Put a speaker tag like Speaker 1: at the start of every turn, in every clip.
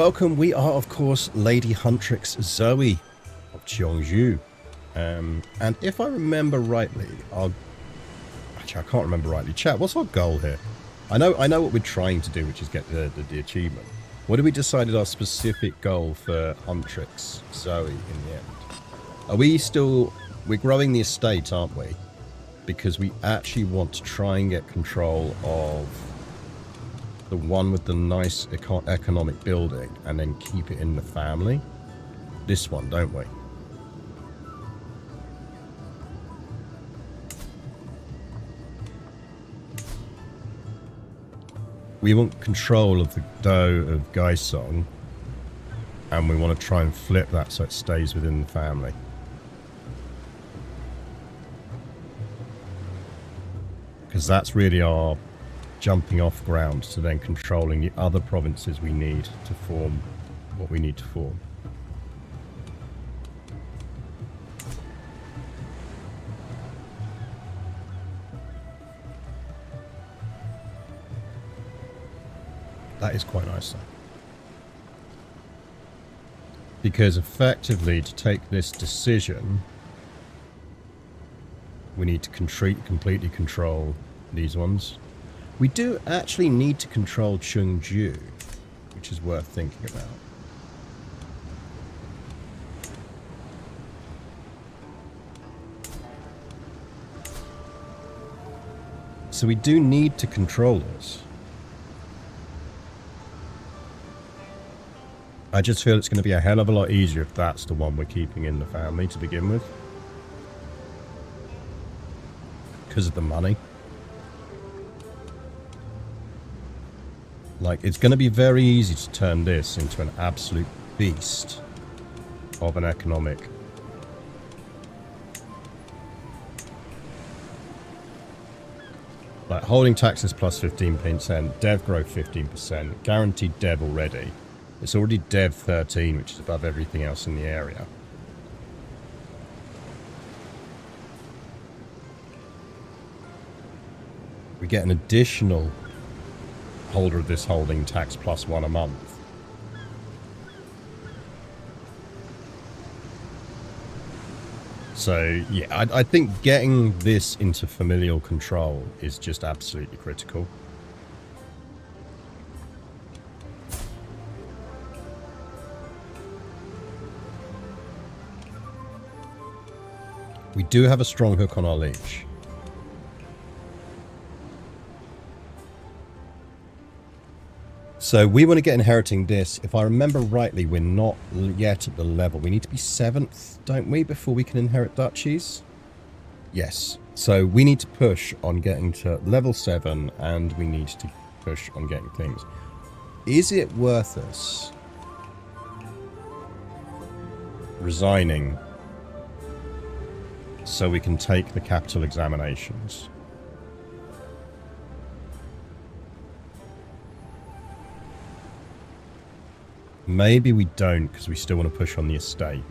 Speaker 1: welcome. We are, of course, Lady Huntrix Zoe of Cheongju. And if I remember rightly, actually, I can't remember rightly. Chat, what's our goal here? I know what we're trying to do, which is get the achievement. What have we decided our specific goal for Huntrix Zoe in the end? Are we still... We're growing the estate, aren't we? Because we actually want to try and get control of the one with the nice economic building and then keep it in the family. This one, don't we? We want control of the dough of Gaisong, and we want to try and flip that so it stays within the family. Because that's really our jumping off ground to then controlling the other provinces we need to form what we need to form. That is quite nice, though. Because effectively, to take this decision, we need to completely control these ones. We do actually need to control Cheongju, which is worth thinking about. So we do need to control this. I just feel it's going to be a hell of a lot easier if that's the one we're keeping in the family to begin with. Because of the money. Like, it's going to be very easy to turn this into an absolute beast of an economic. Like, holding taxes plus 15%, dev growth 15%, guaranteed dev already. It's already dev 13, which is above everything else in the area. We get an additional holder of this holding tax plus 1 a month. So, yeah, I think getting this into familial control is just absolutely critical. We do have a strong hook on our leash. So we want to get inheriting this. If I remember rightly, we're not yet at the level. We need to be 7th, don't we, before we can inherit duchies? Yes. So we need to push on getting to level 7, and we need to push on getting things. Is it worth us resigning so we can take the capital examinations? Maybe we don't, because we still want to push on the estate.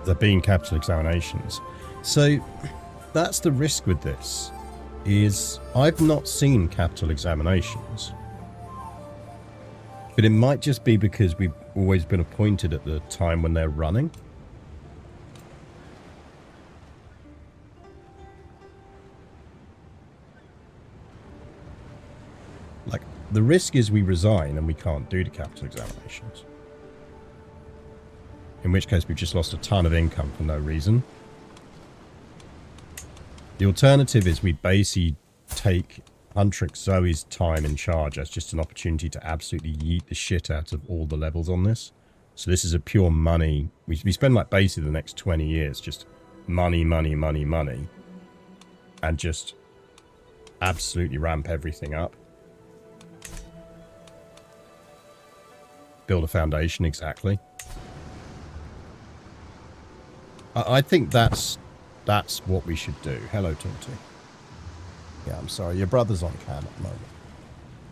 Speaker 1: There being capital examinations. So that's the risk with this, is I've not seen capital examinations. But it might just be because we've always been appointed at the time when they're running. Like, the risk is we resign and we can't do the capital examinations. In which case we've just lost a ton of income for no reason. The alternative is we basically take Huntrix Zoe's time in charge as just an opportunity to absolutely yeet the shit out of all the levels on this. So this is a pure money. We spend like basically the next 20 years just money, money, money, money. And just absolutely ramp everything up. Build a foundation, exactly. I think that's what we should do. Hello, Tonti. Yeah, I'm sorry. Your brother's on cam at the moment.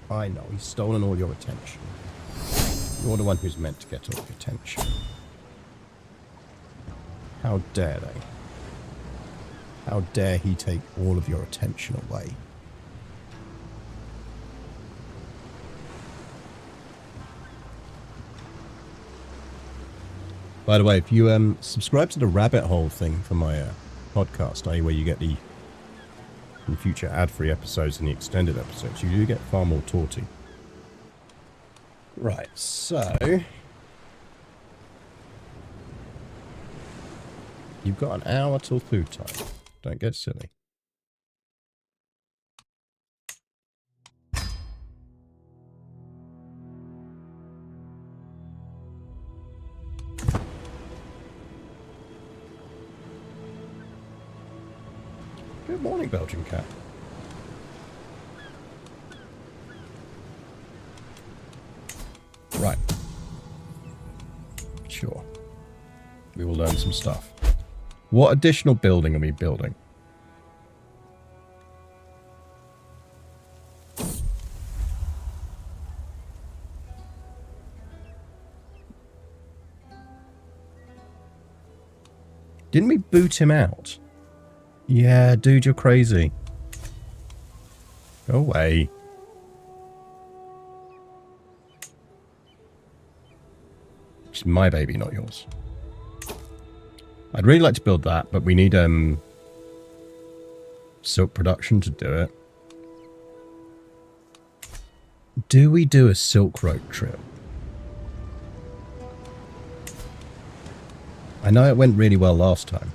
Speaker 1: I know. He's stolen all your attention. You're the one who's meant to get all the attention. How dare they? How dare he take all of your attention away? By the way, if you subscribe to the rabbit hole thing for my podcast, i.e. where you get the future ad-free episodes and the extended episodes, you do get far more torty. Right, so you've got an hour till food time. Don't get silly. Good morning, Belgian cat. Right. Sure. We will learn some stuff. What additional building are we building? Didn't we boot him out? Yeah, dude, you're crazy. Go away. It's my baby, not yours. I'd really like to build that, but we need silk production to do it. Do we do a Silk Road trip? I know it went really well last time.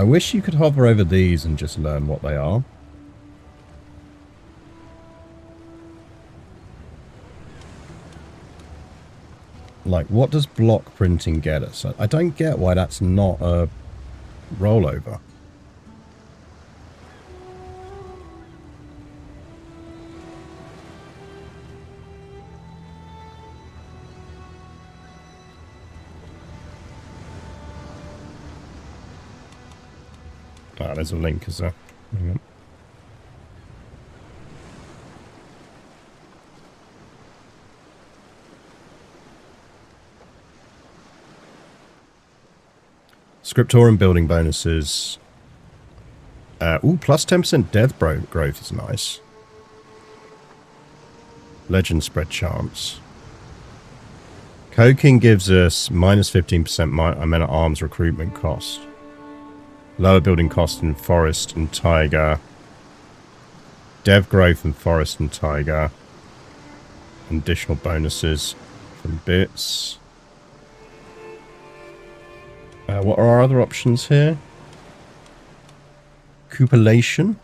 Speaker 1: I wish you could hover over these and just learn what they are. Like, what does block printing get us? I don't get why that's not a rollover. Ah, there's a link, is there? Hang on. Scriptorum building bonuses. Ooh, plus 10% death growth is nice. Legend spread chance. Coking gives us minus 15% men at arms recruitment cost. Lower building cost in forest and taiga. Dev growth in forest and taiga. Additional bonuses from bits. What are our other options here? Cupulation.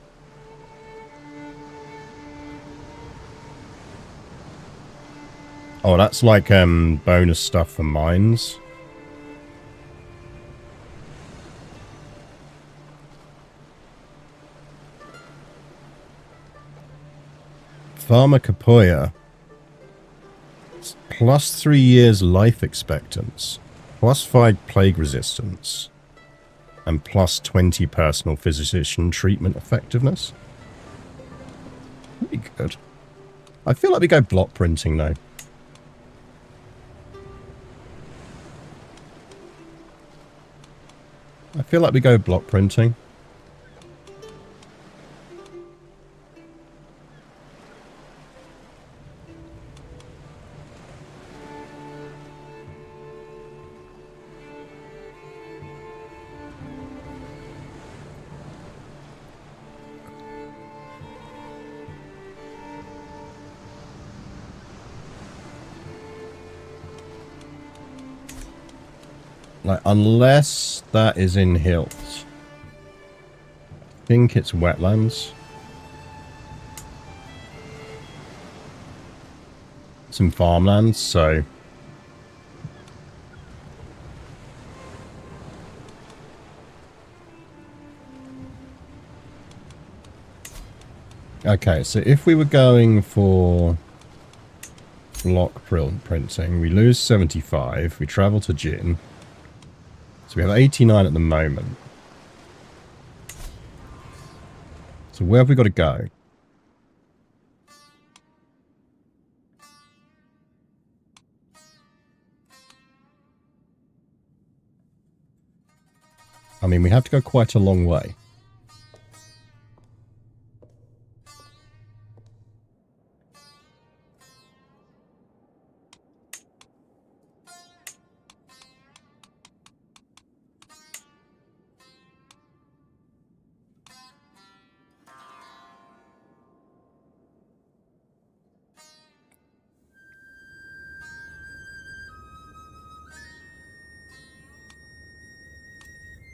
Speaker 1: Oh, that's like bonus stuff for mines. Pharmacopoeia. Plus 3 years life expectancy. Plus 5 plague resistance. And plus 20 personal physician treatment effectiveness. Pretty good. I feel like we go block printing though. I feel like we go block printing. Like, unless that is in hills. I think it's wetlands. Some farmlands, so... Okay, so if we were going for block printing, we lose 75, we travel to Jin. So we have 89 at the moment. So where have we got to go? I mean, we have to go quite a long way.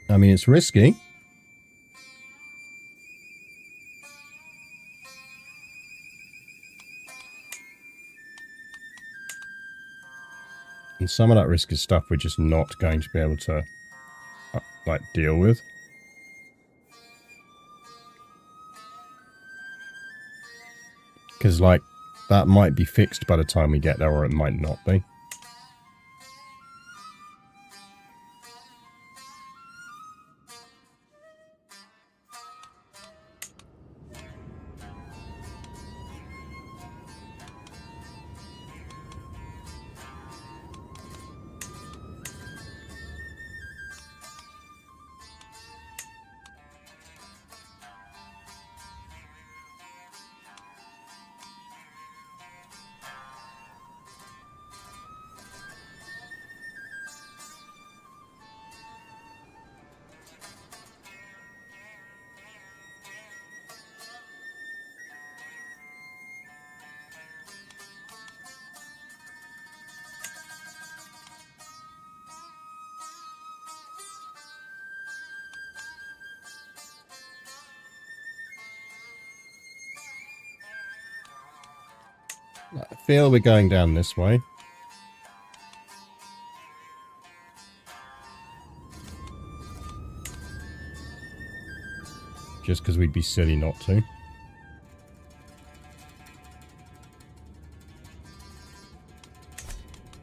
Speaker 1: I mean, it's risky. And some of that risk is stuff we're just not going to be able to, like, deal with. Because, like, that might be fixed by the time we get there, or it might not be. I feel we're going down this way. Just because we'd be silly not to.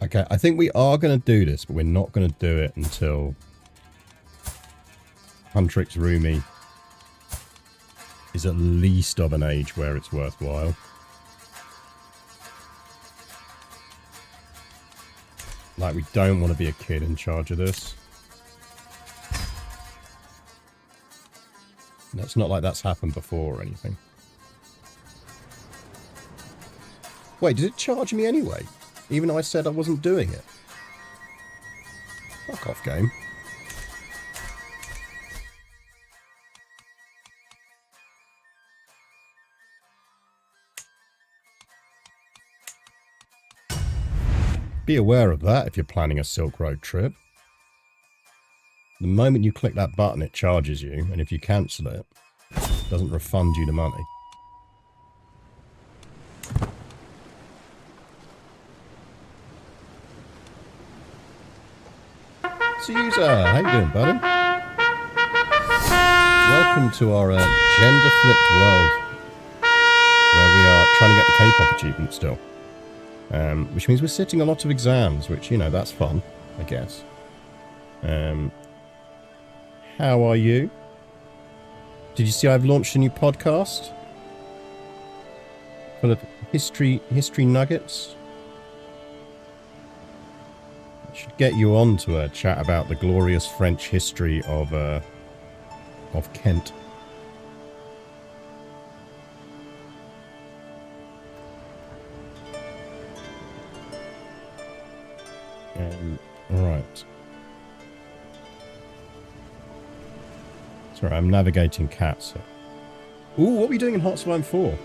Speaker 1: Okay, I think we are going to do this, but we're not going to do it until Huntrix Rumi is at least of an age where it's worthwhile. Like, we don't want to be a kid in charge of this. No, it's not like that's happened before or anything. Wait, did it charge me anyway? Even though I said I wasn't doing it? Fuck off, game. Be aware of that if you're planning a Silk Road trip. The moment you click that button, it charges you, and if you cancel it, it doesn't refund you the money. So user, how you doing, buddy? Welcome to our gender-flipped world, where we are trying to get the K-pop achievement still. Which means we're sitting a lot of exams, which, you know, that's fun, I guess. How are you? Did you see I've launched a new podcast? Full of history nuggets? I should get you on to a chat about the glorious French history of Kent. Right. Sorry, I'm navigating cats. Ooh, what are we doing in Hearts of Iron 4?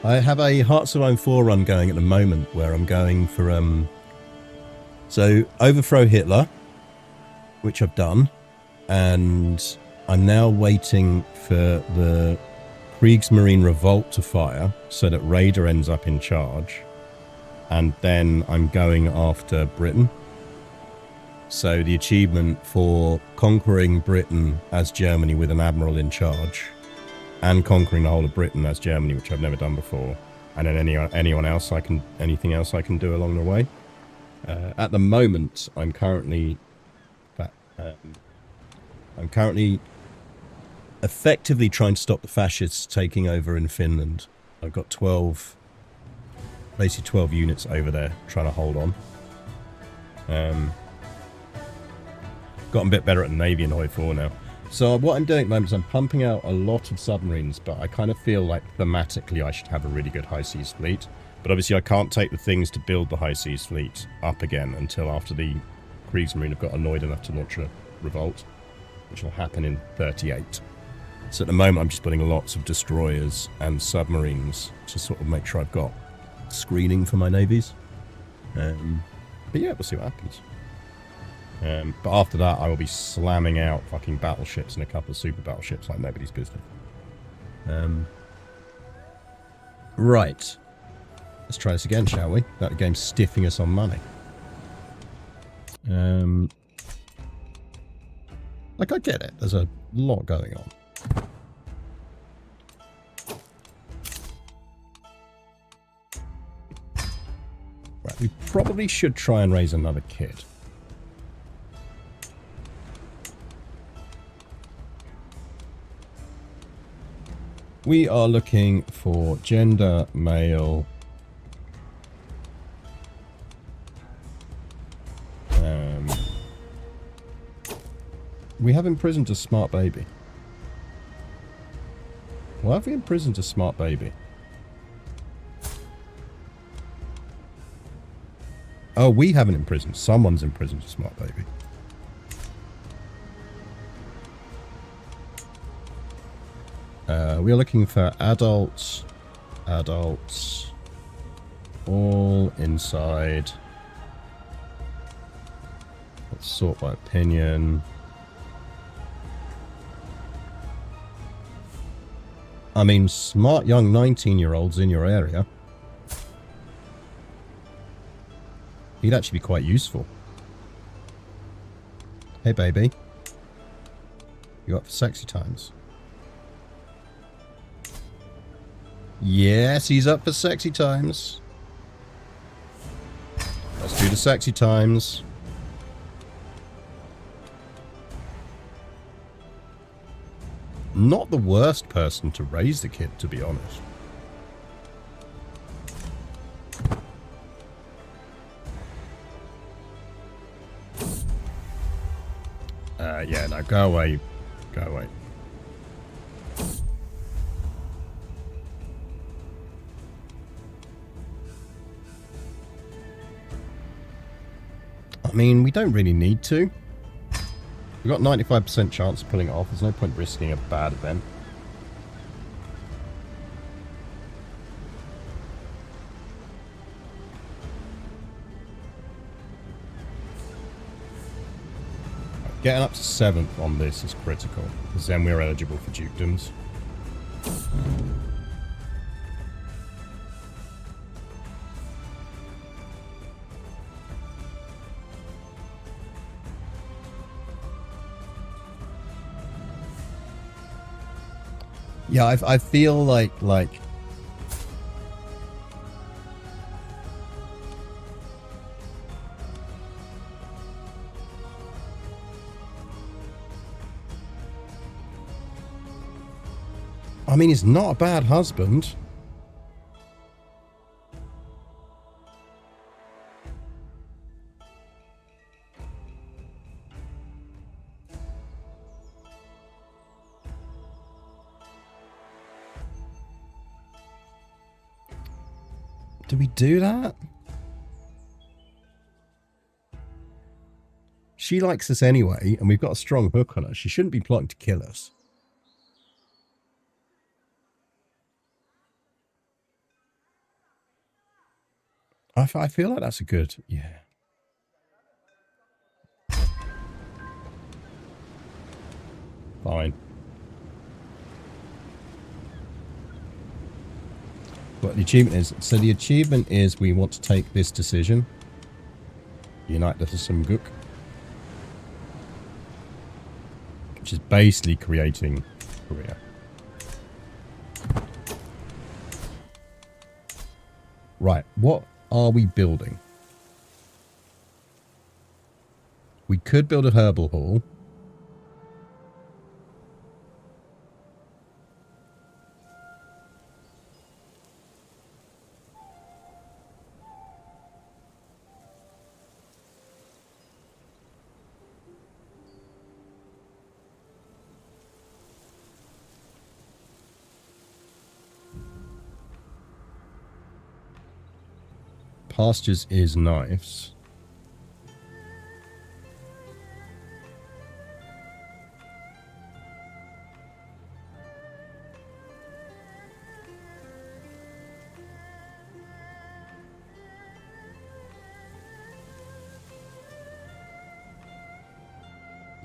Speaker 1: I have a Hearts of Iron 4 run going at the moment where I'm going for So overthrow Hitler, which I've done, and I'm now waiting for the Kriegsmarine revolt to fire so that Raider ends up in charge, and then I'm going after Britain. So the achievement for conquering Britain as Germany with an admiral in charge, and conquering the whole of Britain as Germany, which I've never done before, and then anything else I can do along the way. At the moment, I'm currently effectively trying to stop the fascists taking over in Finland. I've got basically 12 units over there trying to hold on. Gotten a bit better at the Navy in Hoi 4 now. So what I'm doing at the moment is I'm pumping out a lot of submarines, but I kind of feel like thematically I should have a really good high seas fleet. But obviously I can't take the things to build the high seas fleet up again until after the Kriegsmarine have got annoyed enough to launch a revolt, which will happen in 38. So at the moment I'm just putting lots of destroyers and submarines to sort of make sure I've got screening for my navies. But yeah, we'll see what happens. But after that, I will be slamming out fucking battleships and a couple of super battleships like nobody's business. Right. Let's try this again, shall we? That game's stiffing us on money. Like, I get it. There's a lot going on. Right, we probably should try and raise another kid. We are looking for gender, male. We have imprisoned a smart baby. Why have we imprisoned a smart baby? Oh, we haven't imprisoned. Someone's imprisoned a smart baby. We are looking for adults, all inside. Let's sort by opinion. I mean, smart young 19-year-olds in your area. He'd actually be quite useful. Hey, baby. You up for sexy times? Yes, he's up for sexy times. Let's do the sexy times. Not the worst person to raise the kid, to be honest. Yeah, no, go away. Go away. I mean, we don't really need to. We've got 95% chance of pulling it off. There's no point risking a bad event. Getting up to 7th on this is critical, because then we're eligible for dukedoms. Yeah, I feel like I mean, he's not a bad husband. Do we do that? She likes us anyway, and we've got a strong hook on her. She shouldn't be plotting to kill us. I feel like that's a good... Yeah. fine. What the achievement is. So the achievement is we want to take this decision. Unite the Samguk. Which is basically creating Korea. Right, what are we building? We could build a herbal hall. Pastures is nice.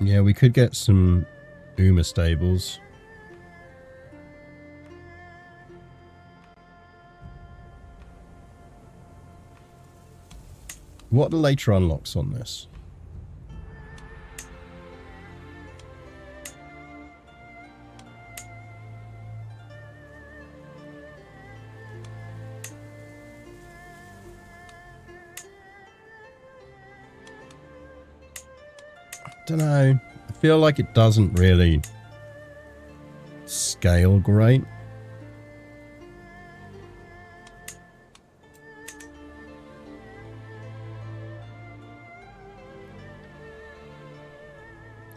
Speaker 1: Yeah, we could get some Uma stables. What are the later unlocks on this? I don't know. I feel like it doesn't really scale great.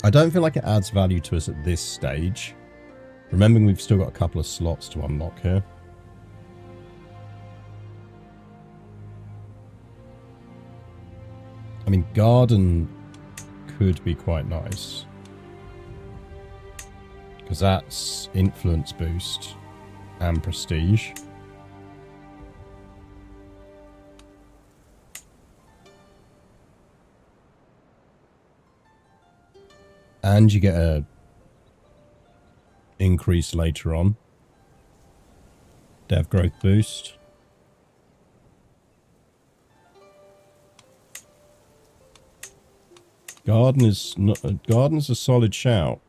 Speaker 1: I don't feel like it adds value to us at this stage. Remembering we've still got a couple of slots to unlock here. I mean, garden could be quite nice. Because that's influence boost and prestige. And you get a increase later on. Dev growth boost. Garden's a solid shout.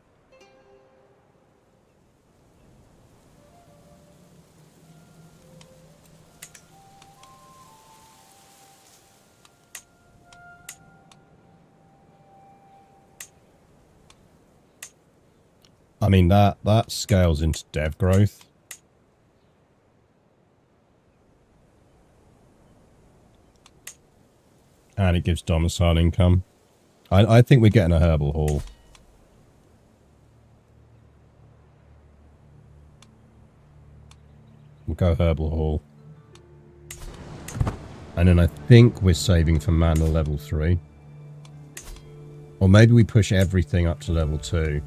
Speaker 1: I mean, that scales into dev growth. And it gives domicile income. I think we're getting a herbal hall. We'll go herbal hall. And then I think we're saving for mana level 3. Or maybe we push everything up to level 2.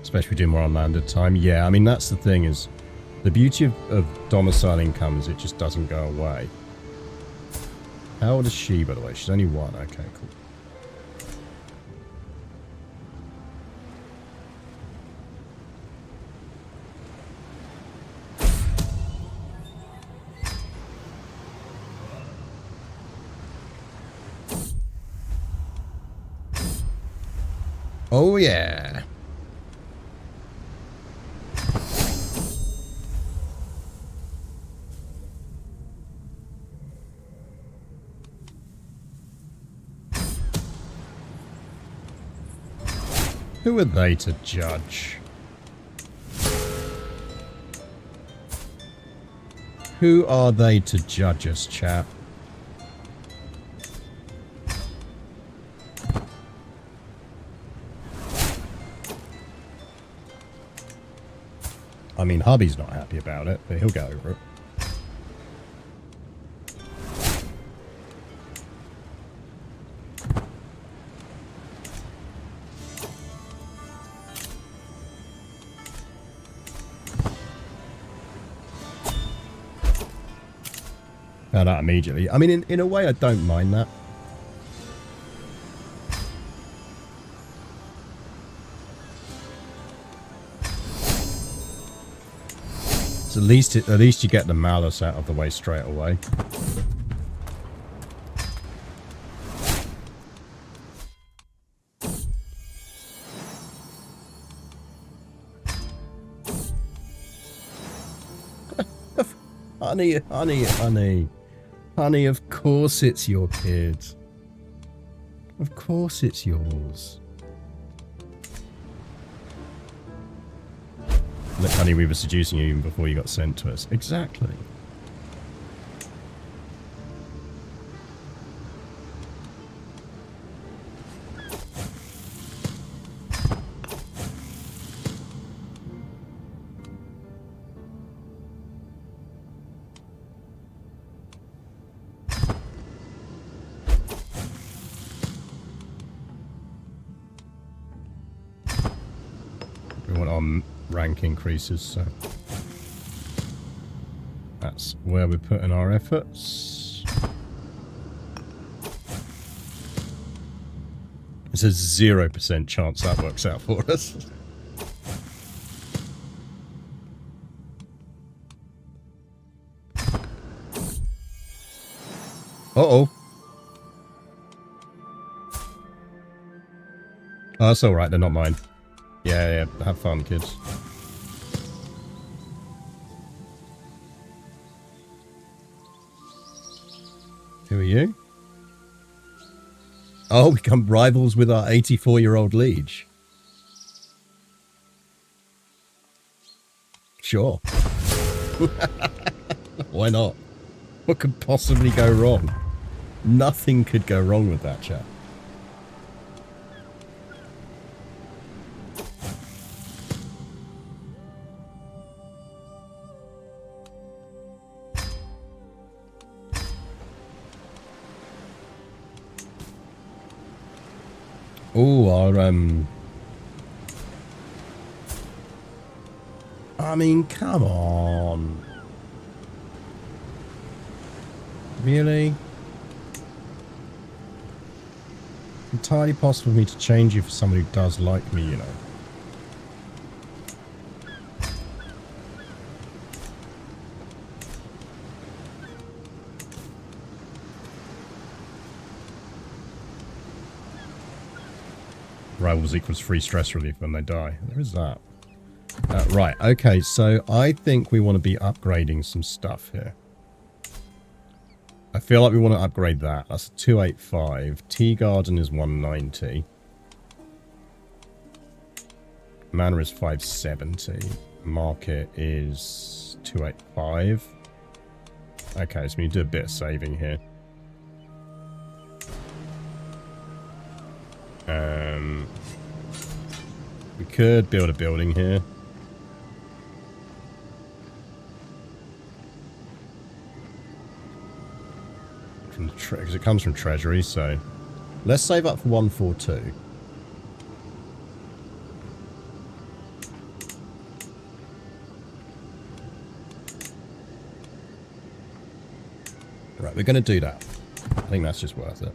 Speaker 1: Especially if we do more on landed time. Yeah, I mean, that's the thing is, the beauty of domicile income is it just doesn't go away. How old is she, by the way? She's only 1. Okay, cool. Oh, yeah. Who are they to judge? Who are they to judge us, chap? I mean, hubby's not happy about it, but he'll get over it. Found out immediately. I mean, in a way, I don't mind that. So at least you get the malice out of the way straight away. Honey, honey, honey. Honey, of course it's your kid. Of course it's yours. Look, honey, we were seducing you even before you got sent to us. Exactly. We want our rank increases, so that's where we're putting our efforts. It's a 0% chance that works out for us. Uh-oh. Oh, that's alright, they're not mine. Yeah, have fun, kids. Who are you? Oh, we become rivals with our 84-year-old liege. Sure. Why not? What could possibly go wrong? Nothing could go wrong with that, chap. Oh, I mean, come on. Really? Entirely possible for me to change you for someone who does like me, you know. Rivals equals free stress relief when they die. There is that. Right, okay, so I think we want to be upgrading some stuff here. I feel like we want to upgrade that. That's 285. Tea Garden is 190. Manor is 570. Market is 285. Okay, so we need to do a bit of saving here. We could build a building here. Because it comes from treasury, so let's save up for 142. Right, we're going to do that. I think that's just worth it.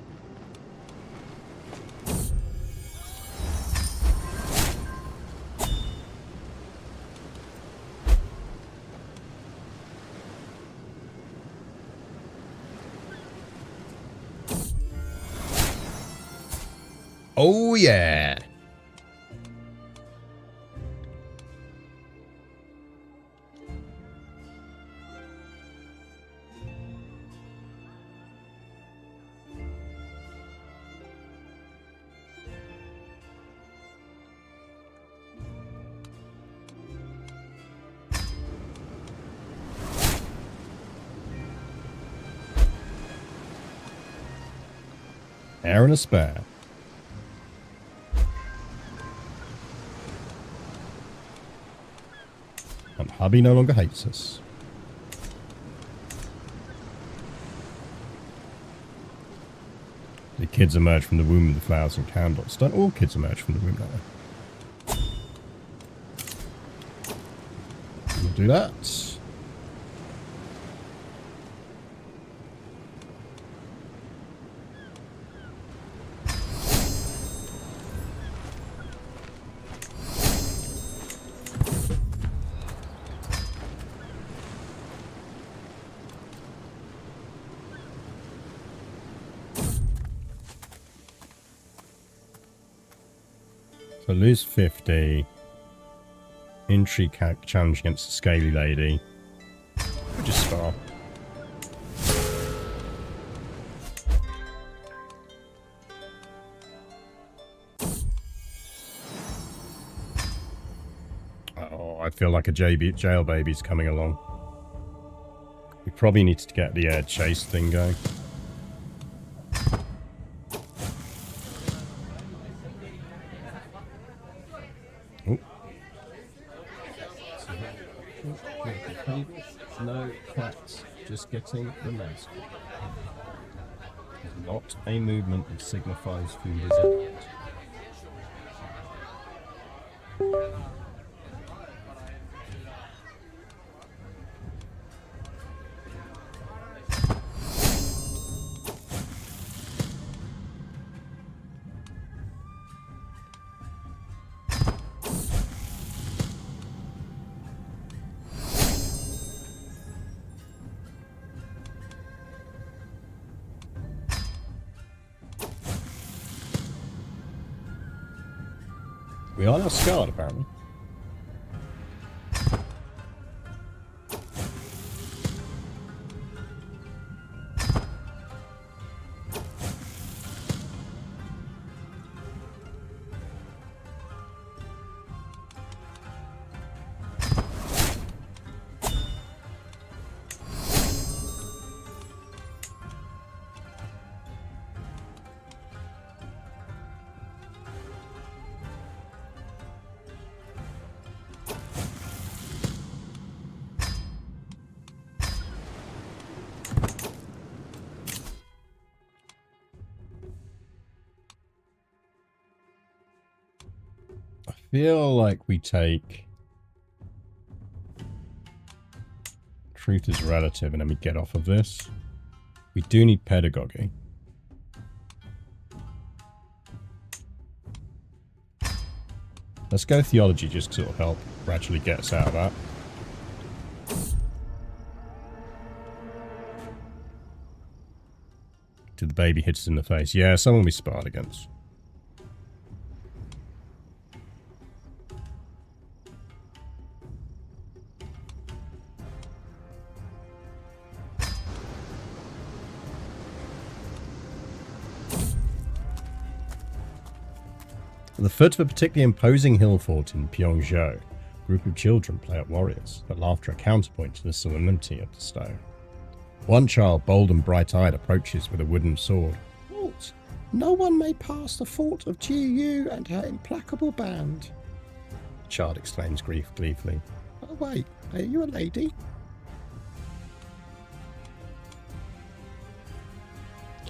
Speaker 1: Oh, yeah. Heir and a spare. And hubby no longer hates us. The kids emerge from the womb with the flowers and candles. Don't all kids emerge from the womb that way? We'll do that. So lose 50. Intrigue challenge against the scaly lady. We'll just spar. Oh, I feel like a jail baby's coming along. We probably need to get the chase thing going. Ooh. No cats, just getting the mouse. Not a movement that signifies food is imminent. We are now scarred, apparently. Feel like we take truth is relative and then we get off of this. We do need pedagogy. Let's go theology just to sort of help gradually get us out of that. Till the baby hits us in the face. Yeah, someone we sparred against. At the foot of a particularly imposing hill fort in Pyongzhou, a group of children play at warriors, but laughter a counterpoint to the solemnity of the stone. One child, bold and bright-eyed, approaches with a wooden sword. Halt! No one may pass the fort of Jiu and her implacable band. The child exclaims gleefully. Oh wait, are you a lady?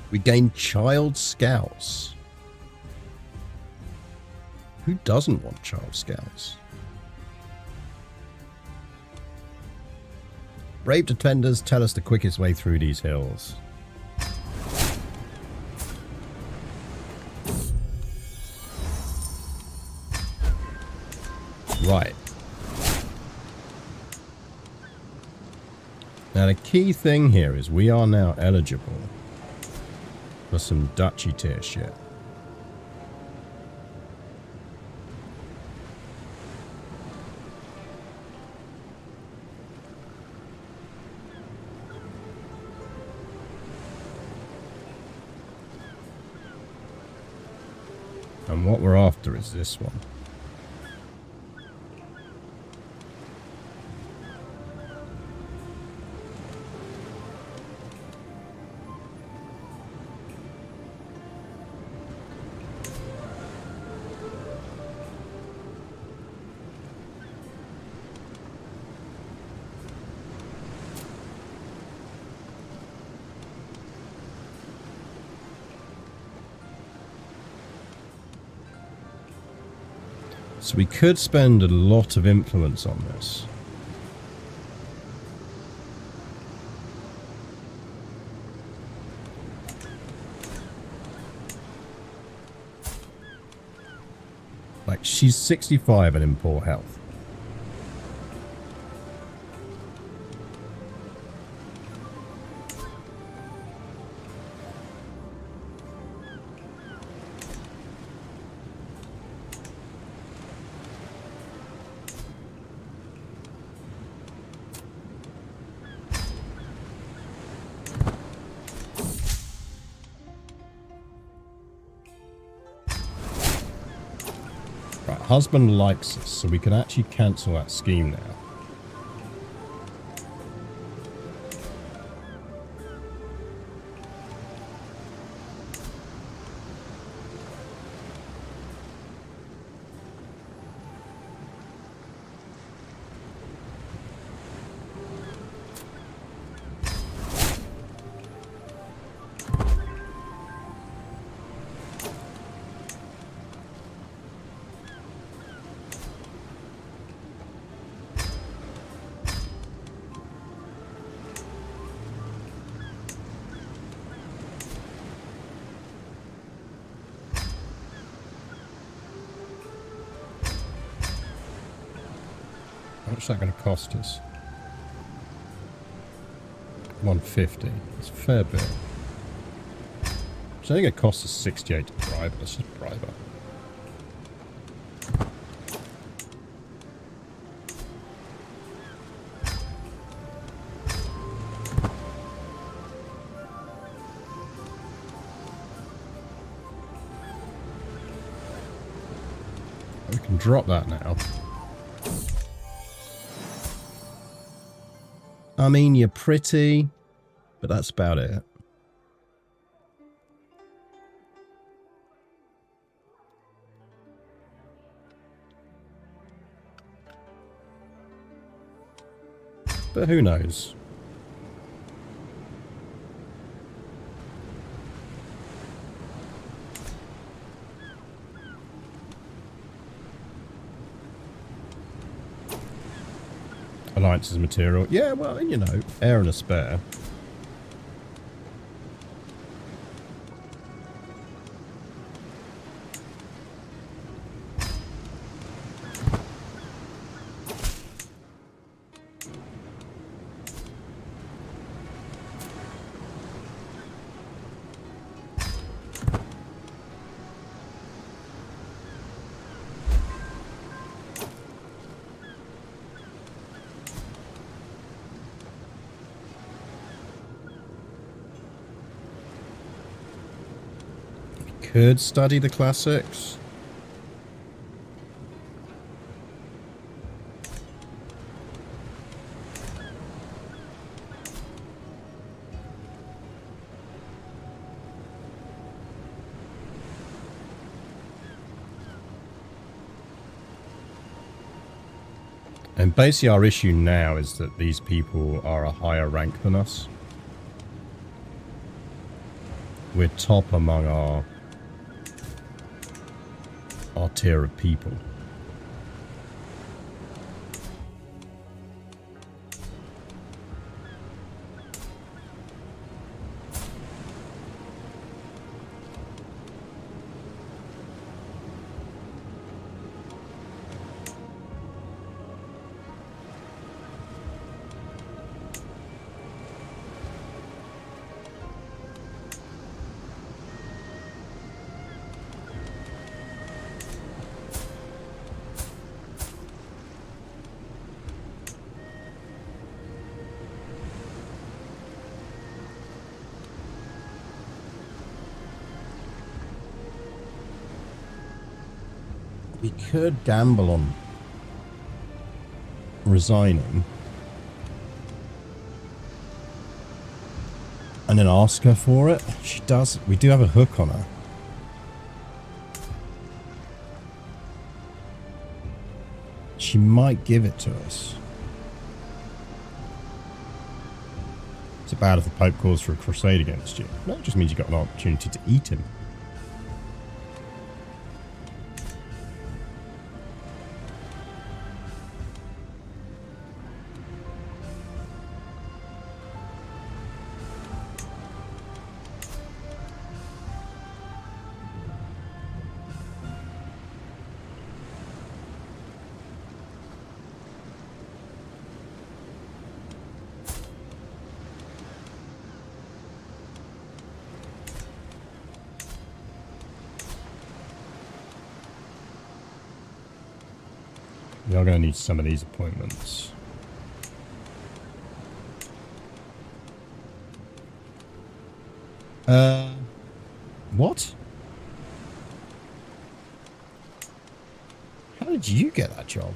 Speaker 1: We gain child scouts. Who doesn't want child scouts? Brave defenders, tell us the quickest way through these hills. Right. Now the key thing here is we are now eligible for some duchy tier shit. And what we're after is this one. So we could spend a lot of influence on this. Like, she's 65 and in poor health. Husband likes us, so we can actually cancel that scheme now. How much is that going to cost us? 150. It's a fair bit. So I think it costs us 68 to bribe. Let's just bribe her. We can drop that now. I mean, you're pretty, but that's about it. But who knows? Alliance's material. Yeah, well, you know, heir and a spare. Could study the classics. And basically our issue now is that these people are a higher rank than us. We're top among our tier of people. We could gamble on resigning and then ask her for it. She does. We do have a hook on her. She might give it to us. It's bad if the Pope calls for a crusade against you. No, it just means you got an opportunity to eat him. We are going to need some of these appointments. What? did you get that job?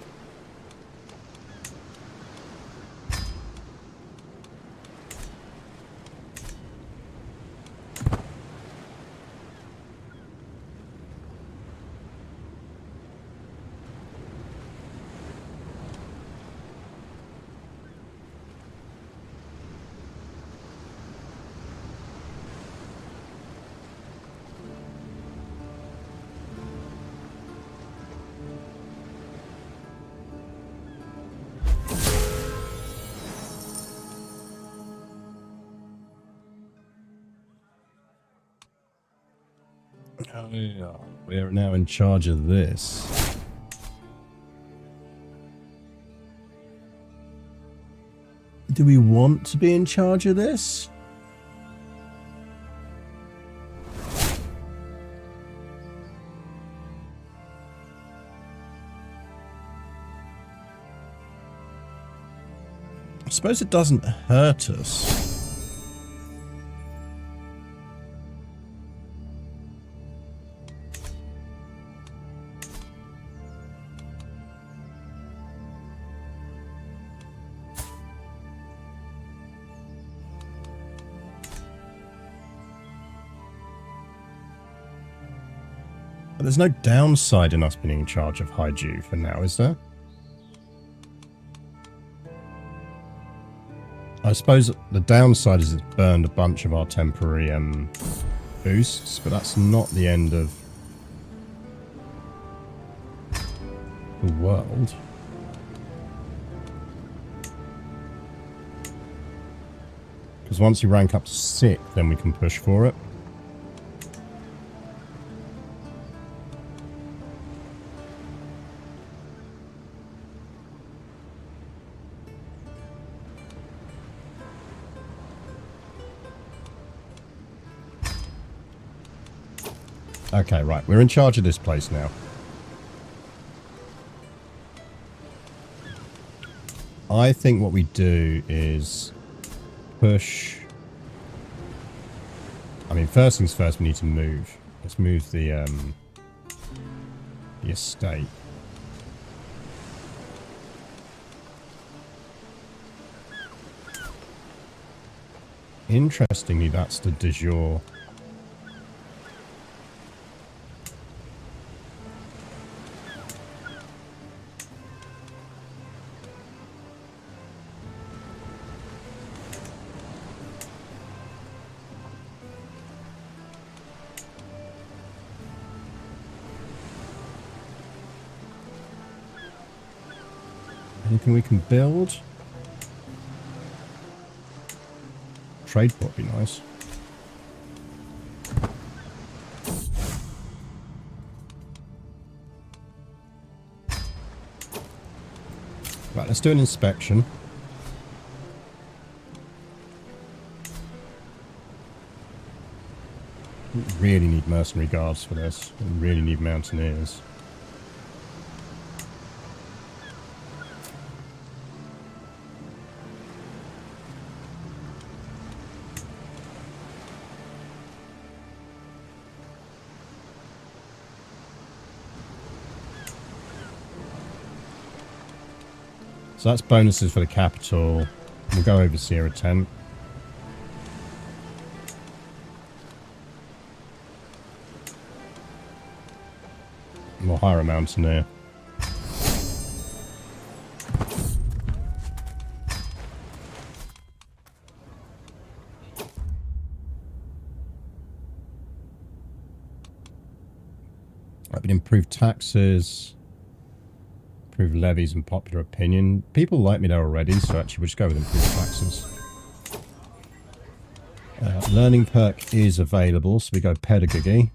Speaker 1: Oh, yeah. We're now in charge of this. Do we want to be in charge of this? I suppose it doesn't hurt us. But there's no downside in us being in charge of Haiju for now, is there? I suppose the downside is it's burned a bunch of our temporary boosts, but that's not the end of the world. Because once you rank up to 6, then we can push for it. Okay, right. We're in charge of this place now. I think what we do is push... I mean, first things first, we need to move. Let's move the estate. Interestingly, that's the de jure. Anything we can build? Trade port would be nice. Right, let's do an inspection. We really need mercenary guards for this. We really need mountaineers. So that's bonuses for the capital. We'll go overseer a 10. We'll hire a mountaineer. I've been improved taxes. Improve levies and popular opinion. People like me there already, so actually we'll just go with improved taxes. Learning perk is available, so we go pedagogy.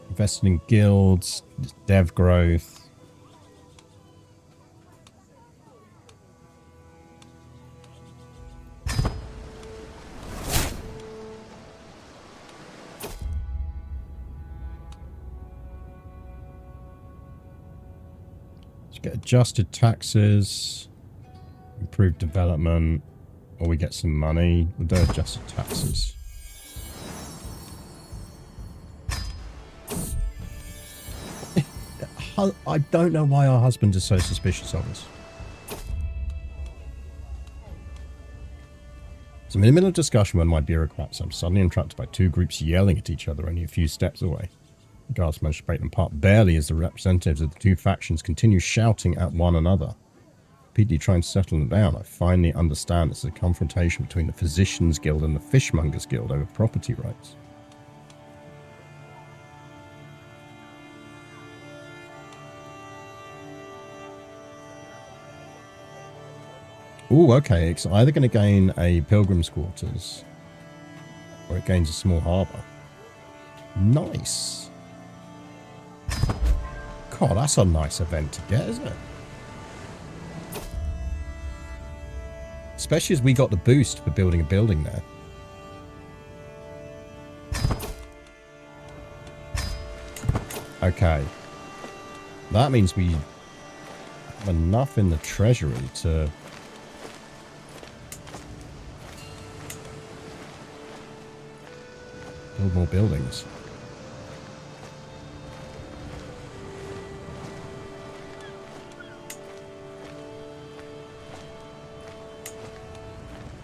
Speaker 1: Investing in guilds, dev growth. Get adjusted taxes, improved development, or we get some money. We'll do adjusted taxes. I don't know why our husband is so suspicious of us. So I'm in the middle of discussion with my bureaucrats. I'm suddenly interrupted by two groups yelling at each other only a few steps away. The guards manage to break them apart barely as the representatives of the two factions continue shouting at one another. Repeatedly trying to settle them down, I finally understand this is a confrontation between the Physicians Guild and the Fishmongers Guild over property rights. Ooh, okay, it's either going to gain a pilgrim's quarters or it gains a small harbour. Nice. God, that's a nice event to get, isn't it? Especially as we got the boost for building a building there. Okay. That means we have enough in the treasury to... build more buildings.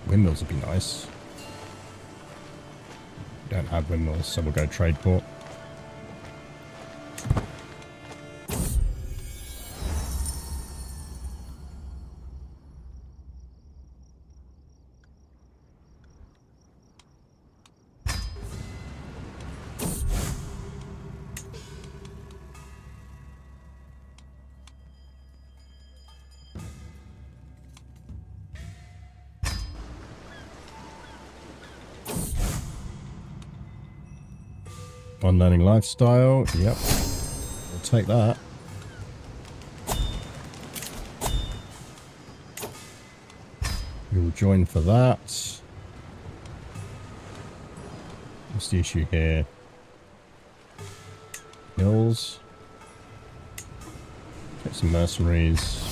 Speaker 1: Windmills would be nice. We don't have windmills, so we'll go trade port. One learning lifestyle. Yep. We'll take that. We will join for that. What's the issue here? Mills. Get some mercenaries.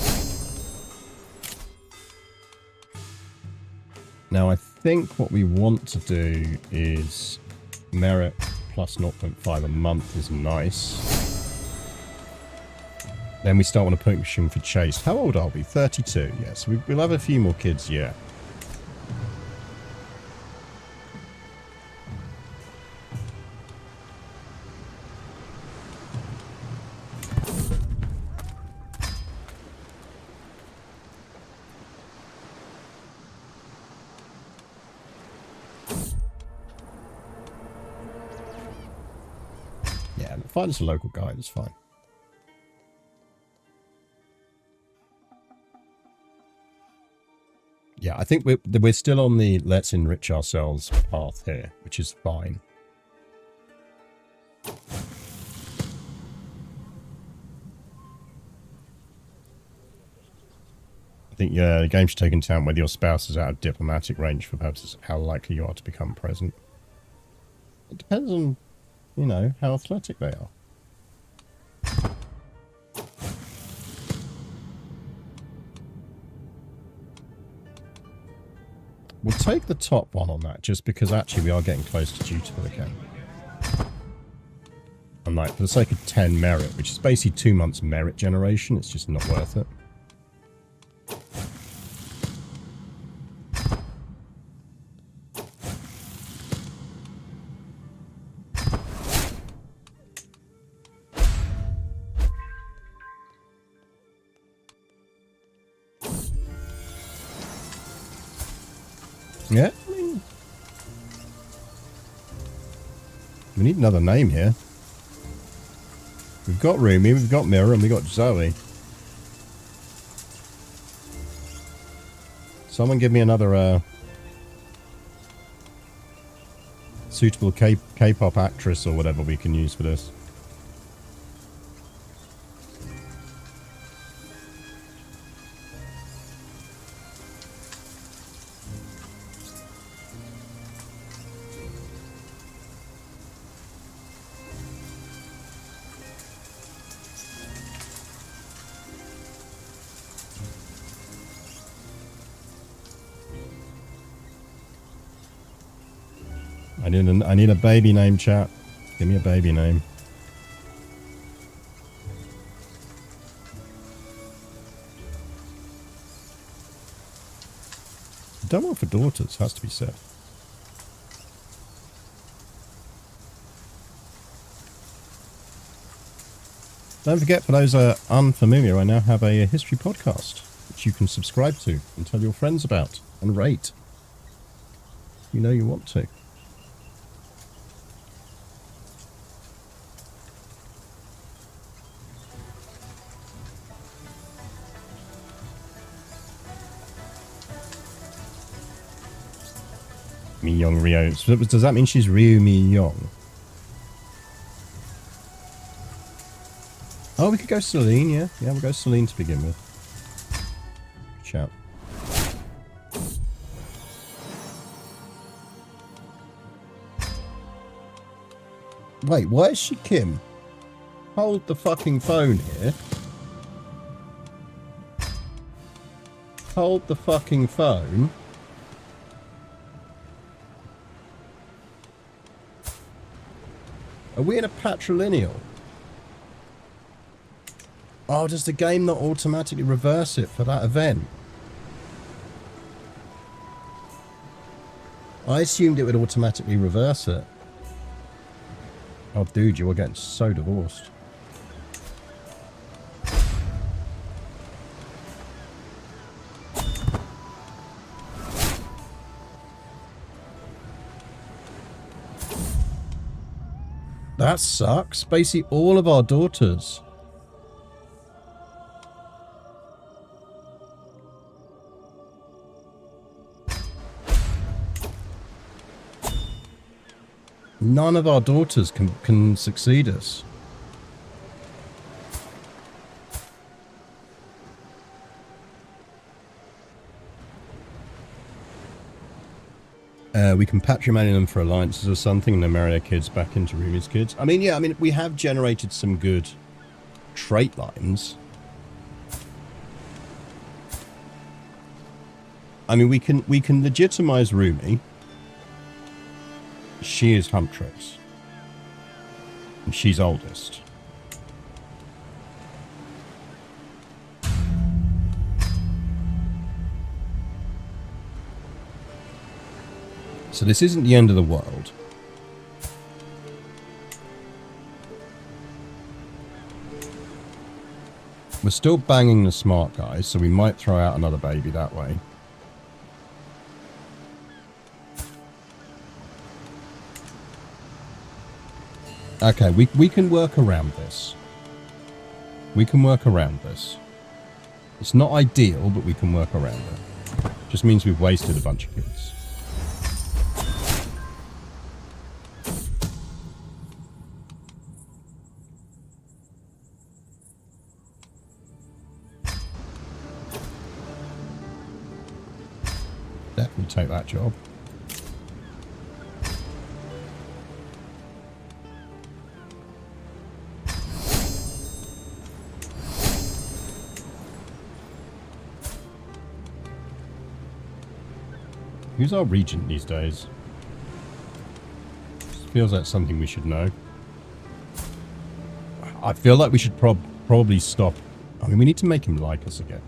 Speaker 1: Now I think what we want to do is merit plus 0.5 a month is nice. Then we start on a pushing for chase. How old are we? 32. Yes, we'll have a few more kids, yeah. Find us a local guy, that's fine. Yeah, I think we're still on the let's enrich ourselves path here, which is fine. I think, yeah, the game should take into account whether your spouse is out of diplomatic range for purposes of how likely you are to become present. It depends on, you know, how athletic they are. We'll take the top one on that, just because actually we are getting close to dutiful again. And like, for the sake of 10 merit, which is basically 2 months merit generation, it's just not worth it. Yeah, I mean, we need another name here. We've got Rumi, we've got Mirror, and we've got Zoe. Someone give me another suitable K-pop actress or whatever we can use for this. I need a baby name, chat. Give me a baby name. Done well for daughters, has to be said. Don't forget, for those unfamiliar, I now have a history podcast, which you can subscribe to and tell your friends about and rate. You know you want to. Mi-Young Rio. So does that mean she's Ryu Mi-Young? Oh, we could go Celine, yeah. Yeah, we'll go Celine to begin with. Shout. Wait, why is she Kim? Hold the fucking phone here. Hold the fucking phone. Are we in a patrilineal? Oh, does the game not automatically reverse it for that event? I assumed it would automatically reverse it. Oh, dude, you are getting so divorced. That sucks. Basically, all of our daughters. None of our daughters can succeed us. We can patrimony them for alliances or something and then marry their kids back into Rumi's kids. I mean, yeah, I mean, we have generated some good trait lines. I mean, we can legitimize Rumi. She is Huntress. And she's oldest. So this isn't the end of the world. We're still banging the smart guys, so we might throw out another baby that way. Okay, we can work around this. We can work around this. It's not ideal, but we can work around it. Just means we've wasted a bunch of kids. Definitely take that job. Who's our regent these days? Feels like something we should know. I feel like we should probably stop. I mean, we need to make him like us again.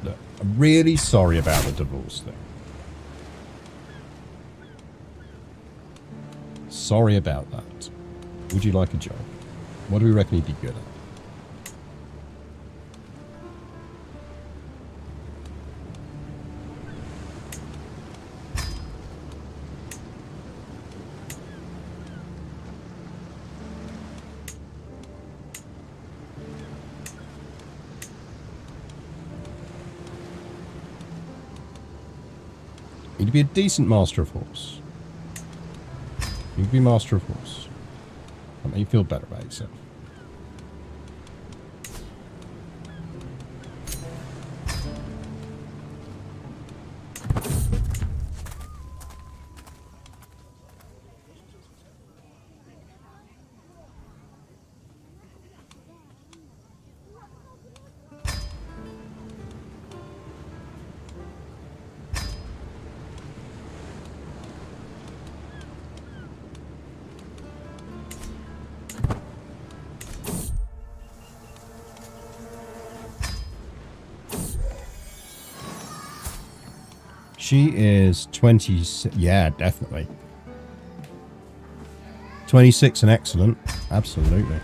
Speaker 1: Look, I'm really sorry about the divorce thing. Sorry about that. Would you like a job? What do we reckon he'd be good at? He'd be a decent master of horse. He'd be master of horse. That make you feel better about yourself. She is 20. Yeah, definitely. 26 and excellent. Absolutely.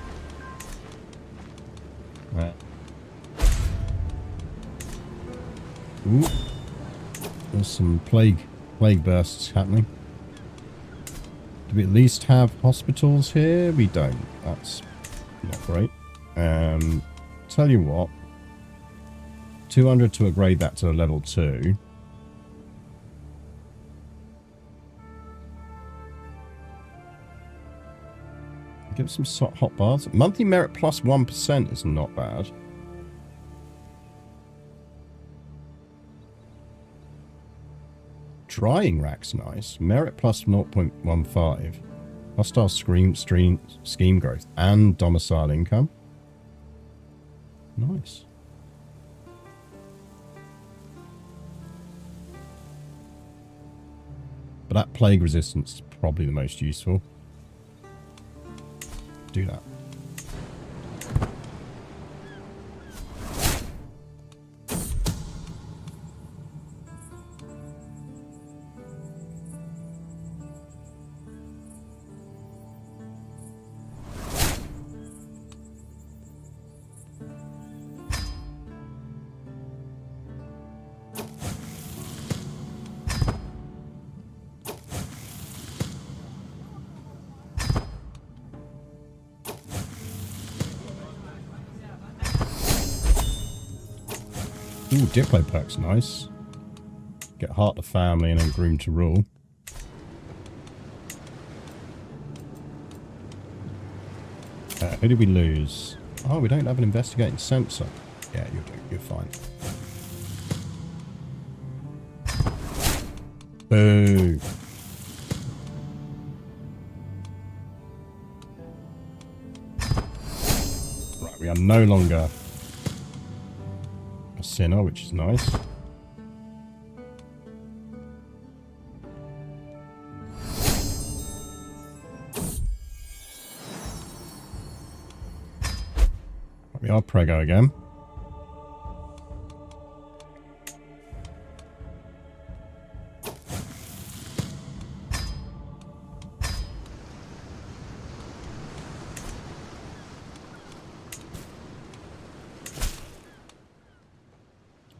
Speaker 1: Right. Ooh. There's some plague bursts happening. Do we at least have hospitals here? We don't. That's not great. Tell you what. 200 to upgrade that to a level 2. Give some hot baths. Monthly merit plus 1% is not bad. Drying rack's nice. Merit plus 0.15. Hostile scheme growth and domicile income. Nice. But that plague resistance is probably the most useful. Do that. Ooh, Diplo perk's nice. Get Heart to Family and then Groom to Rule. Who did we lose? Oh, we don't have an investigating sensor. Yeah, you're fine. Boo. Right, we are no longer a sinner, which is nice. We are prego again.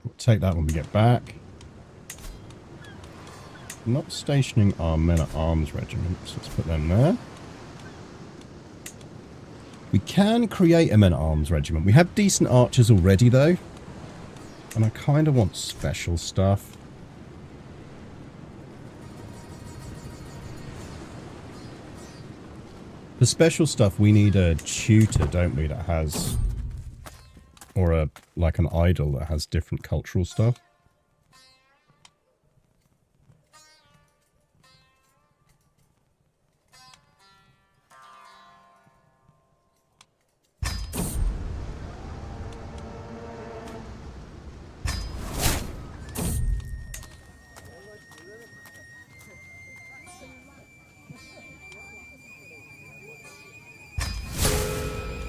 Speaker 1: We'll take that when we get back. Not stationing our men-at-arms regiments. Let's put them there. We can create a men-at-arms regiment. We have decent archers already, though. And I kind of want special stuff. For special stuff, we need a tutor, don't we, that has... Or like an idol that has different cultural stuff.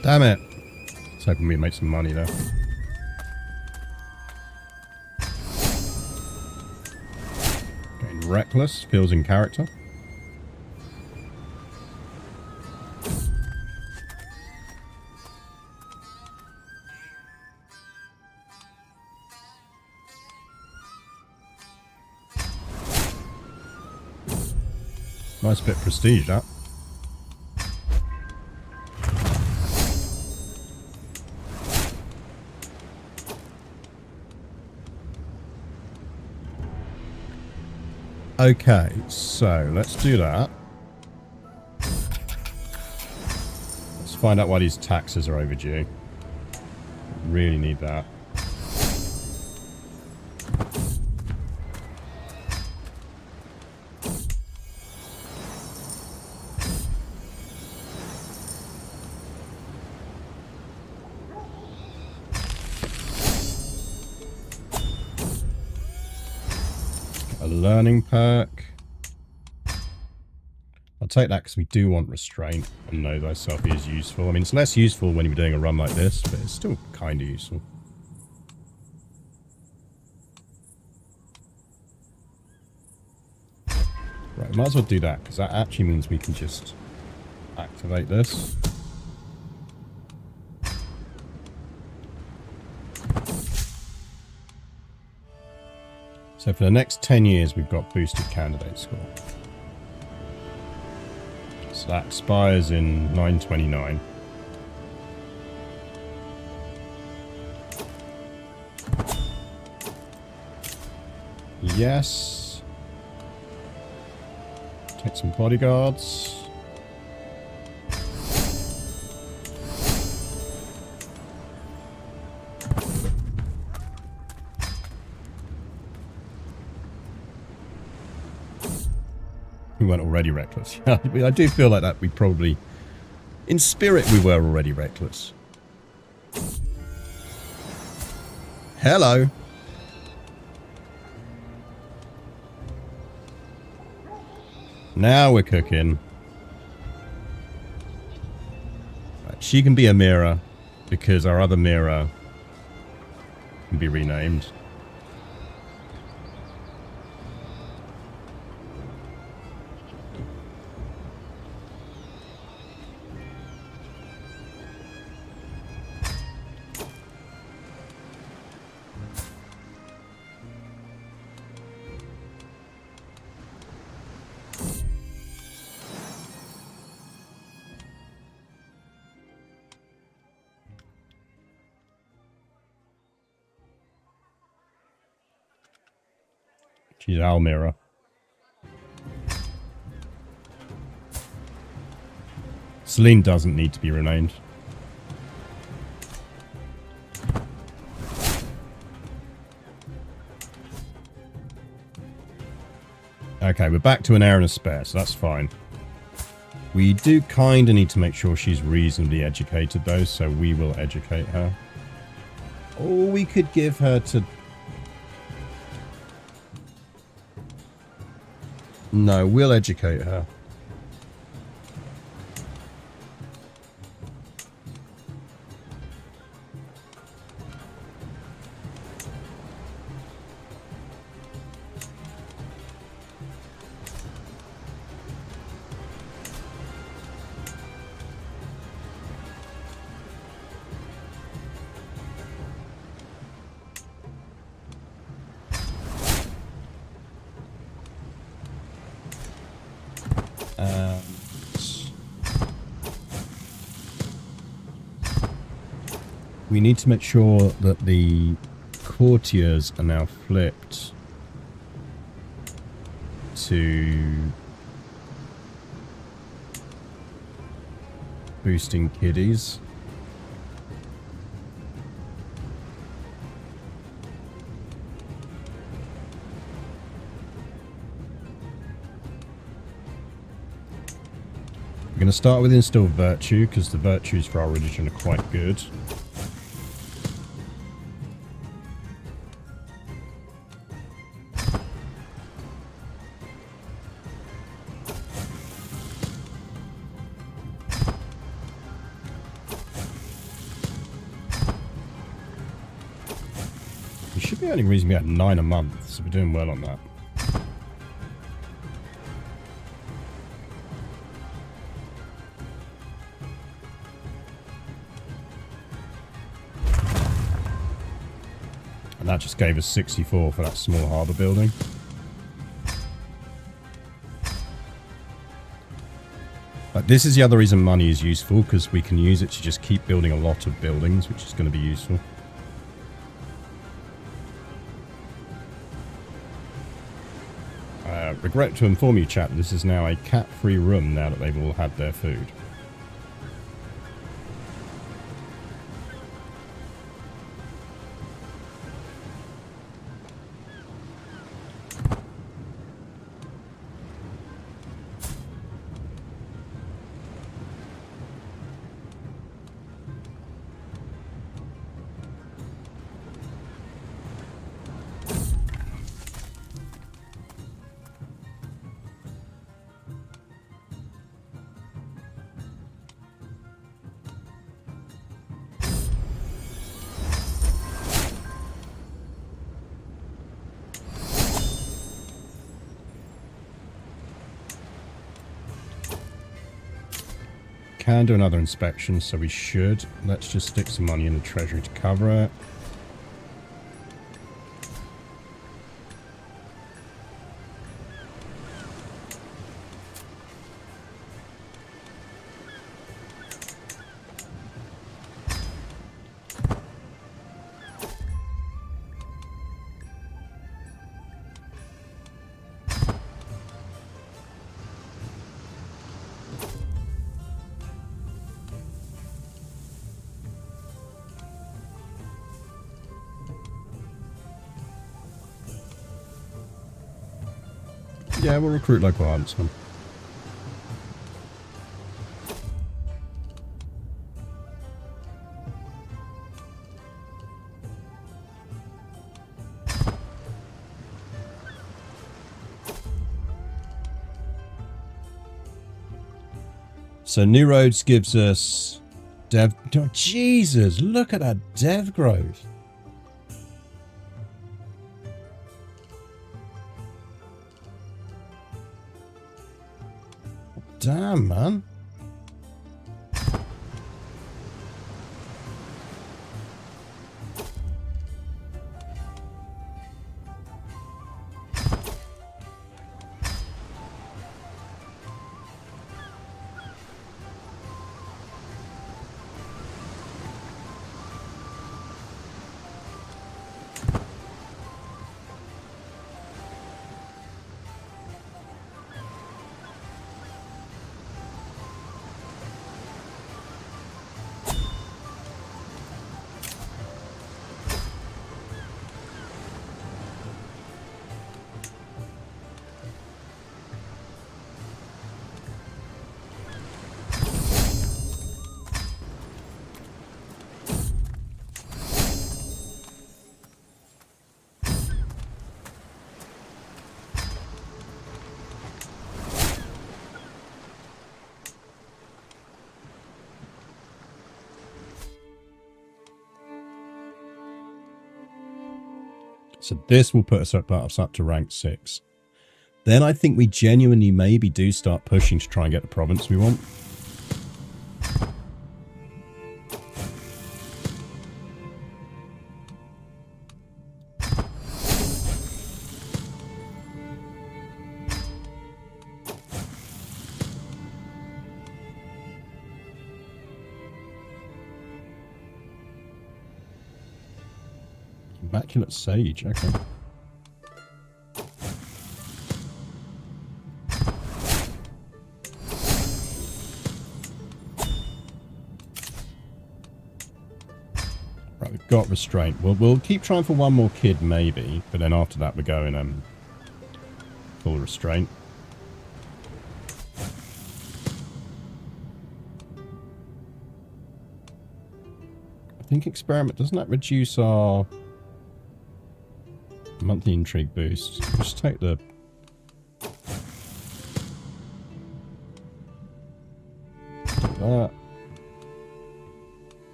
Speaker 1: Damn it. I was hoping we'd make some money there. Getting reckless. Feels in character. Nice bit of prestige, that. Okay, so let's do that. Let's find out why these taxes are overdue. Really need that. Learning perk. I'll take that because we do want restraint, and know thyself is useful. I mean, it's less useful when you're doing a run like this, but it's still kind of useful. Right, might as well do that, because that actually means we can just activate this. So for the next 10 years, we've got boosted candidate score. So that expires in 929. Yes. Take some bodyguards. We weren't already reckless. I do feel like that we probably... In spirit, we were already reckless. Hello. Now we're cooking. Right, she can be a mirror because our other mirror can be renamed. She's our mirror. Celine doesn't need to be renamed. Okay, we're back to an heir and a spare, so that's fine. We do kind of need to make sure she's reasonably educated, though, so we will educate her. Or we could give her to... No, we'll educate her. We need to make sure that the courtiers are now flipped to boosting kiddies. We're going to start with instill virtue because the virtues for our religion are quite good. We should be earning reasonably at 9 a month, so we're doing well on that. And that just gave us 64 for that small harbour building. But this is the other reason money is useful, because we can use it to just keep building a lot of buildings, which is going to be useful. Regret to inform you, chat, this is now a cat-free room now that they've all had their food. can do another inspection, so we should. Let's just stick some money in the treasury to cover it. Yeah, we'll recruit local huntsmen. So New Roads gives us dev... Oh, Jesus, look at that dev growth. Damn, man. So this will put us up to rank 6. Then I think we genuinely maybe do start pushing to try and get the province we want. Immaculate Sage, okay. Right, we've got restraint. We'll keep trying for one more kid maybe, but then after that we're going full restraint. I think experiment, doesn't that reduce our monthly intrigue boost? Just take the... that.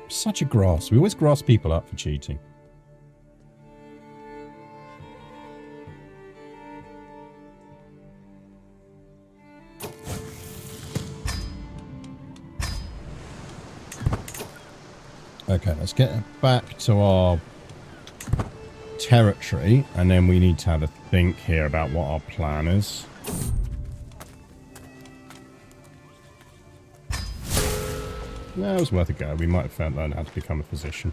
Speaker 1: Such a grass. We always grass people up for cheating. Okay, let's get back to our territory, and then we need to have a think here about what our plan is. No, it was worth a go. We might have learned how to become a physician.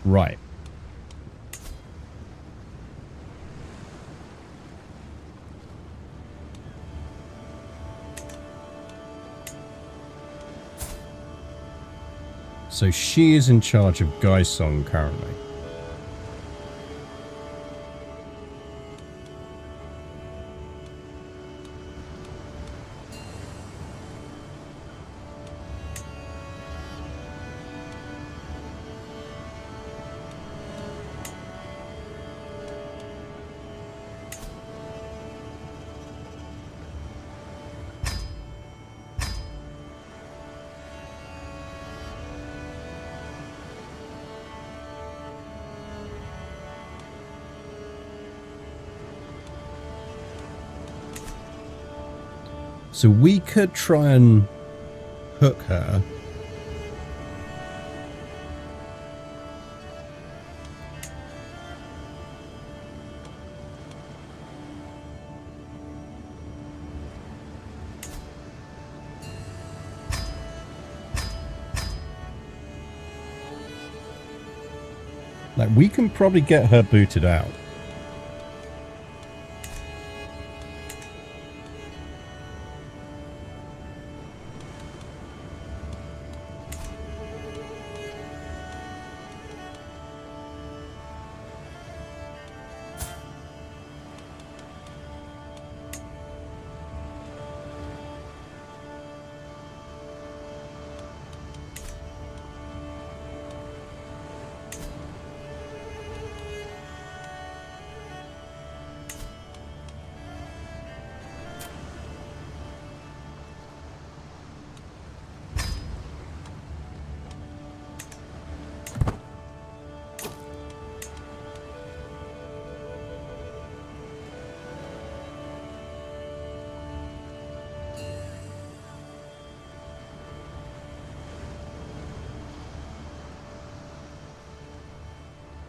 Speaker 1: Right. So she is in charge of Gaisong currently. So we could try and hook her. Like, we can probably get her booted out.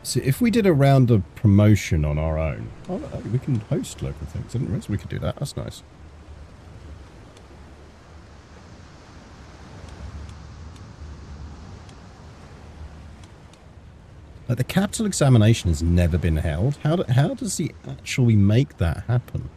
Speaker 1: So if we did a round of promotion on our own, oh, we can host local things. I didn't realize we could do that. That's nice. Like, the capital examination has never been held. How does he actually make that happen?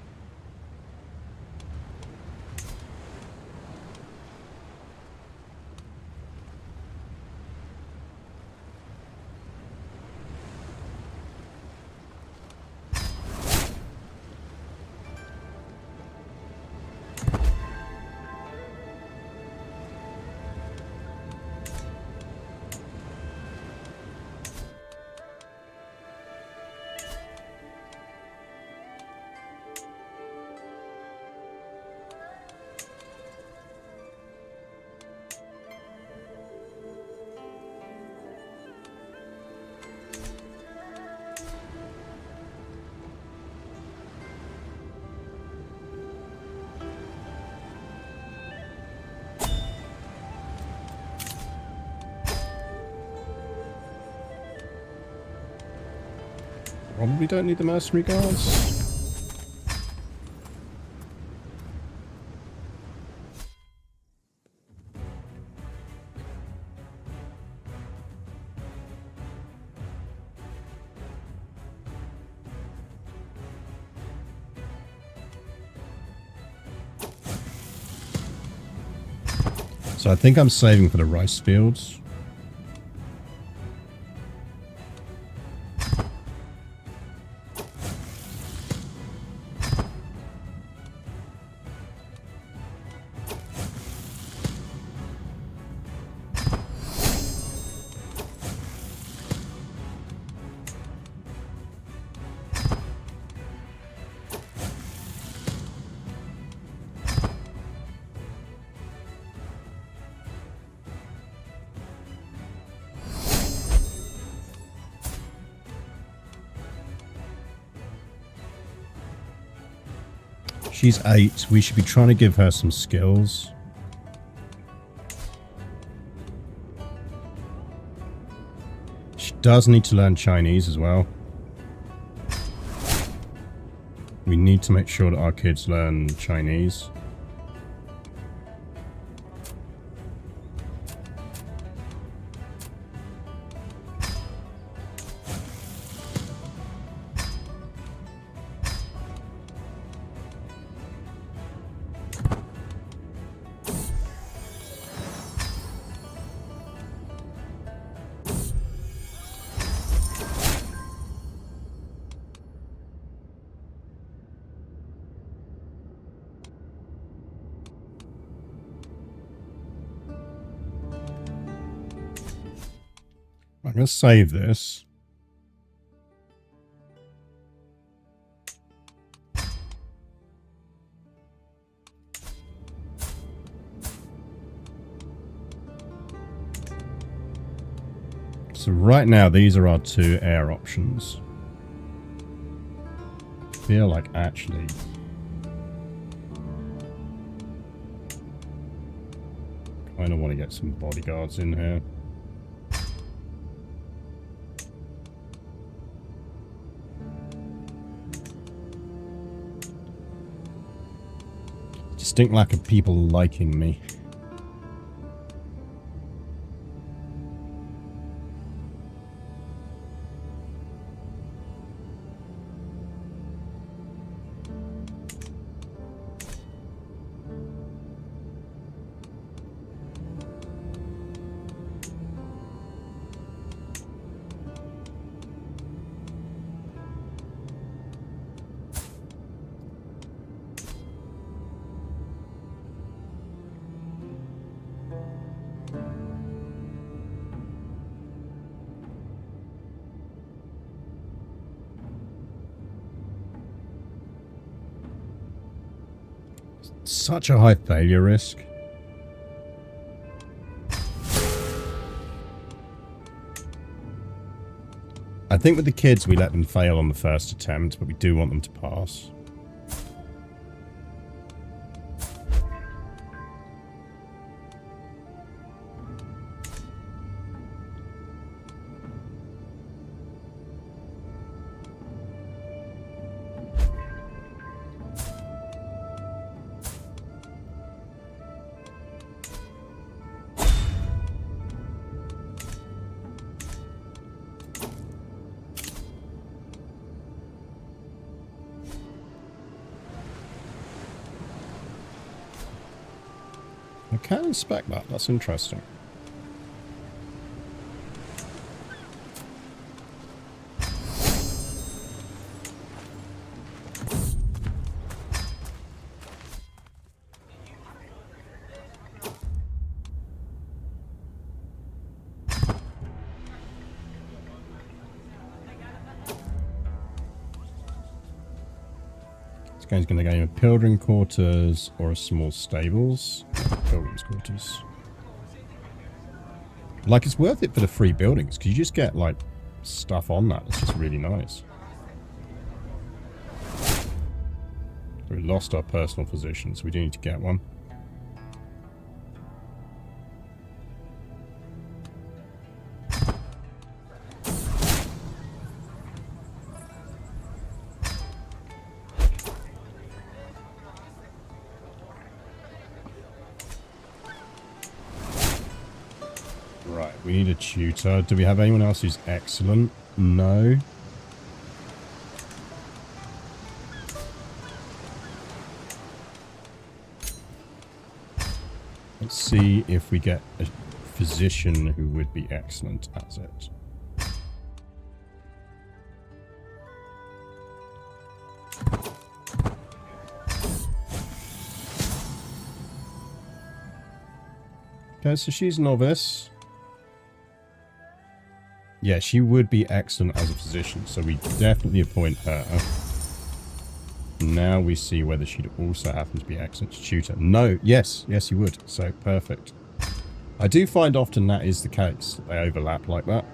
Speaker 1: Probably don't need the mercenary guards. So I think I'm saving for the rice fields. She's 8. We should be trying to give her some skills. She does need to learn Chinese as well. We need to make sure that our kids learn Chinese. I'm going to save this. So right now, these are our 2 heir options. I feel like actually I don't want to get some bodyguards in here. Distinct lack of people liking me. Such a high failure risk. I think with the kids we let them fail on the first attempt, but we do want them to pass. I can inspect that. That's interesting. This guy's going to go in pilgrim quarters or a small stables. Pilgrim's quarters. Like, it's worth it for the free buildings because you just get like stuff on that. It's just really nice. We lost our personal physician, so we do need to get one. Right, we need a tutor. Do we have anyone else who's excellent? No. Let's see if we get a physician who would be excellent at it. Okay, so she's novice. Yeah, she would be excellent as a physician, so we definitely appoint her. Now we see whether she'd also happen to be excellent as tutor. No, yes, you would. So, perfect. I do find often that is the case. They overlap like that.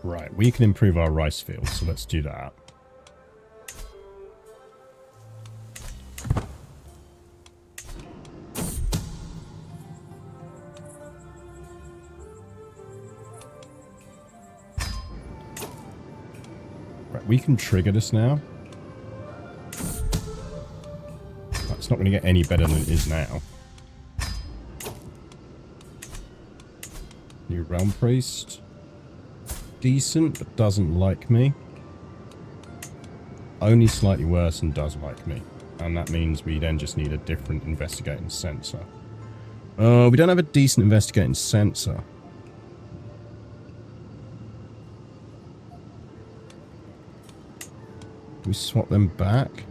Speaker 1: Right, we can improve our rice field, so let's do that. Right, we can trigger this now. It's not going to get any better than it is now. New realm priest. Decent, but doesn't like me. Only slightly worse and does like me. And that means we then just need a different investigating sensor. We don't have a decent investigating sensor. Can we swap them back?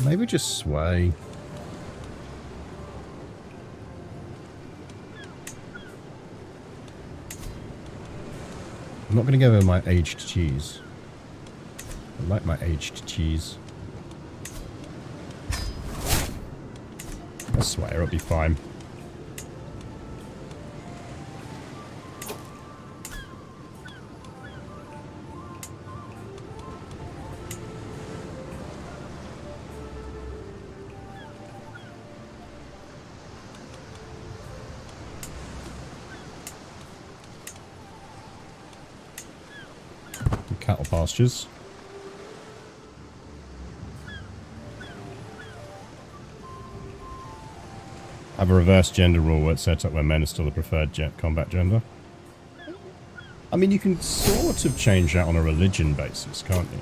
Speaker 1: Maybe just sway. I'm not going to give her my aged cheese. I like my aged cheese. I swear it'll be fine. Cattle pastures. I have a reverse gender rule where it's set up where men are still the preferred combat gender. I mean, you can sort of change that on a religion basis, can't you?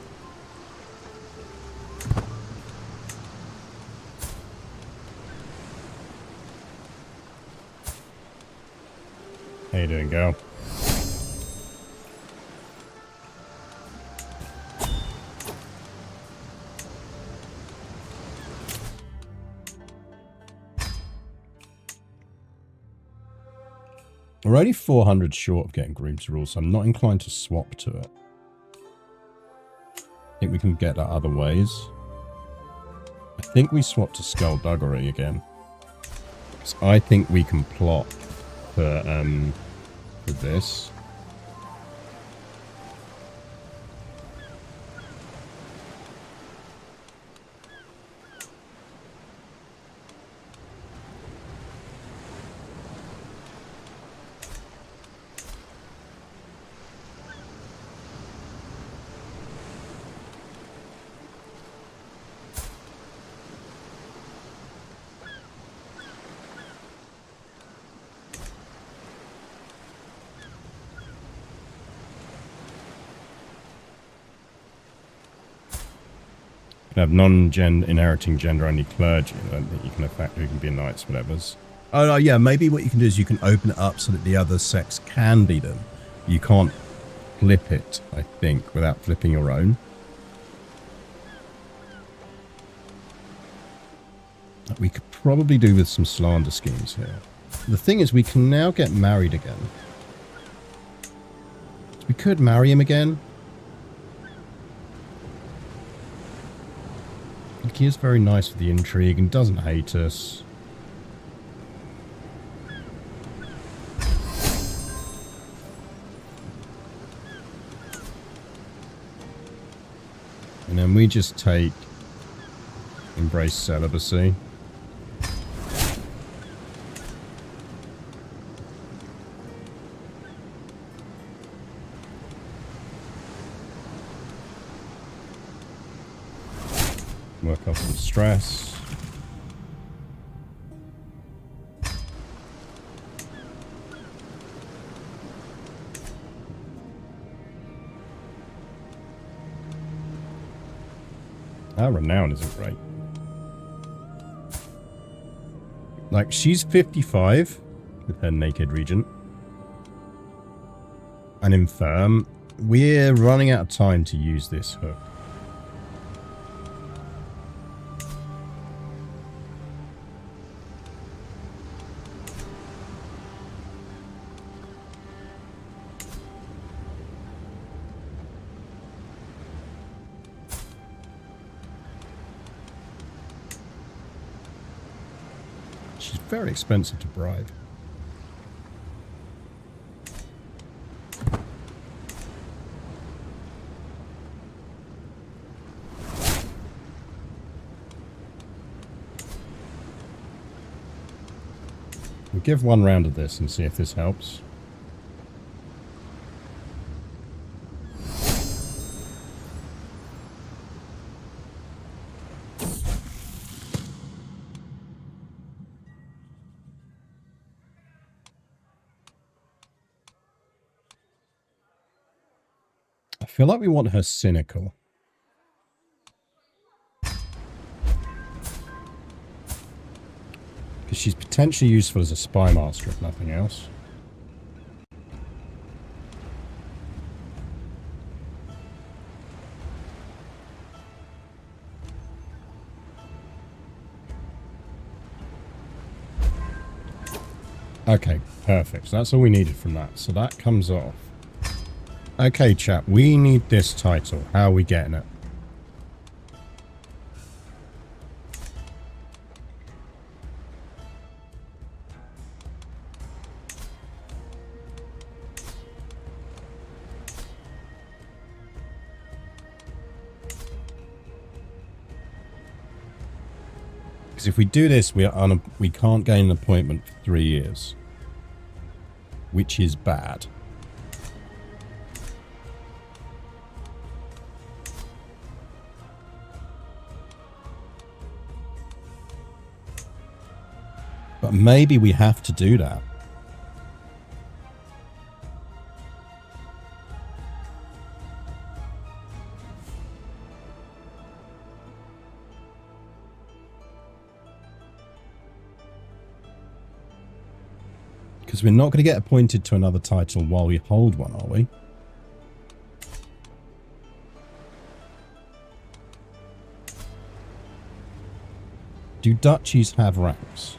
Speaker 1: How you doing, girl? We're only 400 short of getting Groom to rule, so I'm not inclined to swap to it. I think we can get that other ways. I think we swap to Skullduggery again. So I think we can plot for this. Have non-inheriting gender-only clergy. I don't think you can affect who can be knights, whatever's. Oh, no, yeah, maybe what you can do is you can open it up so that the other sex can be them. You can't flip it, I think, without flipping your own. We could probably do with some slander schemes here. The thing is, we can now get married again. We could marry him again. He is very nice for the intrigue and doesn't hate us. And then we just take embrace celibacy. Work off some stress. Our renown isn't great. Like, she's 55 with her naked regent. And infirm. We're running out of time to use this hook. Very expensive to bribe. We'll give one round of this and see if this helps. I feel like we want her cynical. Because she's potentially useful as a spy master, if nothing else. Okay, perfect. So that's all we needed from that. So that comes off. Okay, chap, we need this title. How are we getting it? Because if we do this, we can't gain an appointment for 3 years. Which is bad. But maybe we have to do that. Because we're not going to get appointed to another title while we hold one, are we? Do duchies have ranks?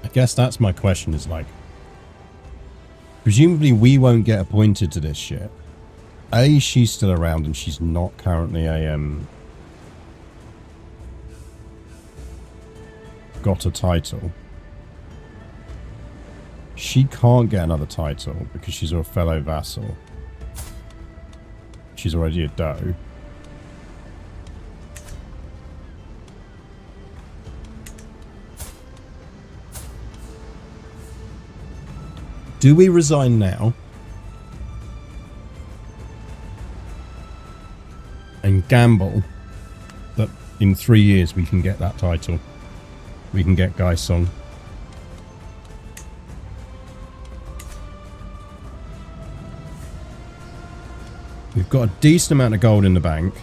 Speaker 1: I guess that's my question, is like, presumably we won't get appointed to this shit. A, she's still around and she's not currently got a title. She can't get another title because she's a fellow vassal. She's already a doe. Do we resign now? And gamble that in 3 years we can get that title. We can get Guy Song. We've got a decent amount of gold in the bank.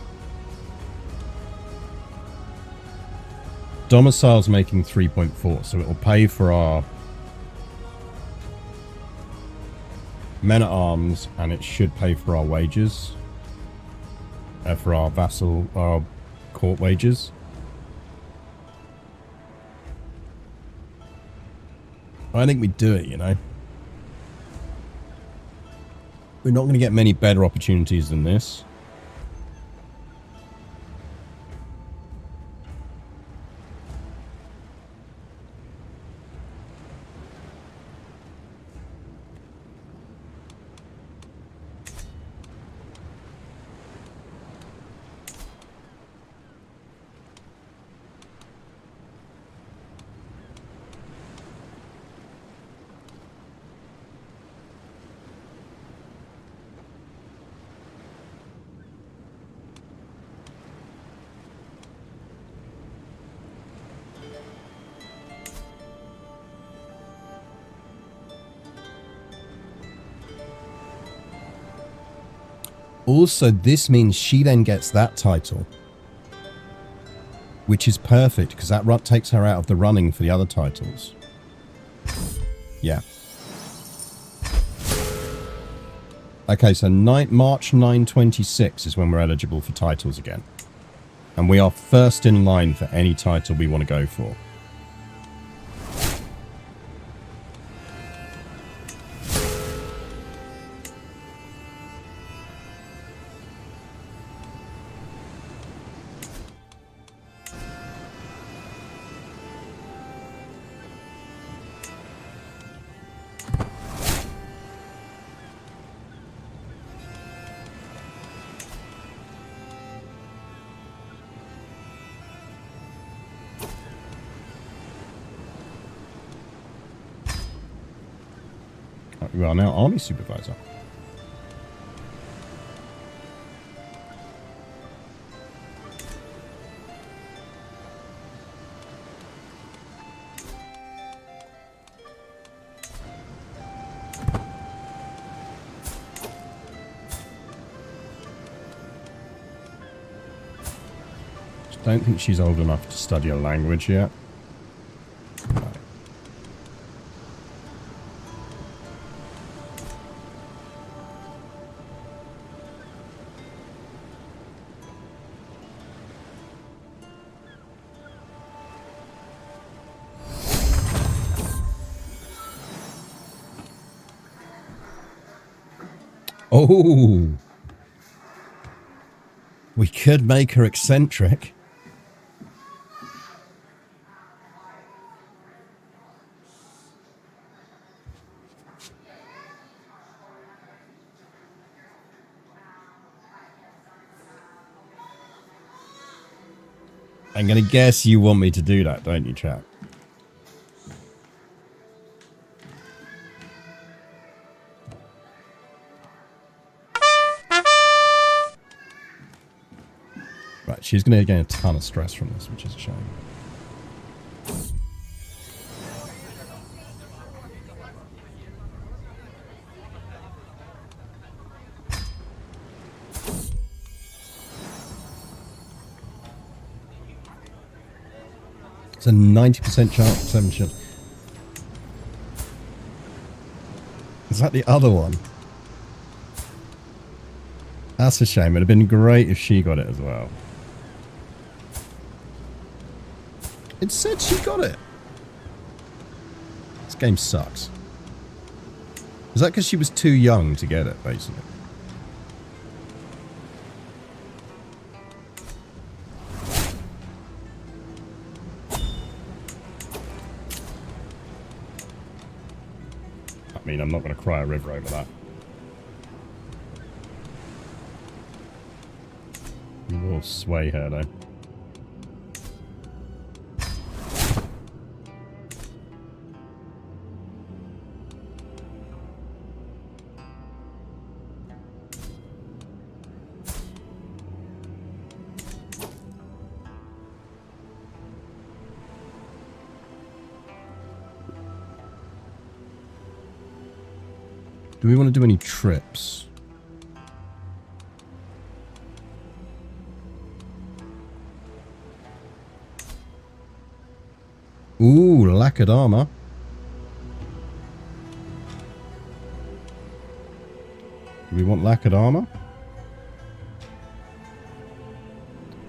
Speaker 1: Domicile's making 3.4, so it'll pay for our men at arms, and it should pay for our wages, for our vassal, our court wages. I think we do it, you know. We're not going to get many better opportunities than this. Also, this means she then gets that title, which is perfect because that takes her out of the running for the other titles. Yeah. Okay, so March 9/26 is when we're eligible for titles again. And we are first in line for any title we want to go for. We are now army supervisor. Don't think she's old enough to study a language yet. Oh, we could make her eccentric. I'm going to guess you want me to do that, don't you, chap? Right, she's going to gain a ton of stress from this, which is a shame. It's a 90% chance, 7 chance. Is that the other one? That's a shame. It'd have been great if she got it as well. It said she got it. This game sucks. Is that because she was too young to get it, basically? I mean, I'm not going to cry a river over that. We will sway her, though. Do we want to do any trips? Ooh, lacquered armor. Do we want lacquered armor?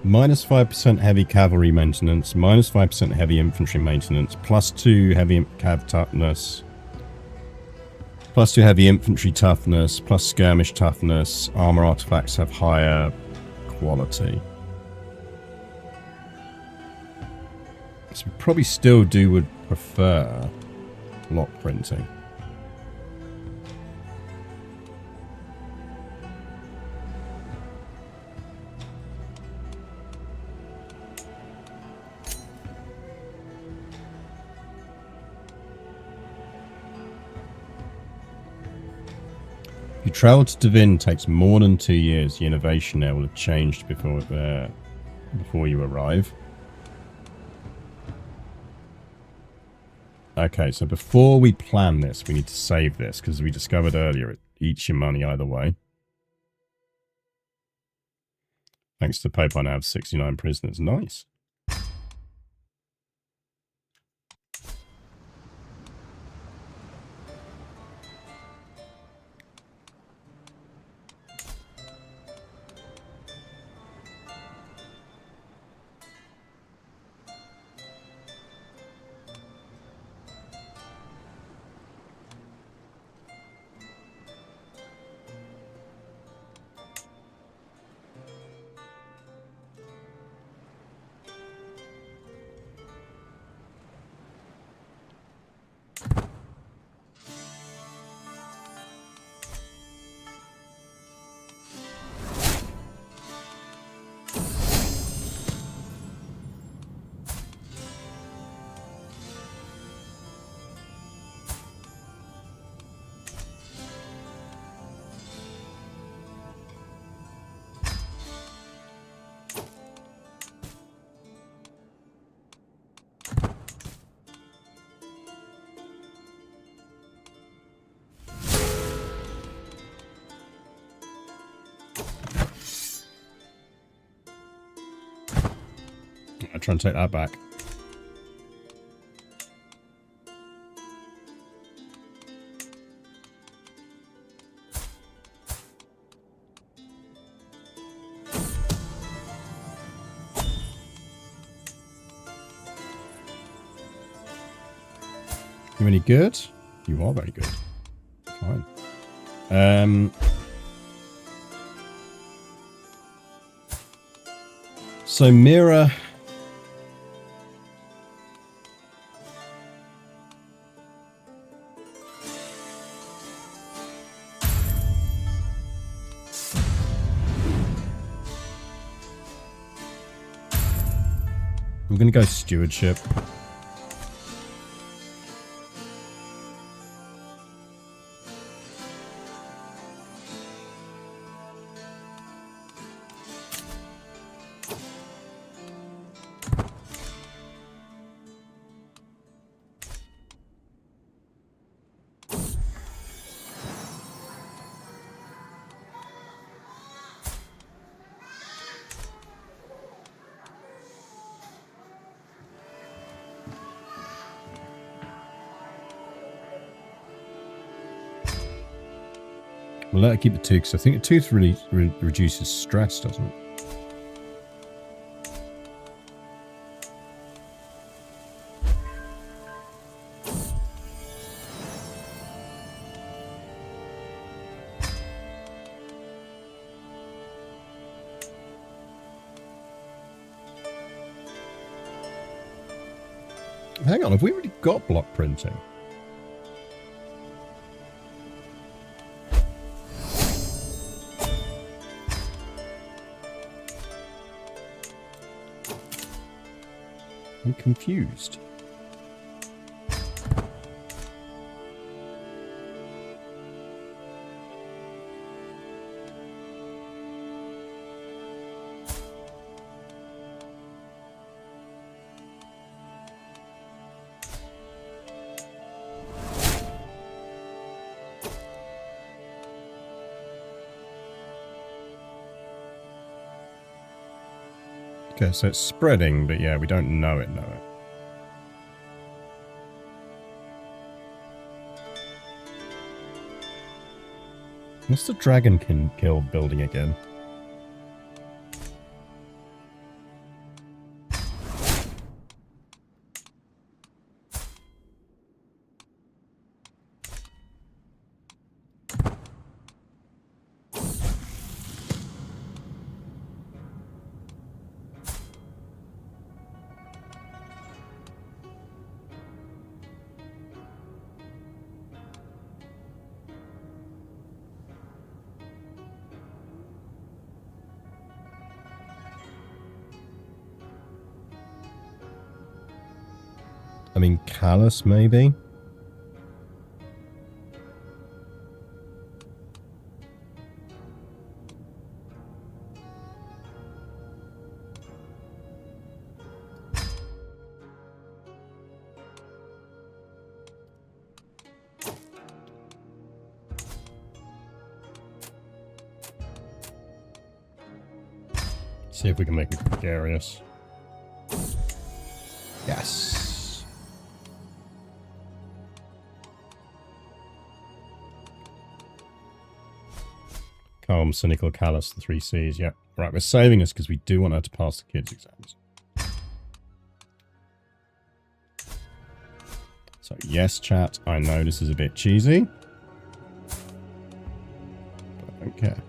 Speaker 1: Minus 5% heavy cavalry maintenance, minus 5% heavy infantry maintenance, plus 2 heavy cav toughness, plus 2 heavy infantry toughness, plus skirmish toughness. Armor artifacts have higher quality. So we probably still would prefer block printing. If you travel to Devin takes more than 2 years, the innovation there will have changed before you arrive. Okay, so before we plan this, we need to save this, because we discovered earlier it eats your money either way. Thanks to Pope, I now have 69 prisoners. Nice. I'll try and take that back. You any good? You are very good. Fine. So Mira... I'm going to go stewardship. We'll let her keep the tooth, because I think a tooth really reduces stress, doesn't it? Hang on, have we already got block printing? I'm confused. Okay, so it's spreading, but yeah, we don't know it. What's the dragon kill building again? I mean, callous, maybe? See if we can make it gregarious. Yes. Calm, cynical, callous, the 3 C's. Yeah. Right, we're saving us because we do want her to pass the kids' exams. So, yes, chat, I know this is a bit cheesy. But I don't care.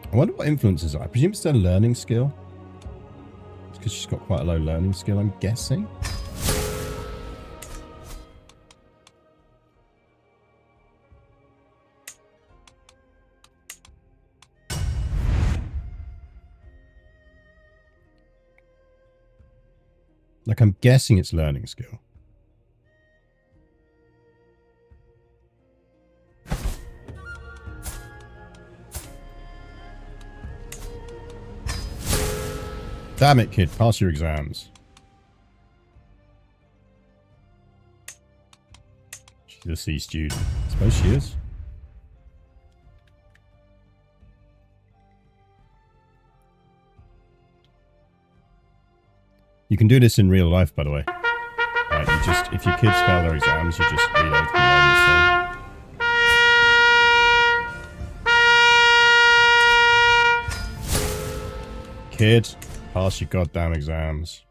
Speaker 1: I wonder what influences her. I presume it's their learning skill. It's because she's got quite a low learning skill, I'm guessing. Like, I'm guessing it's learning skill. Damn it, kid. Pass your exams. She's a C student. I suppose she is. You can do this in real life, by the way. Right, you just, if your kids fail their exams, you just reload them on the same. Kid, pass your goddamn exams.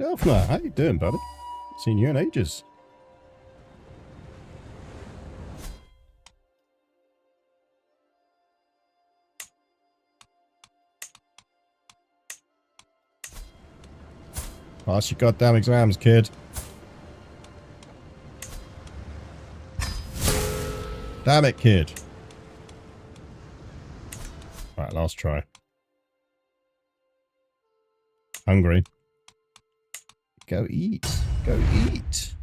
Speaker 1: Elfner, how you doing, buddy? Seen you in ages. Pass your goddamn exams, kid. Damn it, kid. Right, last try. Hungry. Go eat. Go eat.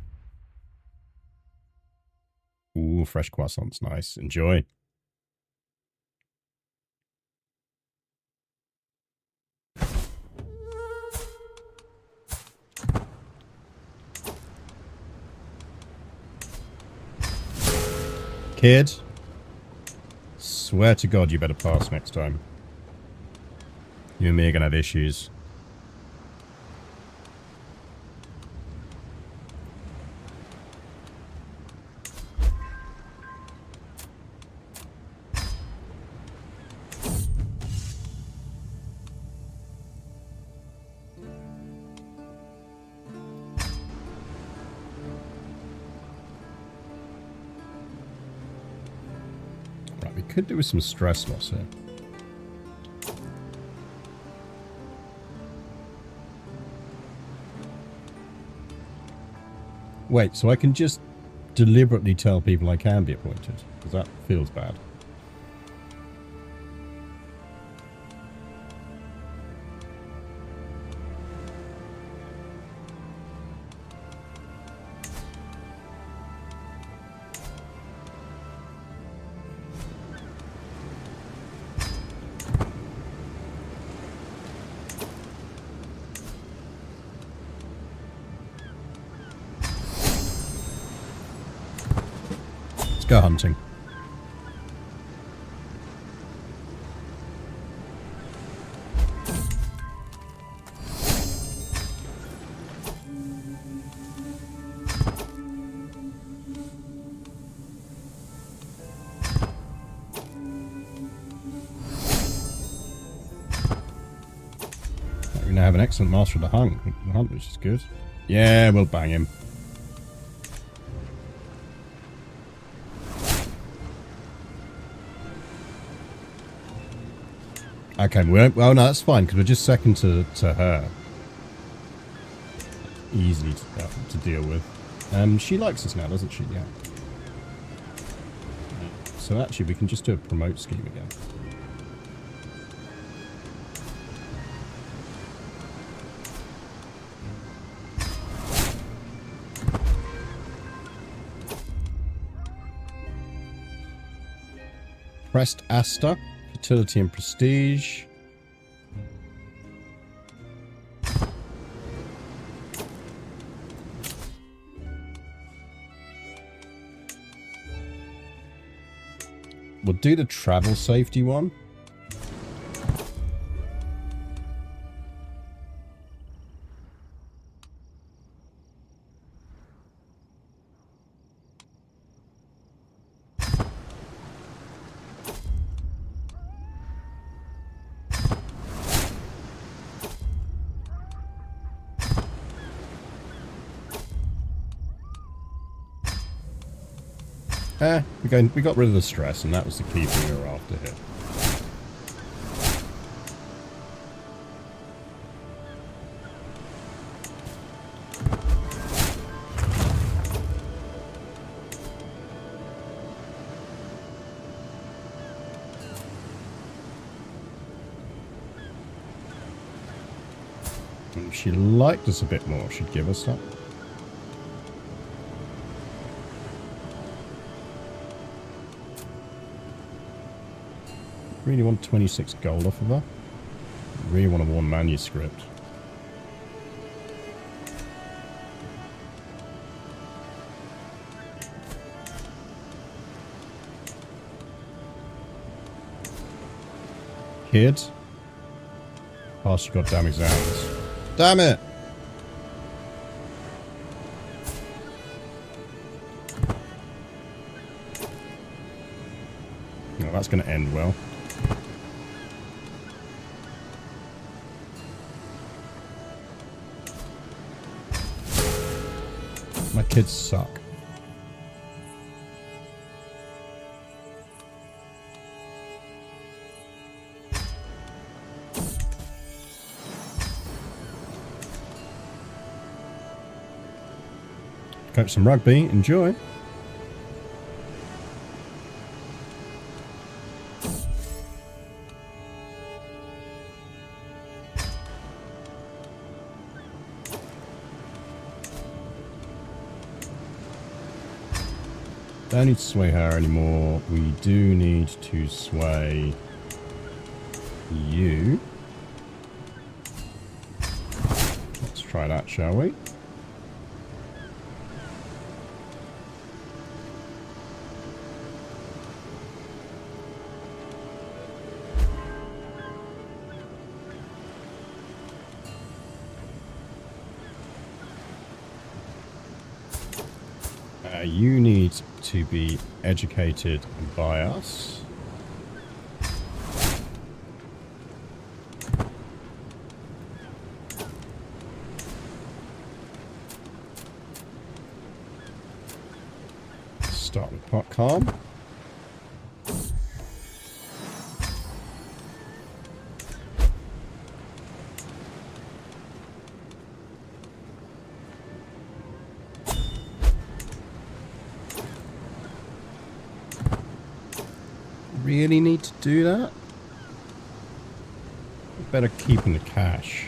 Speaker 1: Ooh, fresh croissants. Nice. Enjoy. Kid. Swear to God you better pass next time. You and me are going to have issues. Right, we could do with some stress loss here. Wait, so I can just deliberately tell people I can be appointed? Because that feels bad. Go hunting. We now have an excellent master of the hunt, which is good. Yeah, we'll bang him. Okay, well, no, that's fine, because we're just second to her. Easily to deal with. She likes us now, doesn't she? Yeah. So actually, we can just do a promote scheme again. Pressed Asta. Fertility and prestige. We'll do the travel safety one. We got rid of the stress, and that was the key thing we were after here. If she liked us a bit more, she'd give us that. Really want 26 gold off of her. Really want a warm manuscript. Kid. Pass your goddamn exams. Damn it! No, that's going to end well. My kids suck. Coach some rugby. Enjoy. Don't need to sway her anymore. We do need to sway you. Let's try that, shall we? You need to be educated by us. Start with pot calm. Really need to do that? Better keeping the cash.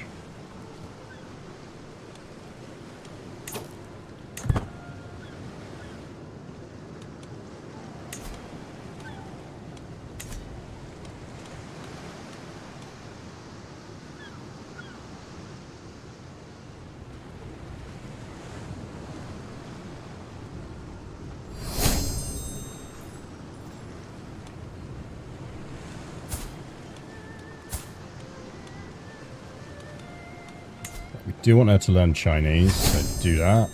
Speaker 1: We do want her to learn Chinese, so do that.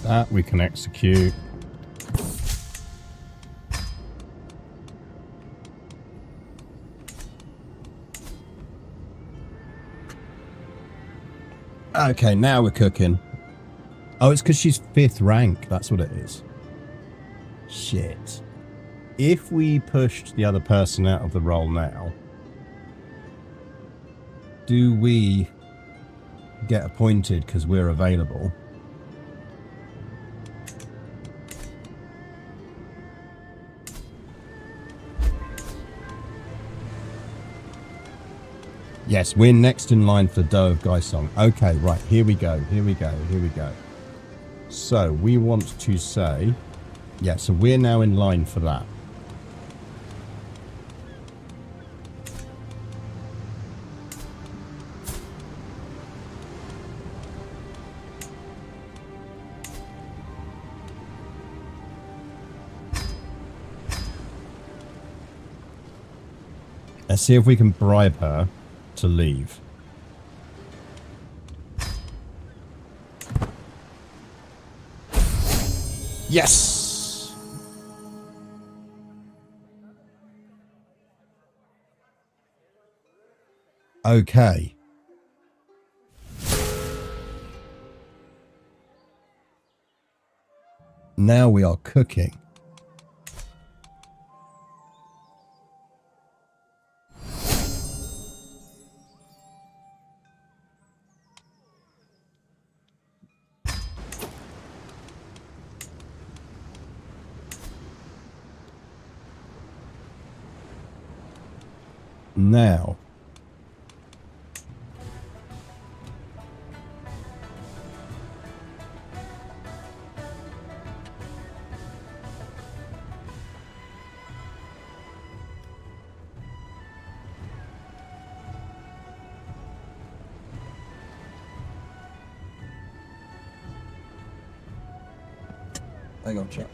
Speaker 1: That we can execute. Okay, now we're cooking. Oh, it's because she's 5th rank. That's what it is. Shit. If we pushed the other person out of the role now, do we get appointed because we're available? Yes, we're next in line for the Doe of Gaisong. Okay, right, here we go, here we go, here we go. So, we want to say... Yeah, so we're now in line for that. Let's see if we can bribe her to leave. Yes! Okay. Now we are cooking. Now, hang on, chat.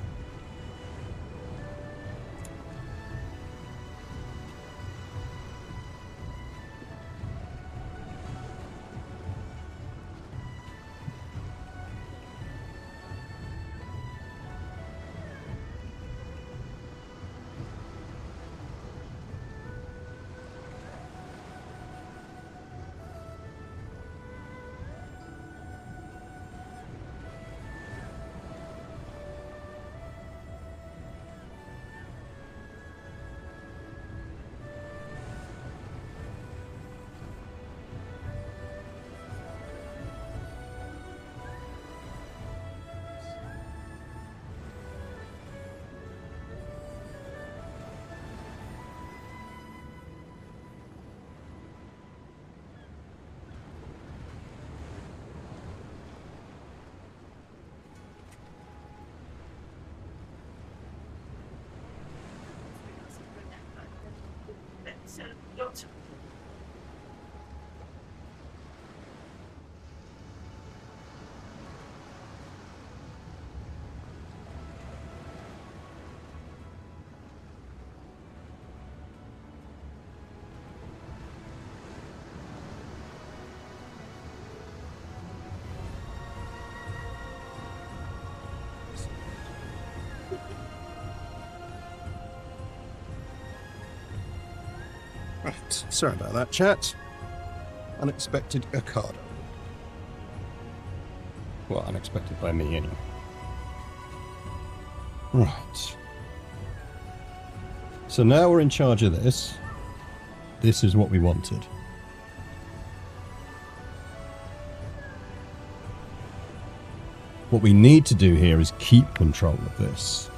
Speaker 1: Right, sorry about that, chat. Unexpected Ocado. Well, unexpected by me, anyway. Right. So now we're in charge of this. This is what we wanted. What we need to do here is keep control of this.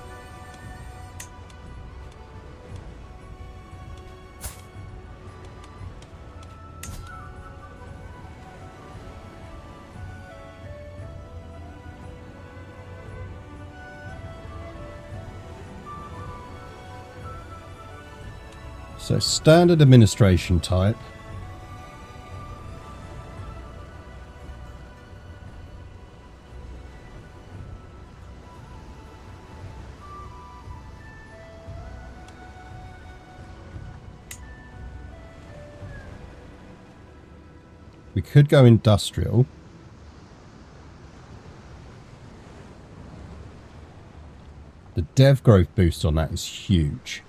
Speaker 1: So standard administration type. We could go industrial. The dev growth boost on that is huge.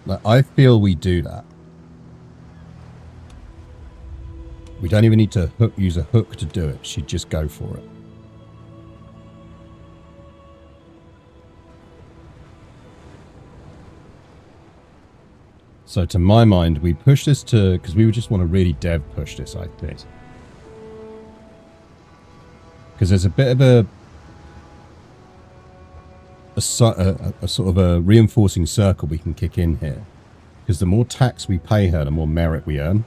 Speaker 1: Like, I feel we do that. We don't even need to use a hook to do it. She'd just go for it. So to my mind, we push this to, because we would just want to really dev push this, I think. Because there's a bit of a sort of a reinforcing circle we can kick in here. Because the more tax we pay her, the more merit we earn.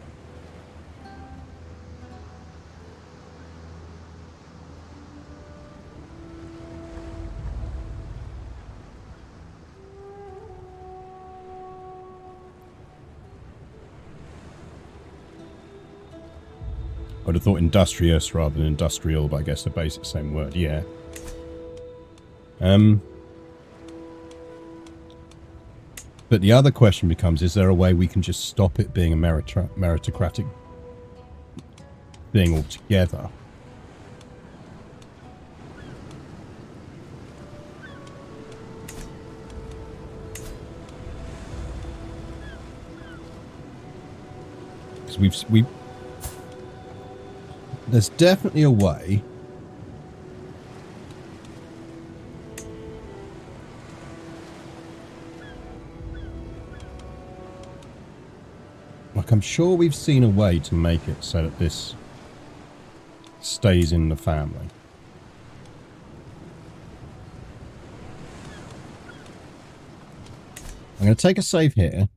Speaker 1: I would have thought industrious rather than industrial, but I guess the basic same word, yeah. But the other question becomes, is there a way we can just stop it being a meritocratic thing altogether? Because there's definitely a way. Like, I'm sure we've seen a way to make it so that this stays in the family. I'm going to take a save here.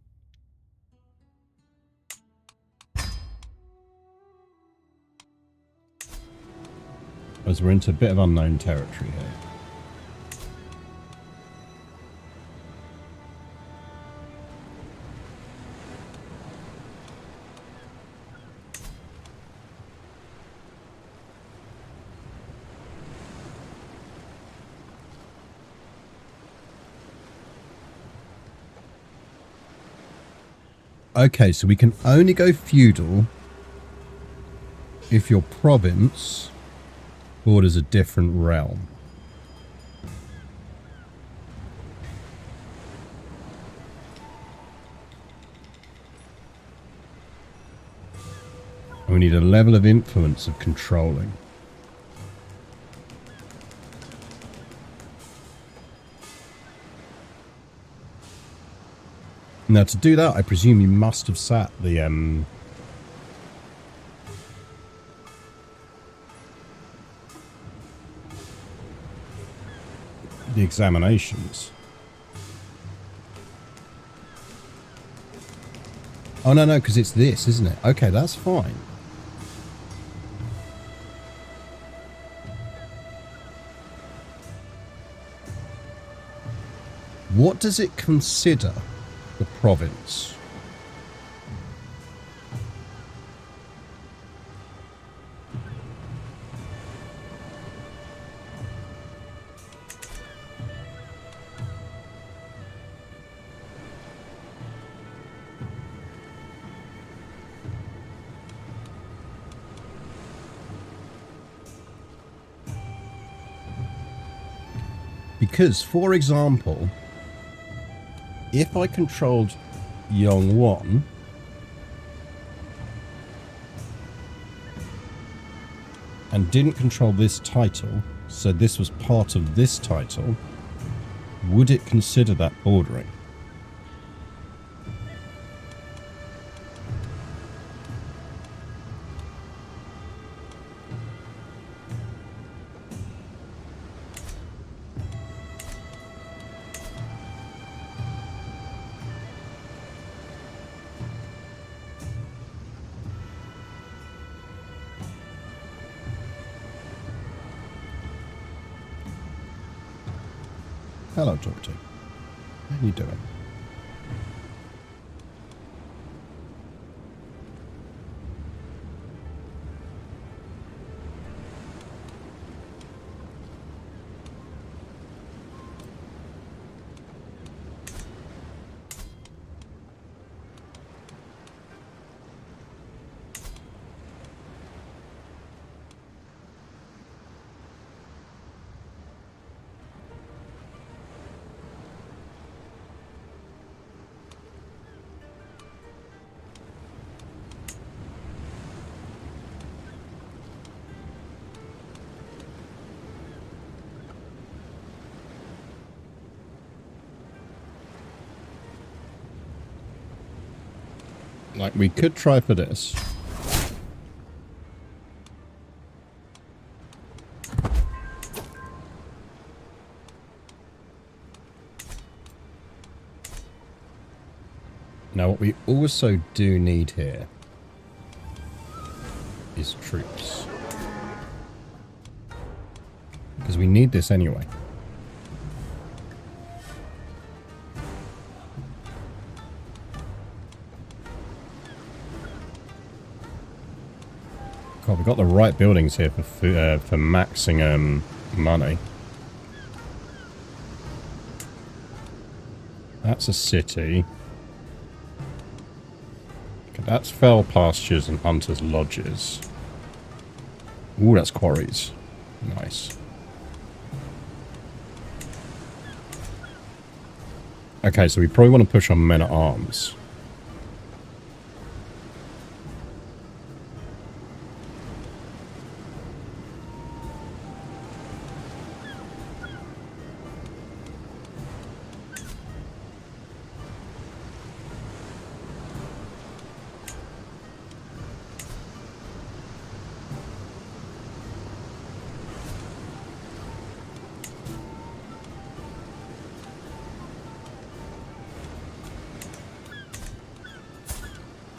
Speaker 1: As we're into a bit of unknown territory here. Okay, so we can only go feudal if your province borders a different realm. And we need a level of influence of controlling. Now, to do that, I presume you must have sat the examinations. Oh, no, because it's this, isn't it? Okay, that's fine. What does it consider the province? Because, for example, if I controlled Yongwon, and didn't control this title, so this was part of this title, would it consider that bordering? Hello, Georgie. How are you doing? Like, we could try for this. Now, what we also do need here is troops. Because we need this anyway. God, we've got the right buildings here for maxing money. That's a city. Okay, that's fell pastures and hunters' lodges. Ooh, that's quarries. Nice. Okay, so we probably want to push on men-at-arms.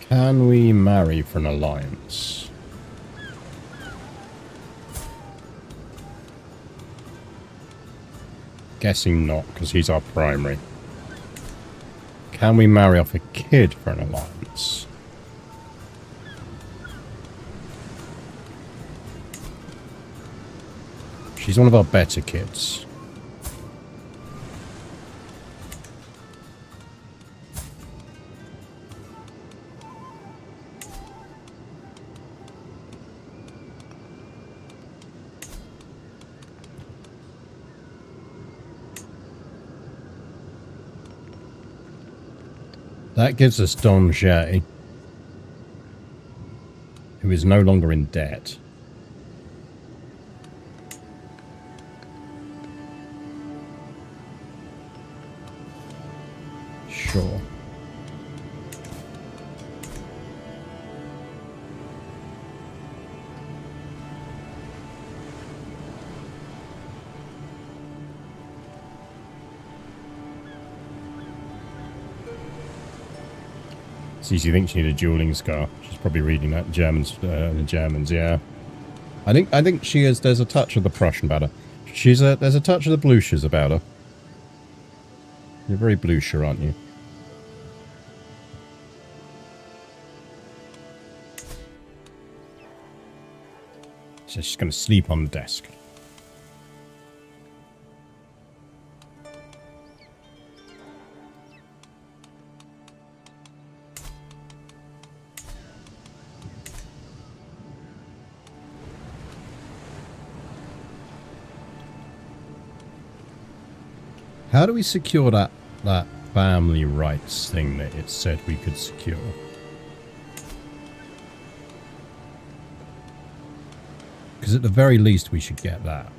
Speaker 1: Can we marry for an alliance? Guessing not, because he's our primary. Can we marry off a kid for an alliance? She's one of our better kids. That gives us Don Jay, who is no longer in debt. Sure. Cece thinks she needs a dueling scar. She's probably reading that the Germans, yeah. I think she is. There's a touch of the Prussian about her. There's a touch of the Bluchers about her. You're very Blucher, aren't you? So she's going to sleep on the desk. How do we secure that family rights thing that it said we could secure? Because at the very least we should get that.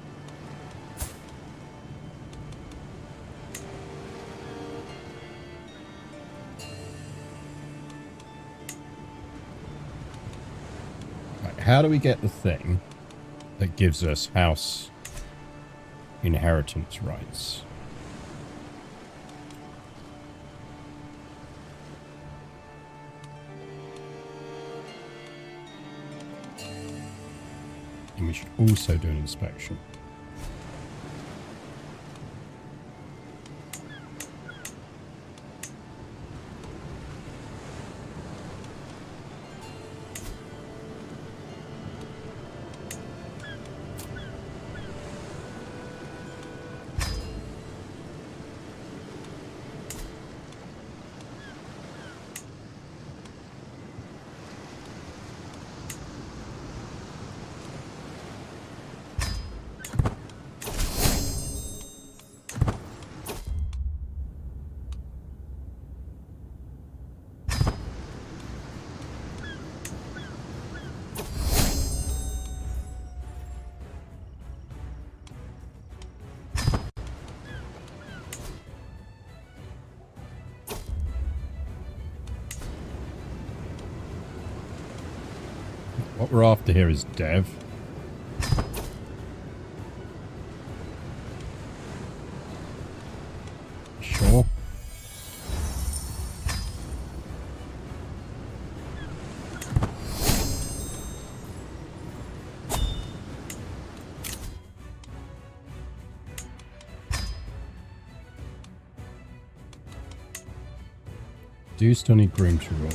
Speaker 1: Right, how do we get the thing that gives us house inheritance rights? And we should also do an inspection. What we're after here is dev. Sure. Do you still need groom to roll?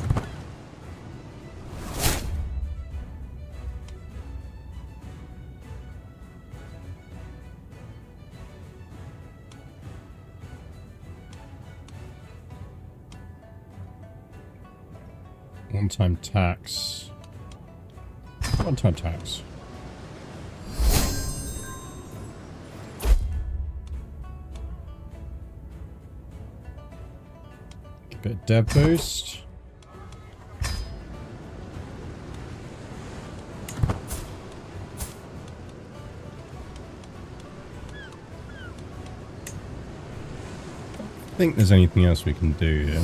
Speaker 1: One-time tax. One-time tax. A bit of dev boost. I think there's anything else we can do here.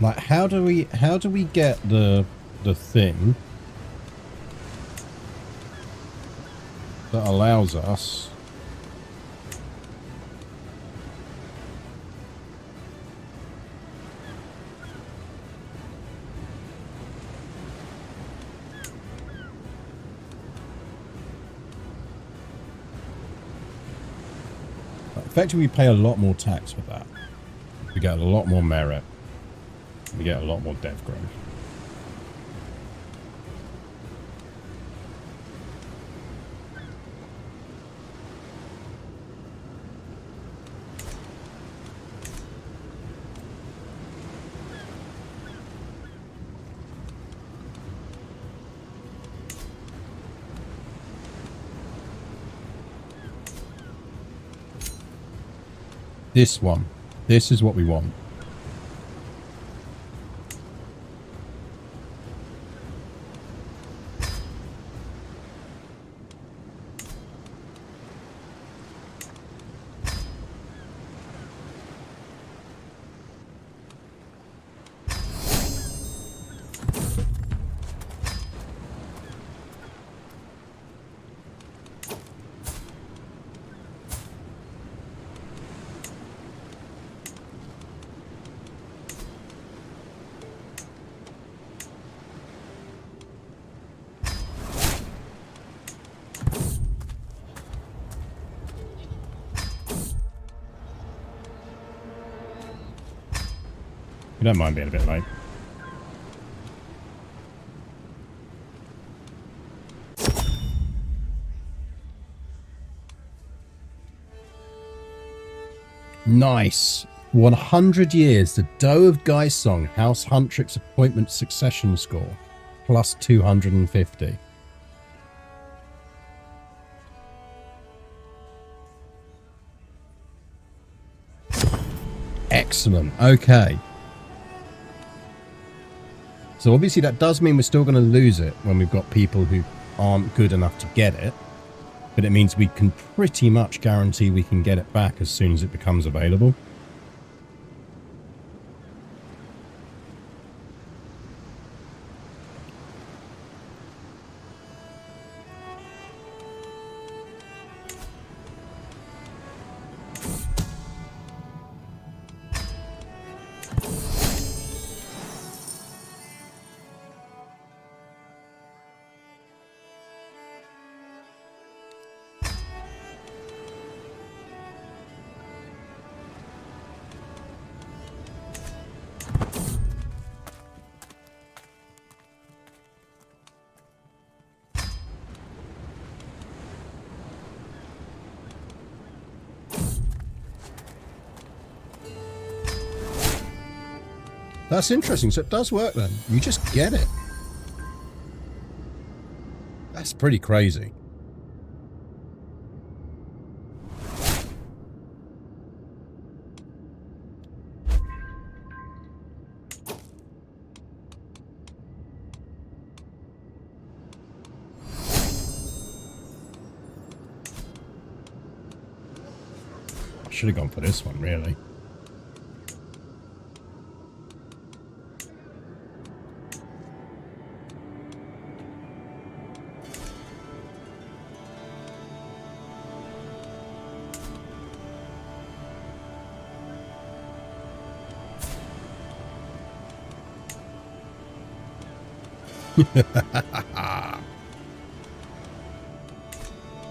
Speaker 1: Like, how do we get the thing that allows us effectively we pay a lot more tax with that. We get a lot more merit. We get a lot more dev growth. This one. This is what we want. You don't mind being a bit late. Nice. 100 years. The Doe of Gaisong, House Huntrix appointment succession score. Plus 250. Excellent. Okay. So obviously that does mean we're still going to lose it when we've got people who aren't good enough to get it. But it means we can pretty much guarantee we can get it back as soon as it becomes available. That's interesting. So it does work then. You just get it. That's pretty crazy. I should have gone for this one, really.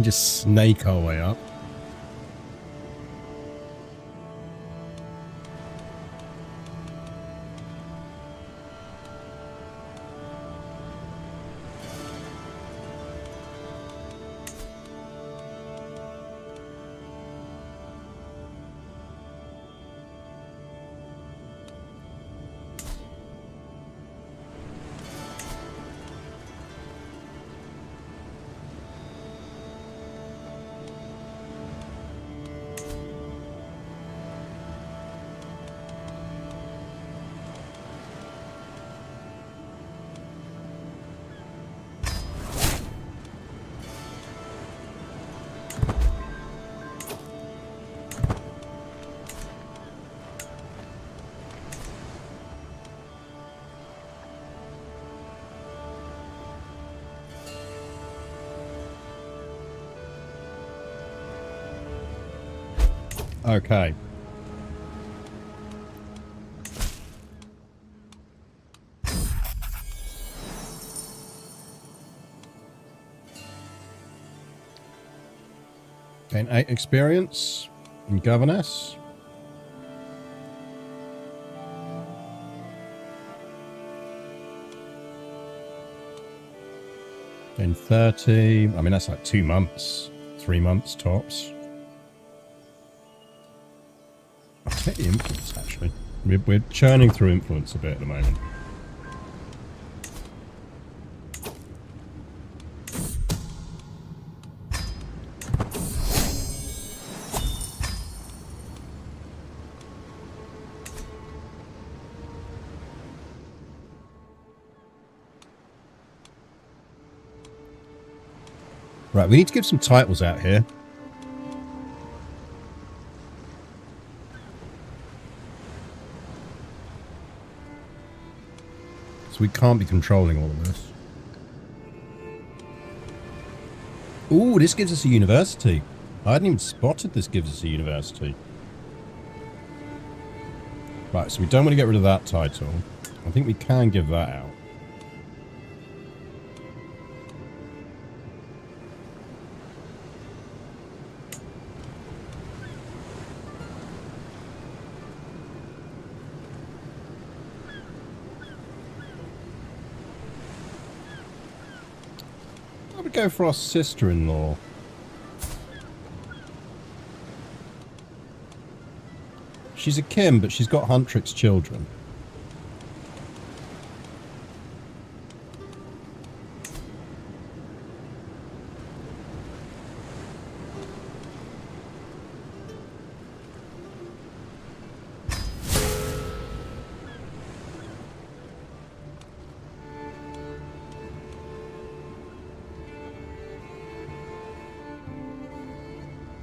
Speaker 1: Just snake our way up. Okay. Gain 8 experience in governess. Gain 30. I mean, that's like 2 months, 3 months tops. I'll take the influence, actually. We're churning through influence a bit at the moment. Right, we need to give some titles out here. So we can't be controlling all of this. Ooh, this gives us a university. I hadn't even spotted this gives us a university. Right, so we don't want to get rid of that title. I think we can give that out. go for our sister-in-law? She's a Kim, but she's got Huntrick's children.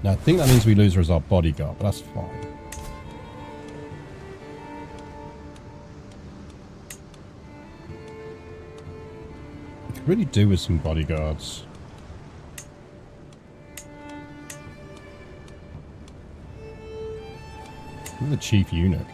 Speaker 1: Now, I think that means we lose her as our bodyguard, but that's fine. We could really do with some bodyguards. Look at the chief eunuch.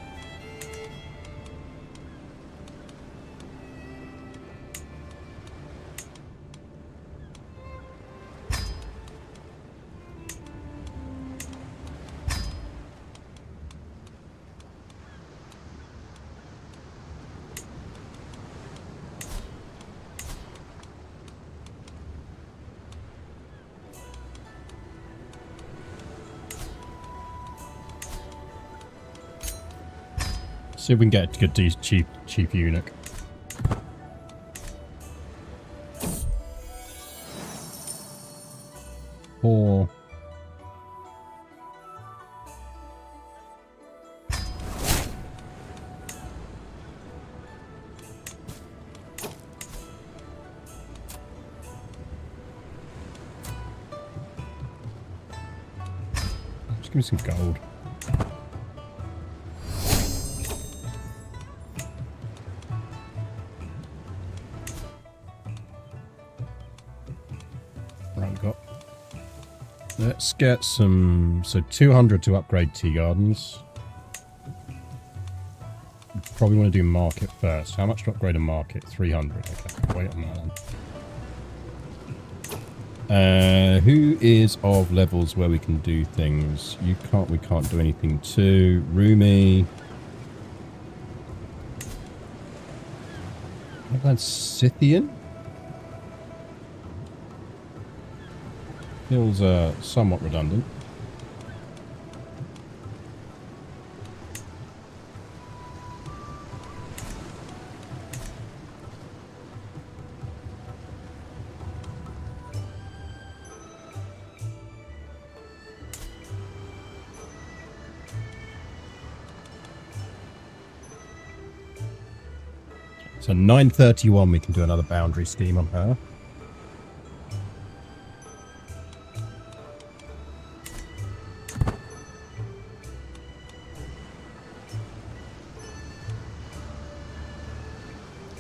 Speaker 1: See if we can get a good chief eunuch. Or just give me some gold. Let's get some... So 200 to upgrade tea gardens. Probably want to do market first. How much to upgrade a market? 300. Okay, wait on that then. Who is of levels where we can do things? You can't... We can't do anything too. Rumi. That's Scythian? Feels somewhat redundant. So 931 we can do another boundary scheme on her.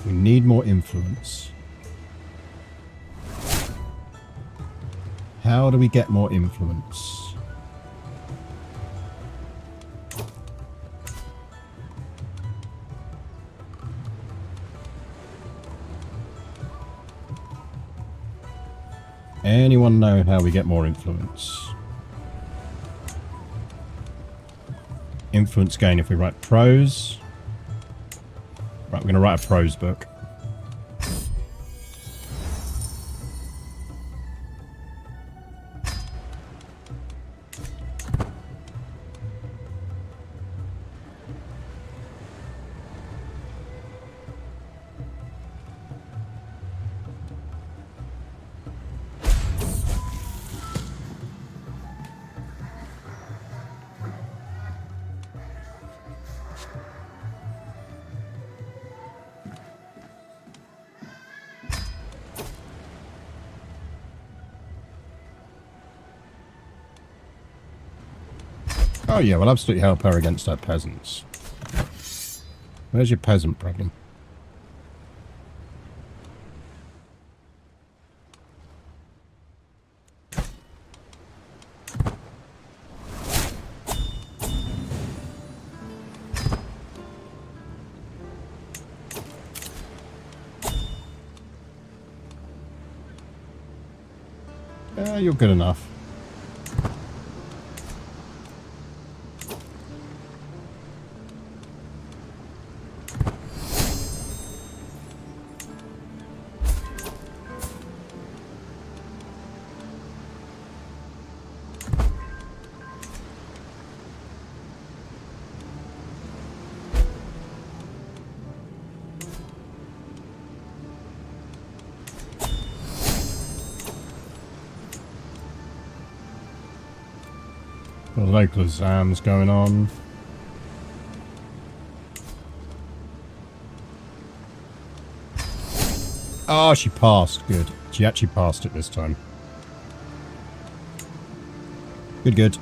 Speaker 1: We need more influence. How do we get more influence? Anyone know how we get more influence? Influence gain if we write prose. Right, we're going to write a prose book. Oh yeah, we'll absolutely help her against her peasants. Where's your peasant problem? You're good enough. Got local exams going on. Oh, she passed. Good. She actually passed it this time. Good, good.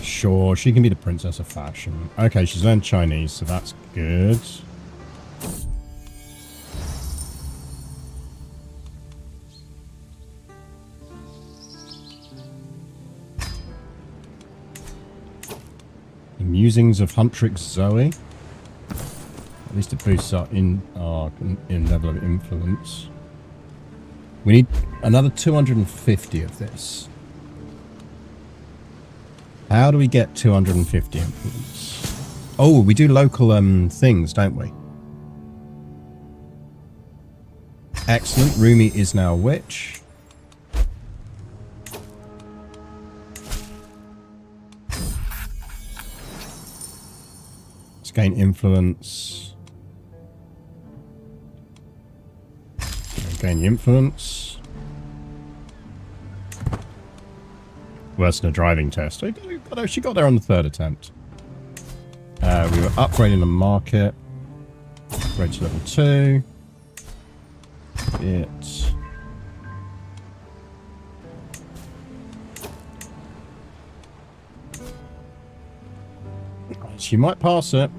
Speaker 1: Sure, she can be the princess of fashion. Okay, she's learned Chinese, so that's good. The musings of Huntrix Zoe. At least it boosts our in level of influence. We need another 250 of this. How do we get 250 influence? Oh, we do local things, don't we? Excellent. Rumi is now a witch. Let's gain influence. Gain the influence. Worse than a driving test. She got there on the 3rd attempt. We were upgrading the market. Upgrade to level 2. She might pass it.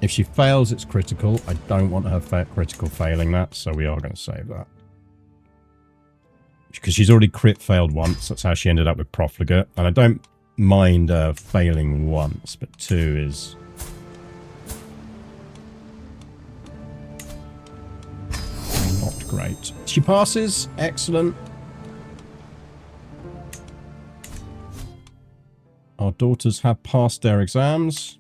Speaker 1: If she fails, it's critical. I don't want her critical failing that, so we are going to save that. Because she's already crit failed once. That's how she ended up with profligate. And I don't mind failing once, but 2 is... not great. She passes. Excellent. Our daughters have passed their exams.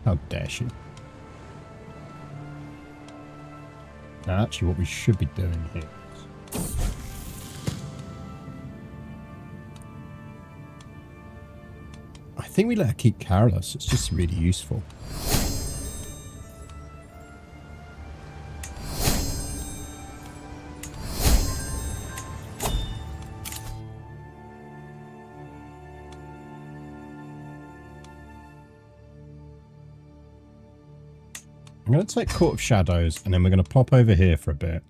Speaker 1: How dare she? Now, actually, what we should be doing here is... I think we let her keep Carolus. It's just really useful. I'm going to take Court of Shadows, and then we're going to pop over here for a bit.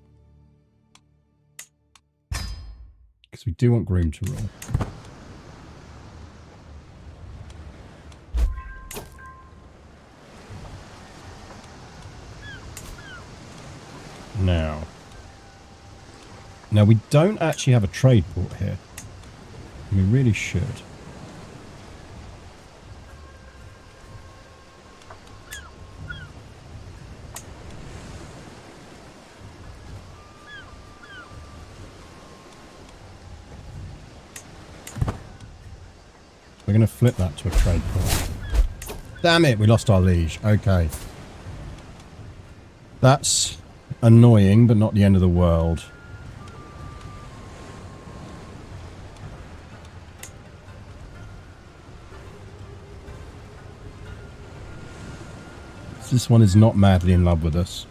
Speaker 1: Because we do want Groom to rule. Now we don't actually have a trade port here. We really should. We're going to flip that to a trade port. Damn it, we lost our liege. Okay. That's annoying, but not the end of the world. This one is not madly in love with us.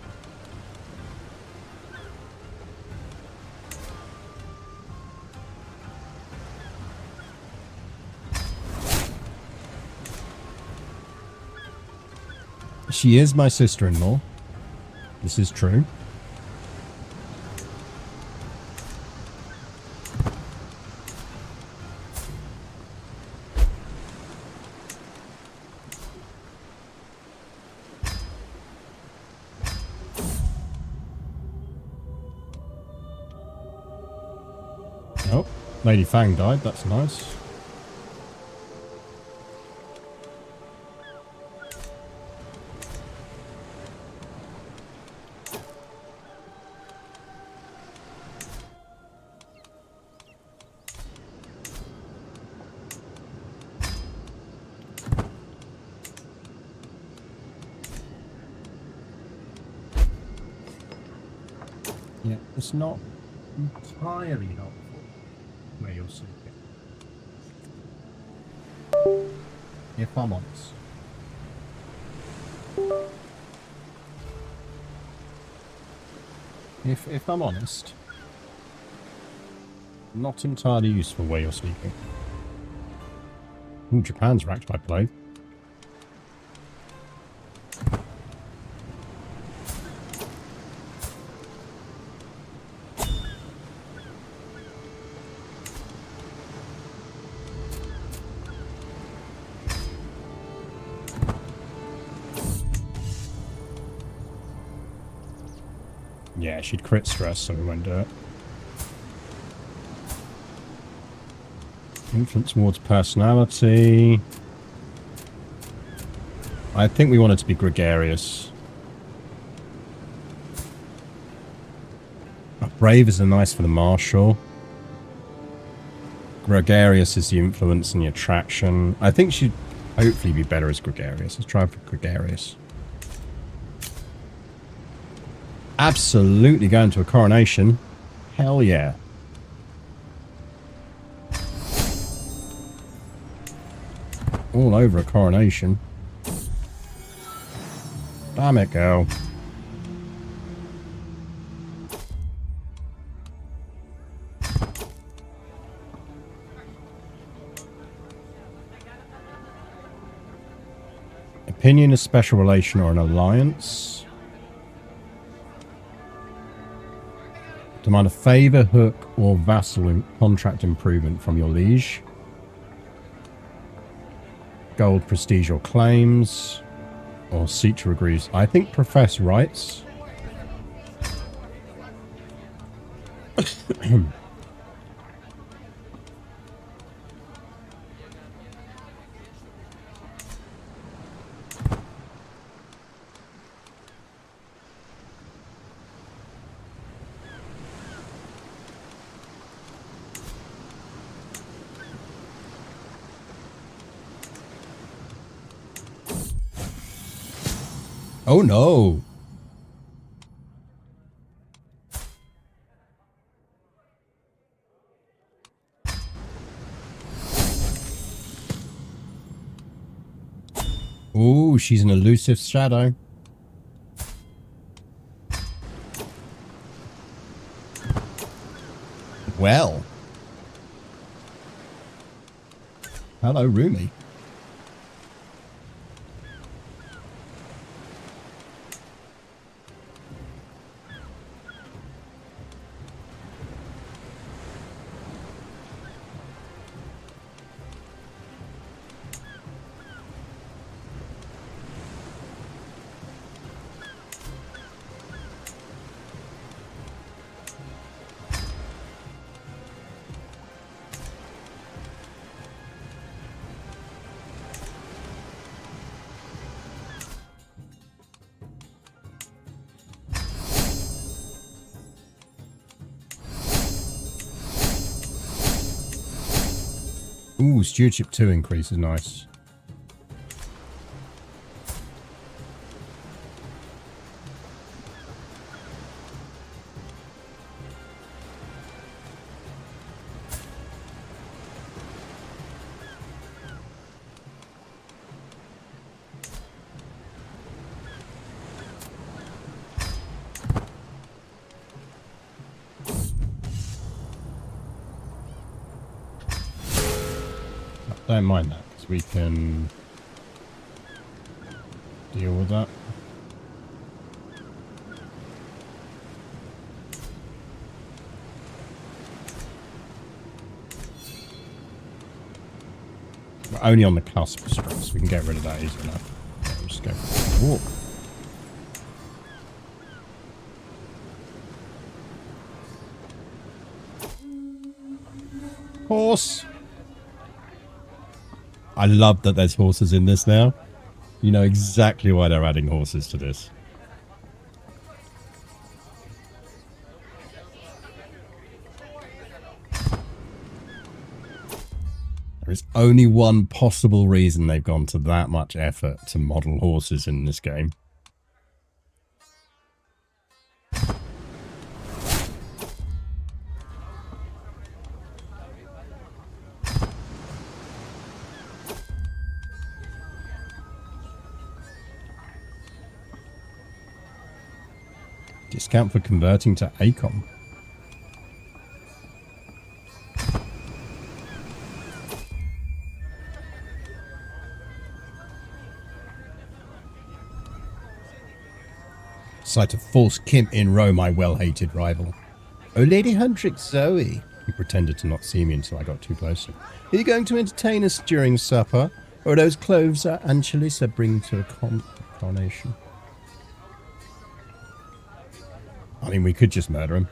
Speaker 1: She is my sister-in-law. This is true. Oh, Lady Fang died. That's nice. It's not entirely helpful where you're sleeping. If I'm honest. If I'm honest, not entirely useful where you're sleeping. Ooh, Japan's racked by plague. Yeah, she'd crit stress, so we won't do it. Influence towards personality. I think we want it to be gregarious. Brave is a nice for the martial. Gregarious is the influence and the attraction. I think she'd hopefully be better as gregarious. Let's try for gregarious. Absolutely going to a coronation. Hell yeah. All over a coronation. Damn it, girl. Opinion, a special relation or an alliance. Demand a favour, hook, or vassal contract improvement from your liege. Gold, prestige, or claims. Or Suture agrees. I think profess rights. Oh no. Ooh, she's an elusive shadow. Well. Hello, Rumi. Ooh, stewardship 2 increase is nice. Don't mind that, because we can deal with that. We're only on the cusp of stress. We can get rid of that easy enough. Yeah, we'll just go for a walk. Horse! I love that there's horses in this now. You know exactly why they're adding horses to this. There is only one possible reason they've gone to that much effort to model horses in this game. Discount for converting to ACOM. Sight of false kin in row, my well-hated rival. Oh, Lady Huntrix Zoe. He pretended to not see me until I got too close. Are you going to entertain us during supper? Or are those cloves that Angelisa bring to the coronation? I mean, we could just murder him.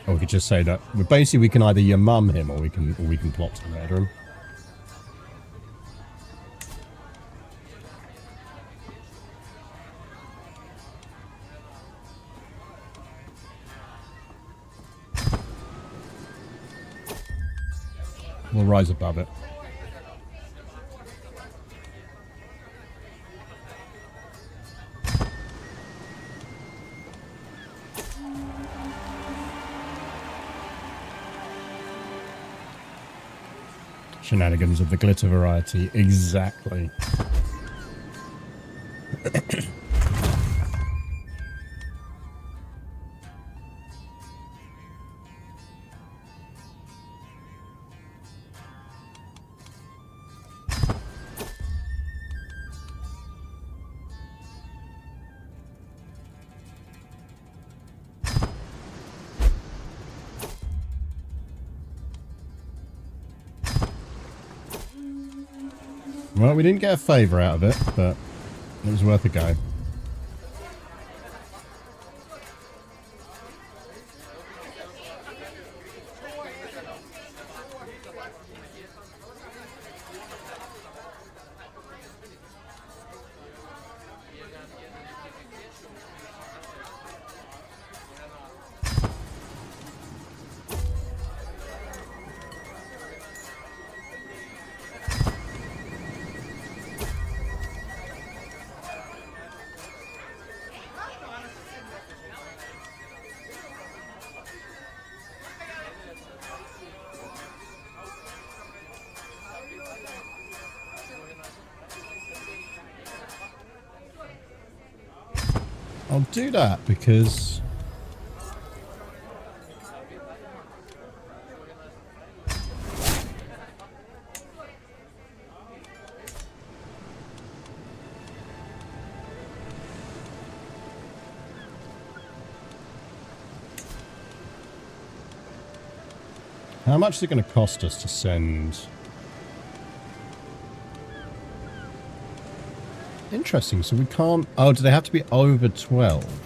Speaker 1: Or we could just say that basically we can either yamam him or we can plot to murder him. We'll rise above it. Shenanigans of the glitter variety. Exactly. Well, we didn't get a favour out of it, but it was worth a go. I'll do that because how much is it going to cost us to send? Interesting, so we can't... Oh, do they have to be over 12?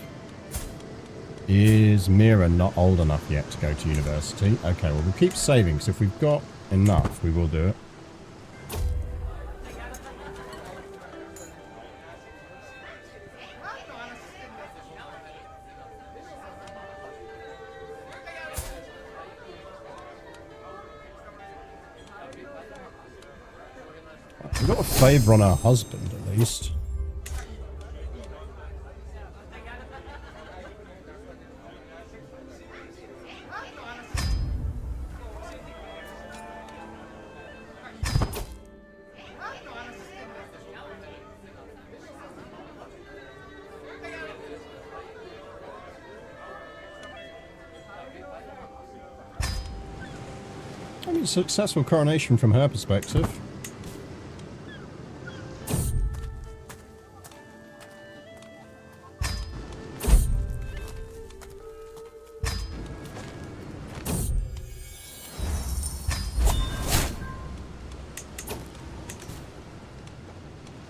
Speaker 1: Is Mira not old enough yet to go to university? Okay, well, we'll keep saving, because if we've got enough, we will do it. We've got a favour on our husband, at least. I mean, successful coronation from her perspective.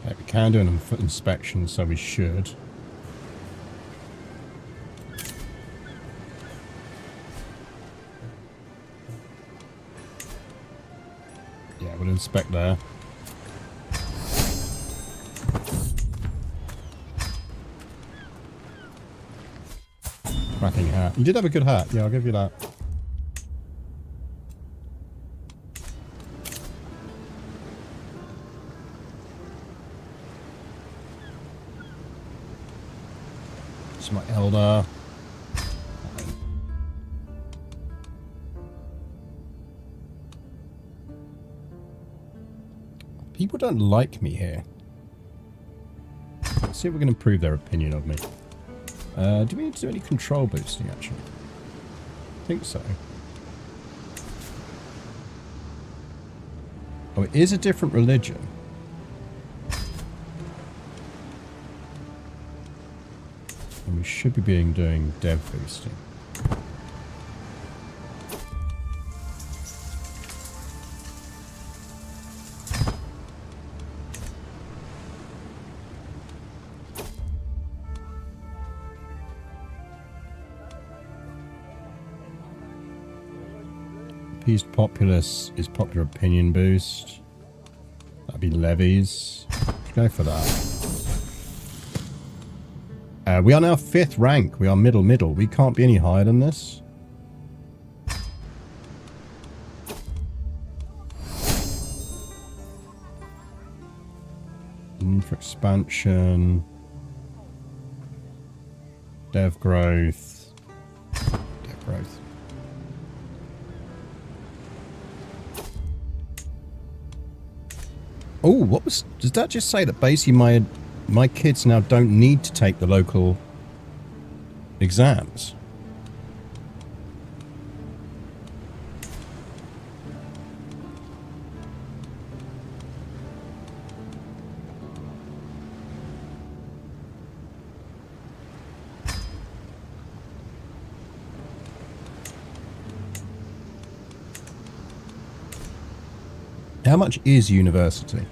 Speaker 1: Okay, we can do an inspection, so we should. Yeah, we'll inspect there. Cracking hat. You did have a good hat. Yeah, I'll give you that. It's my elder. He People don't like me here. Let's see if we can improve their opinion of me. Do we need to do any control boosting, actually? I think so. Oh, it is a different religion. And we should be doing dev boosting. Appeased populace is popular opinion boost. That'd be levies. Let's go for that. We are now 5th rank. We are middle. We can't be any higher than this. For expansion. Dev growth. Dev growth. Oh, what was... Does that just say that basically my kids now don't need to take the local exams? How much is university?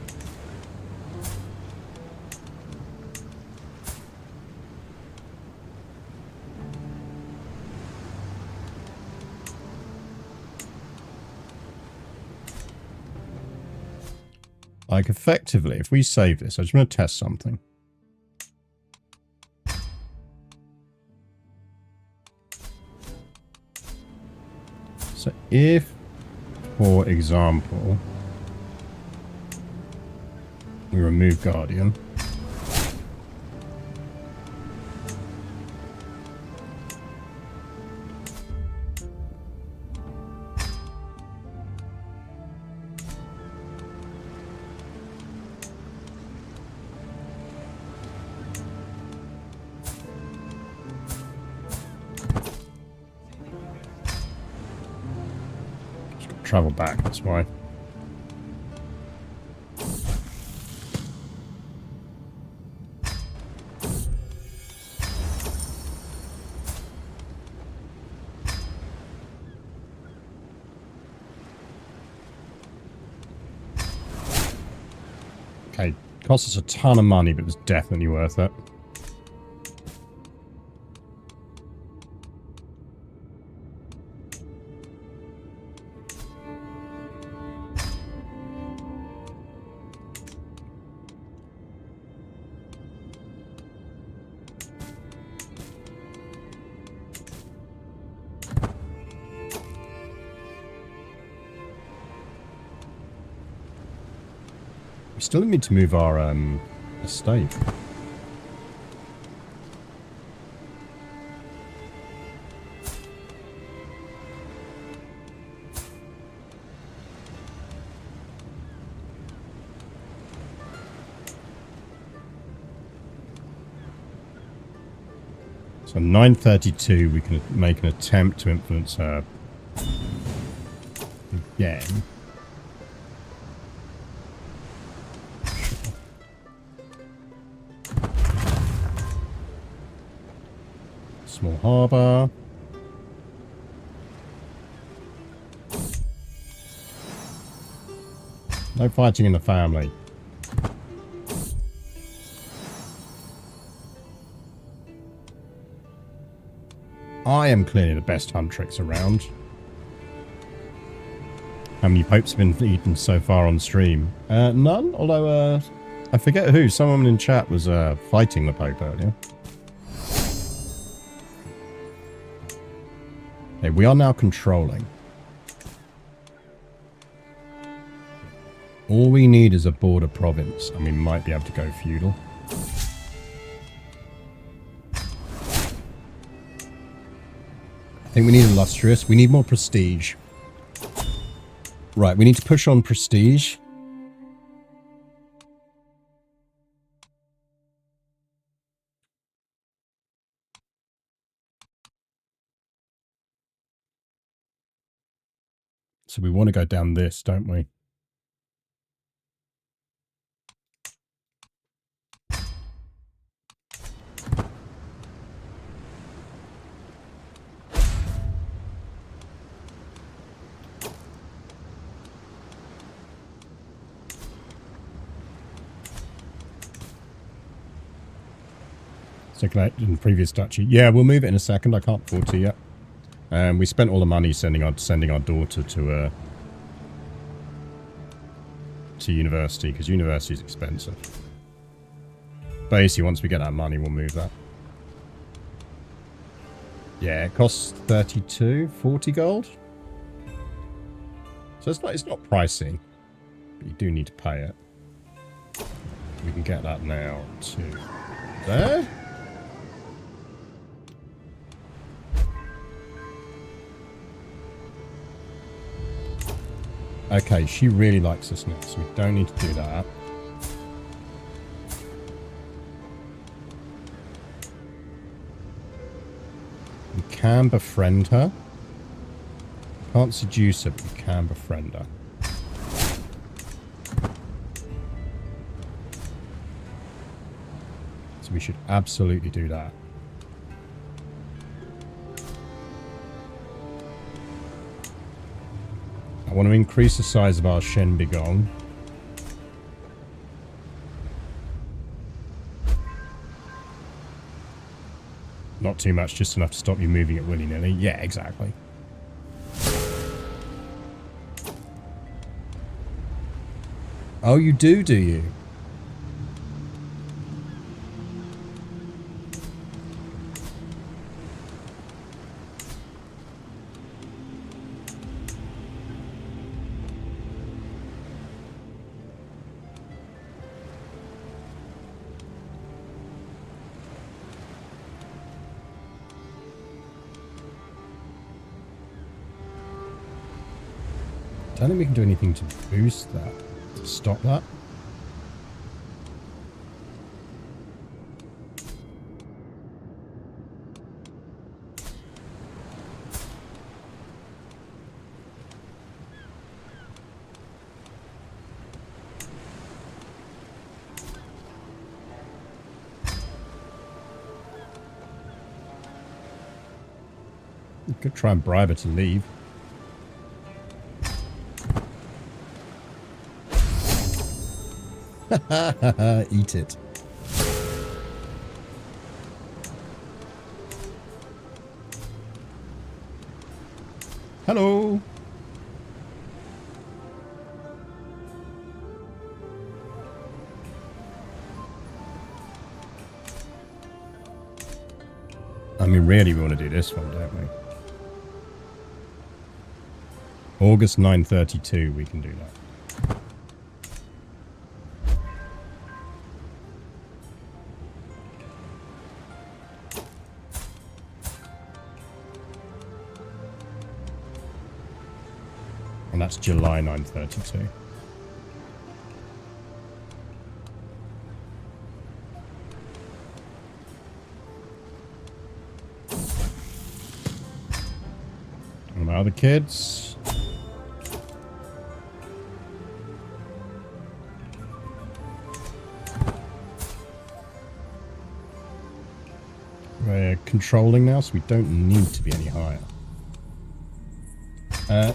Speaker 1: Like, effectively, if we save this, I just want to test something. So if, for example, we remove Guardian. Just got to travel back, that's why. Okay, cost us a ton of money, but it was definitely worth it. We still need to move our estate. So 932, we can make an attempt to influence her again. Small harbour. No fighting in the family. I am clearly the best huntrix around. How many popes have been eaten so far on stream? None, although I forget who. Someone in chat was fighting the pope earlier. Okay, we are now controlling. All we need is a border province, and we might be able to go feudal. I think we need illustrious. We need more prestige. Right, we need to push on prestige. So we want to go down this, don't we? Circulate in previous duchy. Yeah, we'll move it in a second. I can't afford to yet. We spent all the money sending our daughter to university, because university is expensive. Basically, once we get that money, we'll move that. Yeah, it costs 40 gold. So it's not pricey, but you do need to pay it. We can get that now to there. Okay, she really likes us now, so we don't need to do that. We can befriend her. Can't seduce her, but we can befriend her. So we should absolutely do that. I want to increase the size of our Shen Bigong. Not too much, just enough to stop you moving it willy-nilly. Yeah, exactly. Oh, you do you? I don't think we can do anything to boost that, to stop that. You could try and bribe her to leave. Eat it. Hello. I mean, really, we want to do this one, don't we? August 932, we can do that. And that's July 932. And my other kids. We're controlling now, so we don't need to be any higher.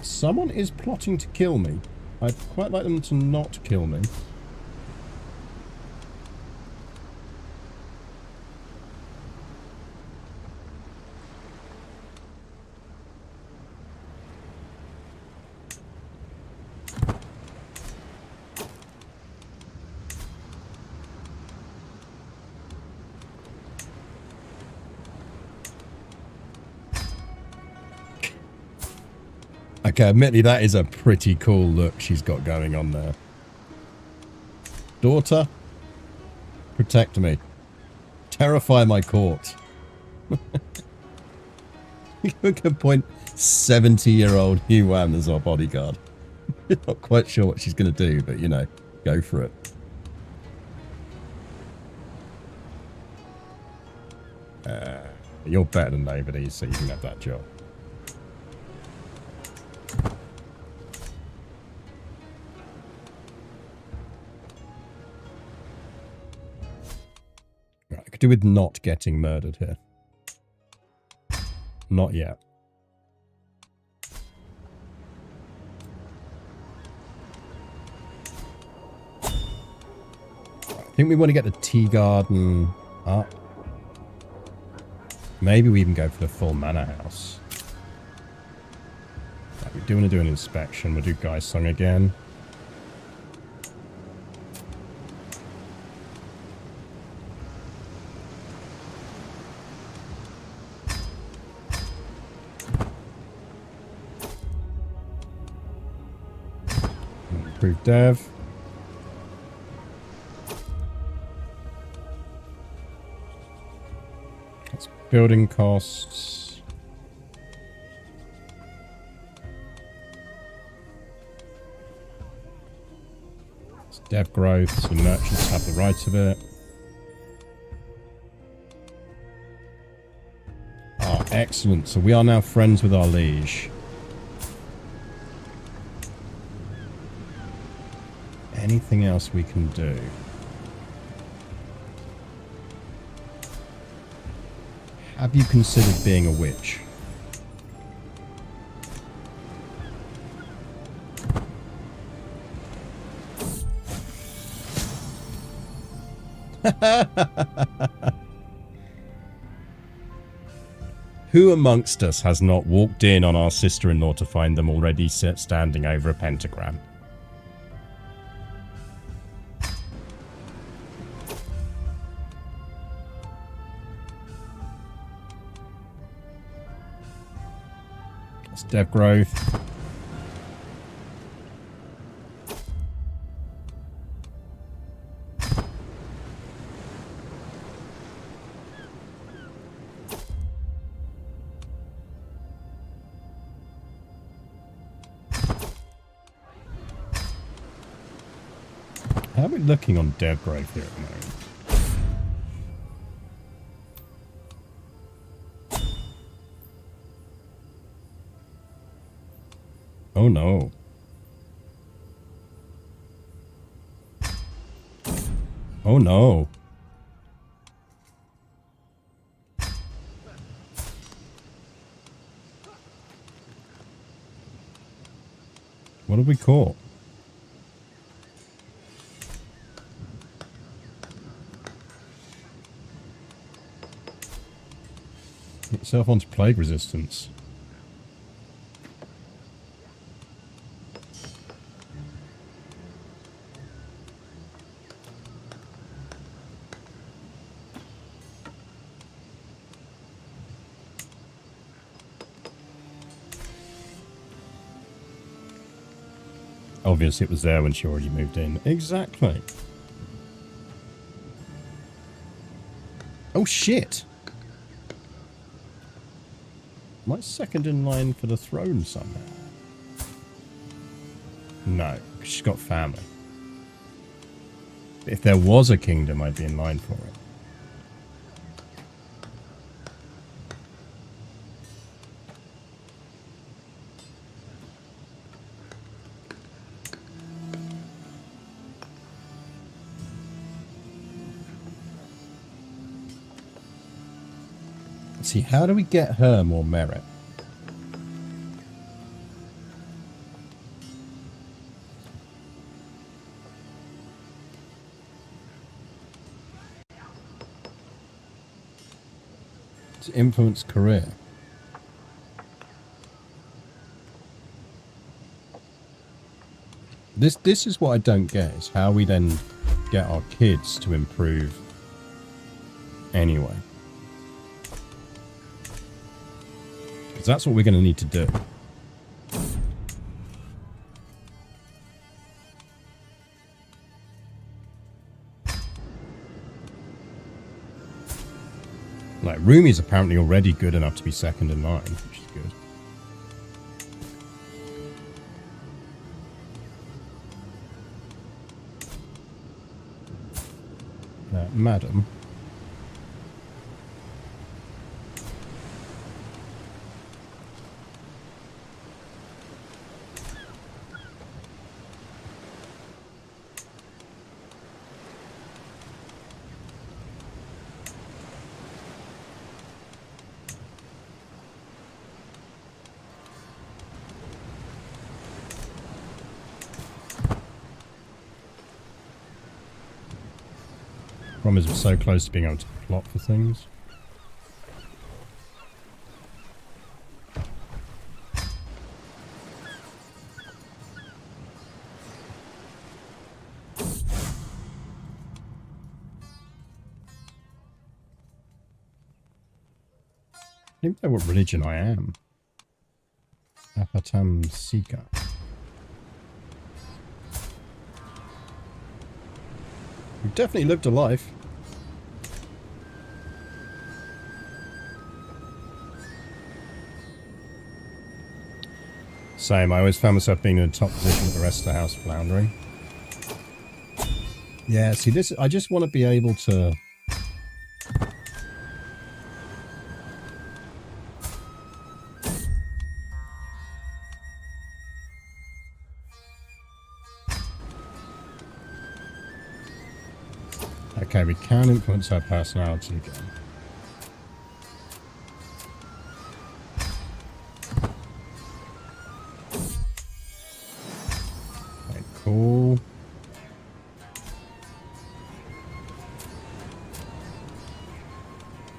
Speaker 1: Someone is plotting to kill me. I'd quite like them to not kill me. Okay, admittedly, that is a pretty cool look she's got going on there. Daughter, protect me. Terrify my court. You can appoint 70-year-old Yuan as our bodyguard. Not quite sure what she's going to do, but, you know, go for it. You're better than nobody, so you can have that job. could do with not getting murdered here. Not yet. I think we want to get the tea garden up. Maybe we even go for the full manor house. Right, we do want to do an inspection. We'll do Gaisung again. Improve dev. That's building costs. It's dev growth, so merchants have the right of it. Ah, excellent. So we are now friends with our liege. Anything else we can do? Have you considered being a witch? Who amongst us has not walked in on our sister-in-law to find them already standing over a pentagram? Dev growth. How are we looking on dev growth here at the moment? Oh no. Oh no. What have we caught? Get yourself onto plague resistance. Obviously it was there when she already moved in. Exactly. Oh shit! Am I second in line for the throne somehow? No, because she's got family. If there was a kingdom, I'd be in line for it. See, how do we get her more merit? To influence career. This is what I don't get, is how we then get our kids to improve anyway. Because that's what we're going to need to do. Like, Rumi's apparently already good enough to be second in line, which is good. Madam. Problem is we're so close to being able to plot for things. I don't know what religion I am. Apatam Sika. We've definitely lived a life. Same, I always found myself being in a top position with the rest of the house floundering. Yeah, see this, I just want to be able to... Okay, we can influence her personality again. Okay, cool.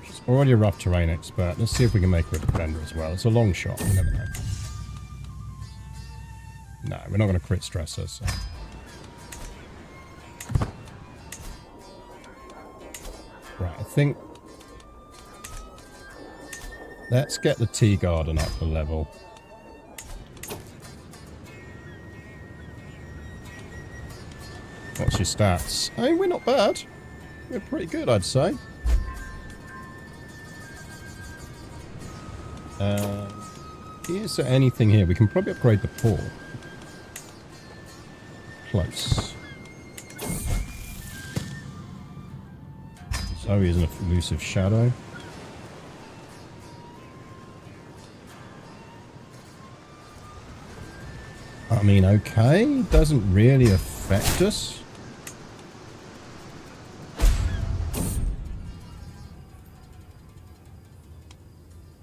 Speaker 1: She's already a rough terrain expert. Let's see if we can make her a defender as well. It's a long shot, you never know. No, we're not going to crit stress her, so... Right, I think... Let's get the tea garden up a level. What's your stats? I mean, we're not bad. We're pretty good, I'd say. Is there anything here? We can probably upgrade the pool. Close. Zoe is an elusive shadow. I mean, okay. Doesn't really affect us.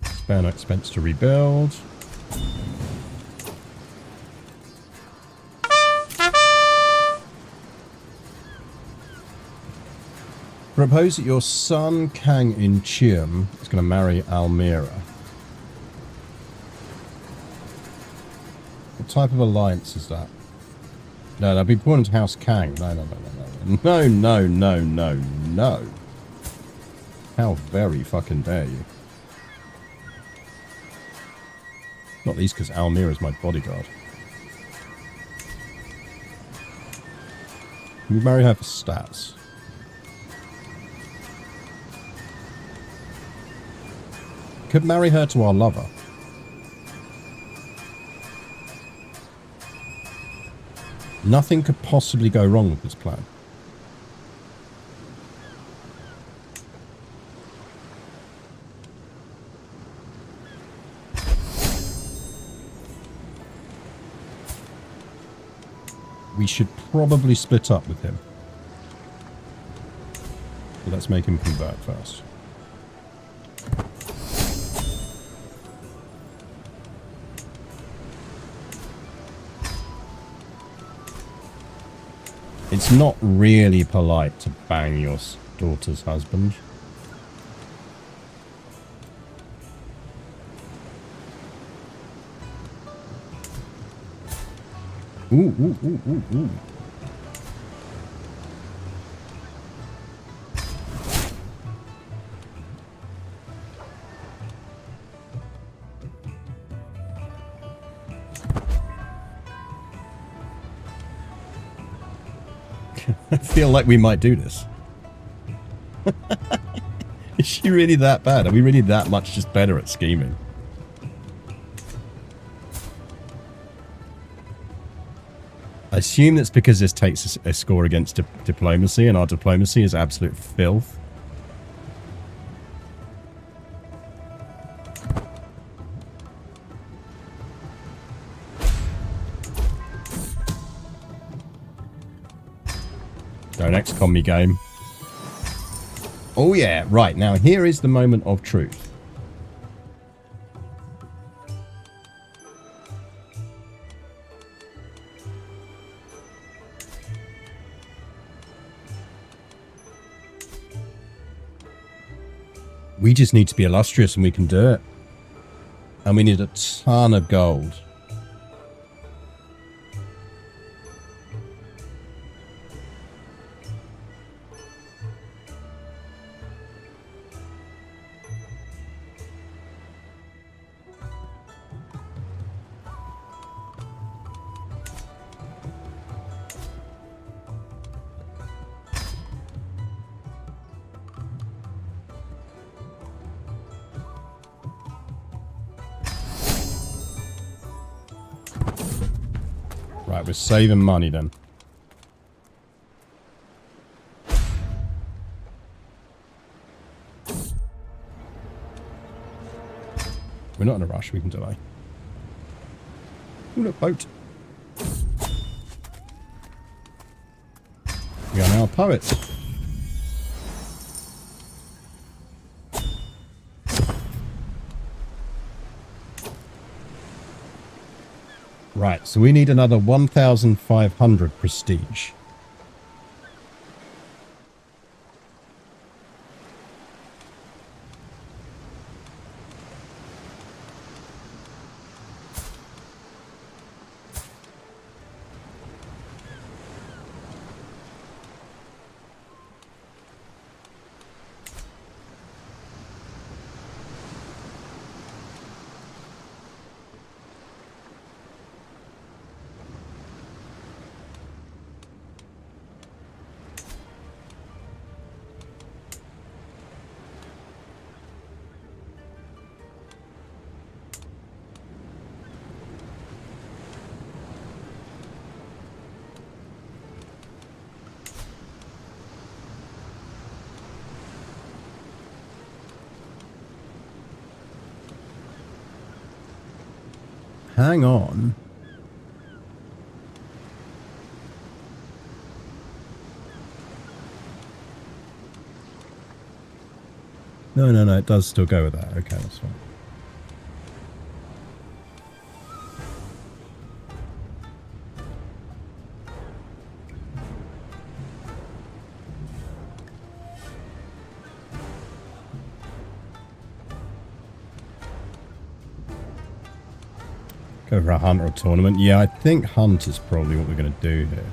Speaker 1: Spare no expense to rebuild. Propose that your son, Kang in Chiam, is going to marry Almira. What type of alliance is that? No, they'll be born into House Kang. No, no, no, no, no. No, no, no, no, no. How very fucking dare you. Not least because Almira is my bodyguard. Can we marry her for stats? Could marry her to our lover. Nothing could possibly go wrong with this plan. We should probably split up with him. So let's make him convert first. It's not really polite to bang your daughter's husband. Ooh, ooh, ooh, ooh, ooh. I feel like we might do this. Is she really that bad? Are we really that much just better at scheming? I assume that's because this takes a score against diplomacy, and our diplomacy is absolute filth. Don't XCOM me, game. Oh yeah, right, now here is the moment of truth. We just need to be illustrious and we can do it. And we need a ton of gold. Right, we're saving money then. We're not in a rush, we can delay. Ooh, look, boat. We are now poets. Right, so we need another 1,500 prestige. Hang on. No, it does still go with that. Okay, that's fine. Go for a hunt or a tournament. Yeah, I think hunt is probably what we're going to do here.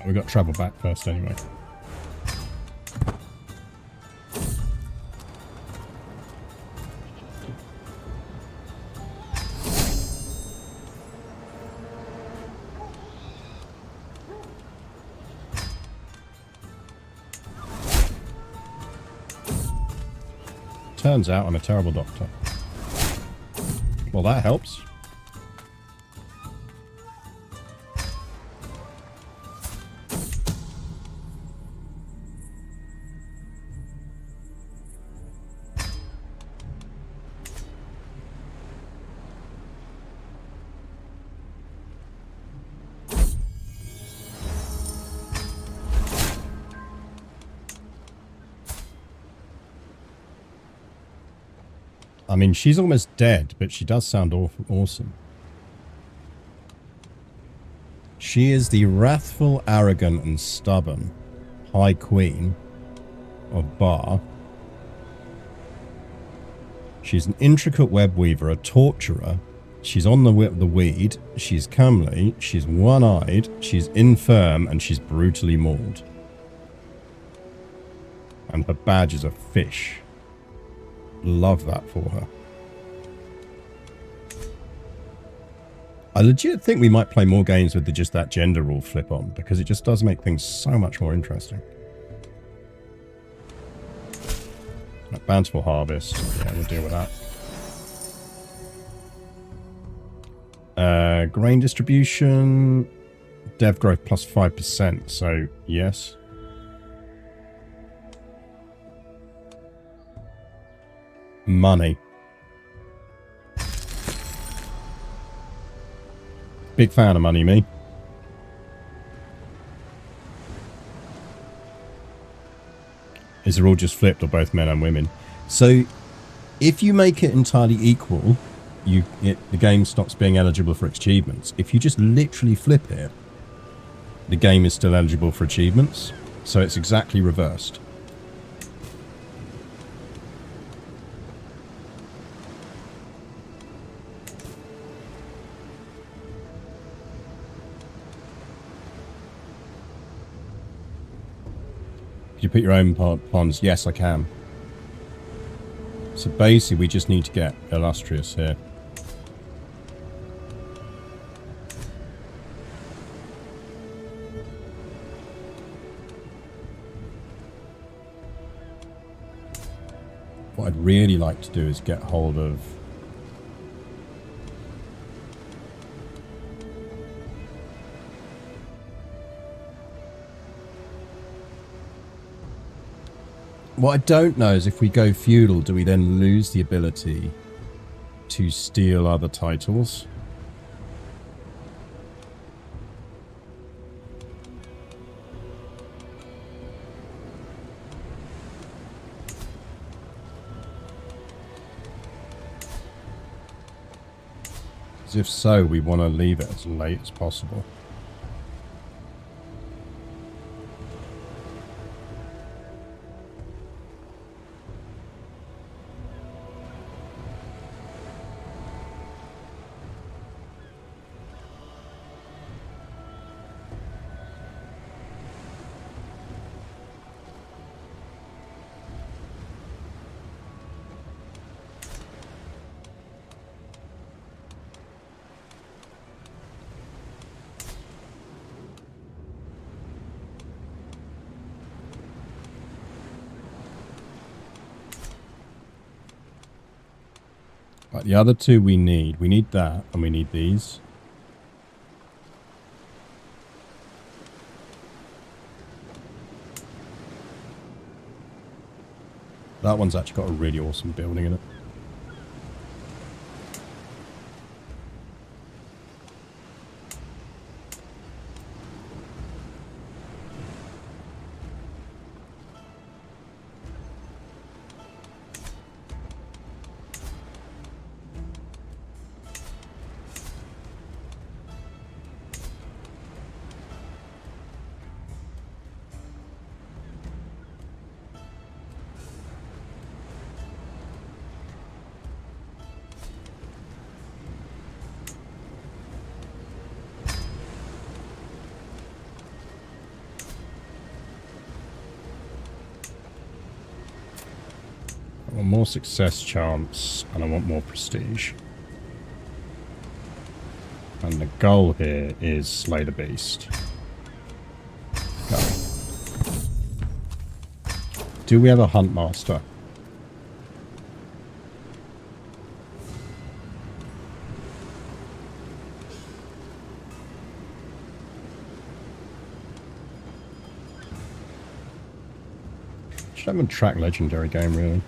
Speaker 1: We've got to travel back first anyway. Turns out I'm a terrible doctor. Well, that helps. I mean, she's almost dead, but she does sound awesome. She is the wrathful, arrogant, and stubborn High Queen of Bar. She's an intricate web weaver, a torturer. She's on the weed. She's comely. She's one-eyed. She's infirm, and she's brutally mauled. And her badge is a fish. Love that for her. I legit think we might play more games with just that gender rule flip on, because it just does make things so much more interesting. Bountiful harvest. Yeah, we'll deal with that. Grain distribution. Dev growth plus 5%. So, yes. Money. Big fan of money, me. Is they're all just flipped, or both men and women? So, if you make it entirely equal, the game stops being eligible for achievements. If you just literally flip it, the game is still eligible for achievements. So it's exactly reversed. Can you put your own ponds? Yes, I can. So basically, we just need to get illustrious here. What I'd really like to do is get hold of... What I don't know is if we go feudal, do we then lose the ability to steal other titles? Because if so, we want to leave it as late as possible. Right, the other two we need that, and we need these. That one's actually got a really awesome building in it. I want more success chance, and I want more prestige. And the goal here is slay the beast. Go. Do we have a hunt master? Should have a track legendary game, really.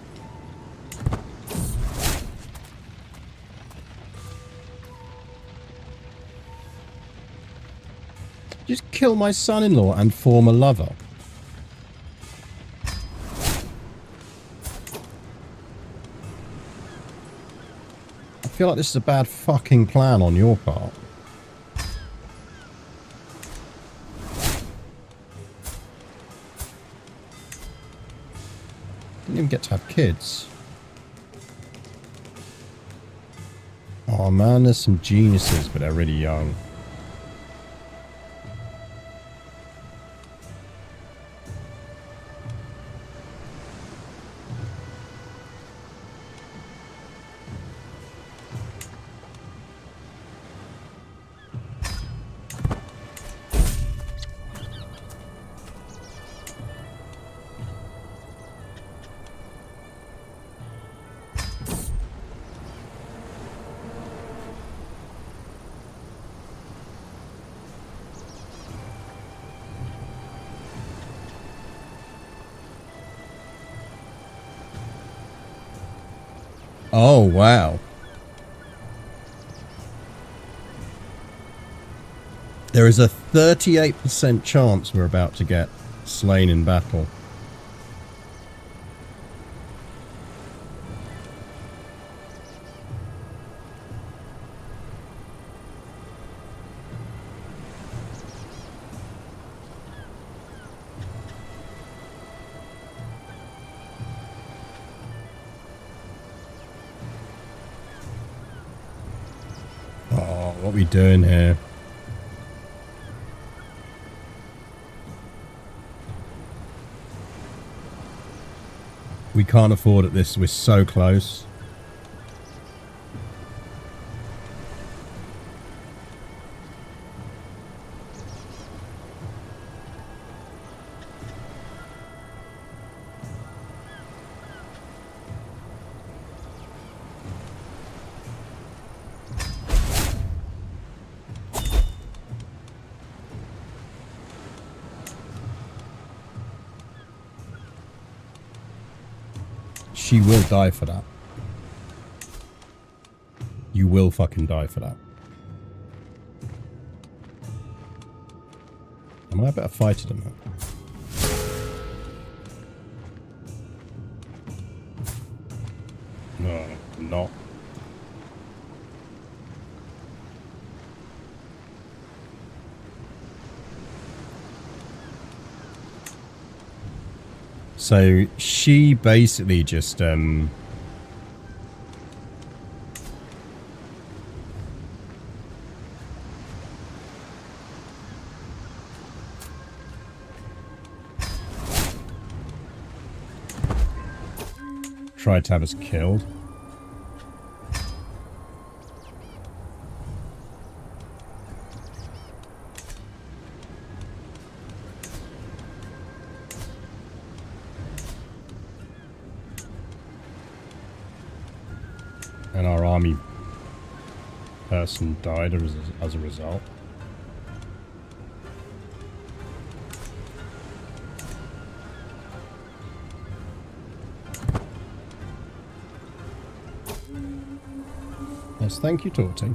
Speaker 1: Just kill my son-in-law and former lover. I feel like this is a bad fucking plan on your part. Didn't even get to have kids. Oh man, there's some geniuses, but they're really young. Oh, wow. There is a 38% chance we're about to get slain in battle. Oh, what are we doing here? We can't afford it. We're so close. She will die for that. You will fucking die for that. Am I a better fighter than that? No, I'm not. So she basically just tried to have us killed. And our army person died as a result. Yes, thank you, Torty.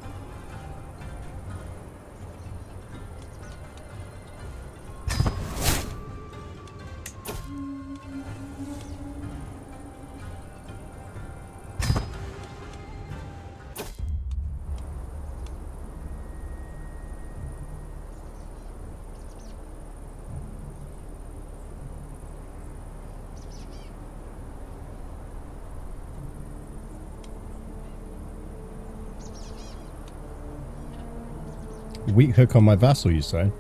Speaker 1: Weak hook on my vassal, you say?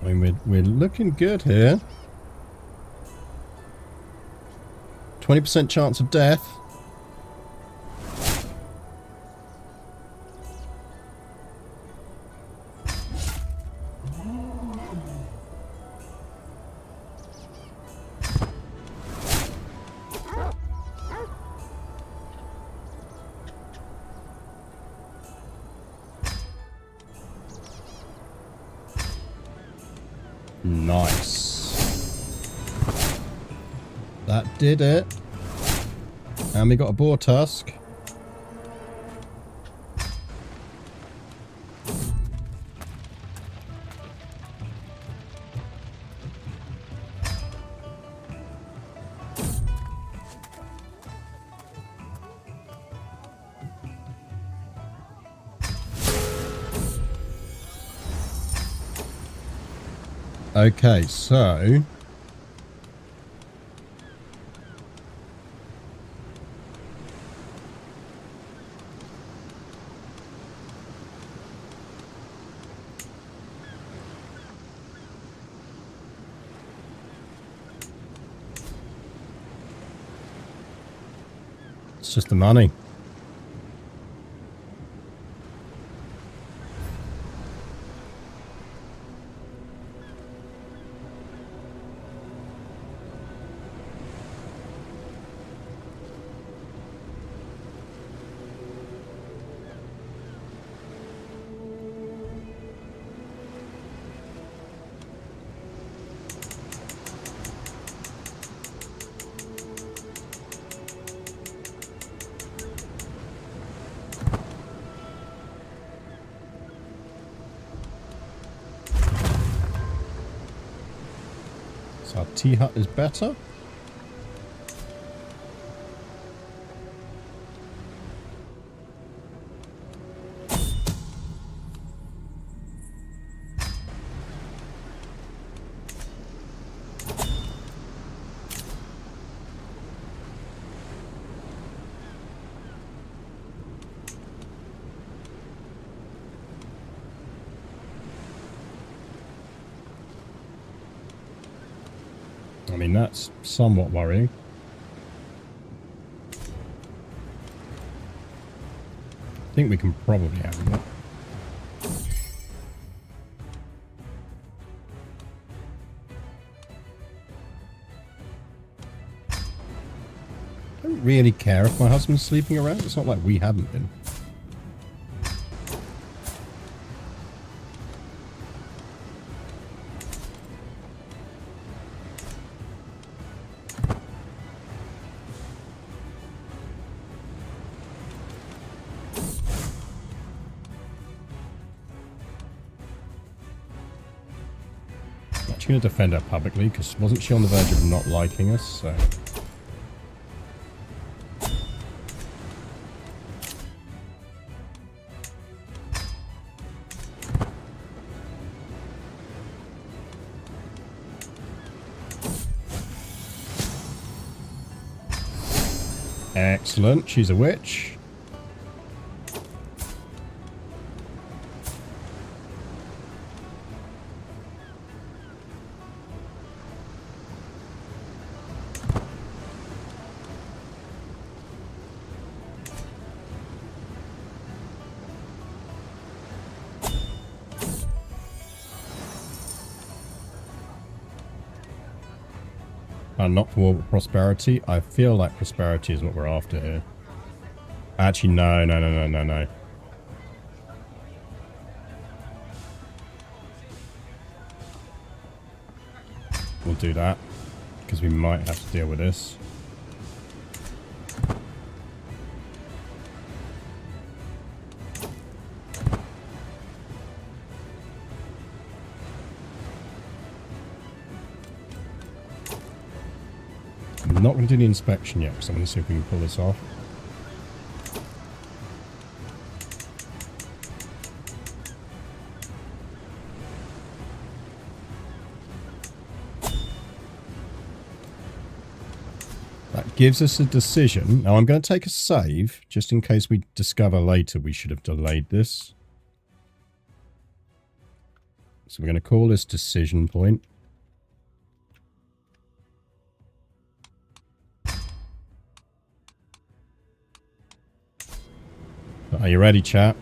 Speaker 1: I mean, we're looking good here. 20% chance of death. Nice. That did it. And we got a boar tusk. Okay, so It's just the money. So our tea hut is better. I mean, that's somewhat worrying. I think we can probably have it. I don't really care if my husband's sleeping around. It's not like we haven't been. She's going to defend her publicly, because wasn't she on the verge of not liking us, so... Excellent, she's a witch. Not for prosperity. I feel like prosperity is what we're after here. Actually, no. We'll do that, because we might have to deal with this. I'm not going to do the inspection yet, because I'm going to see if we can pull this off. That gives us a decision. Now I'm going to take a save, just in case we discover later we should have delayed this. So we're going to call this decision point. Are you ready, chat?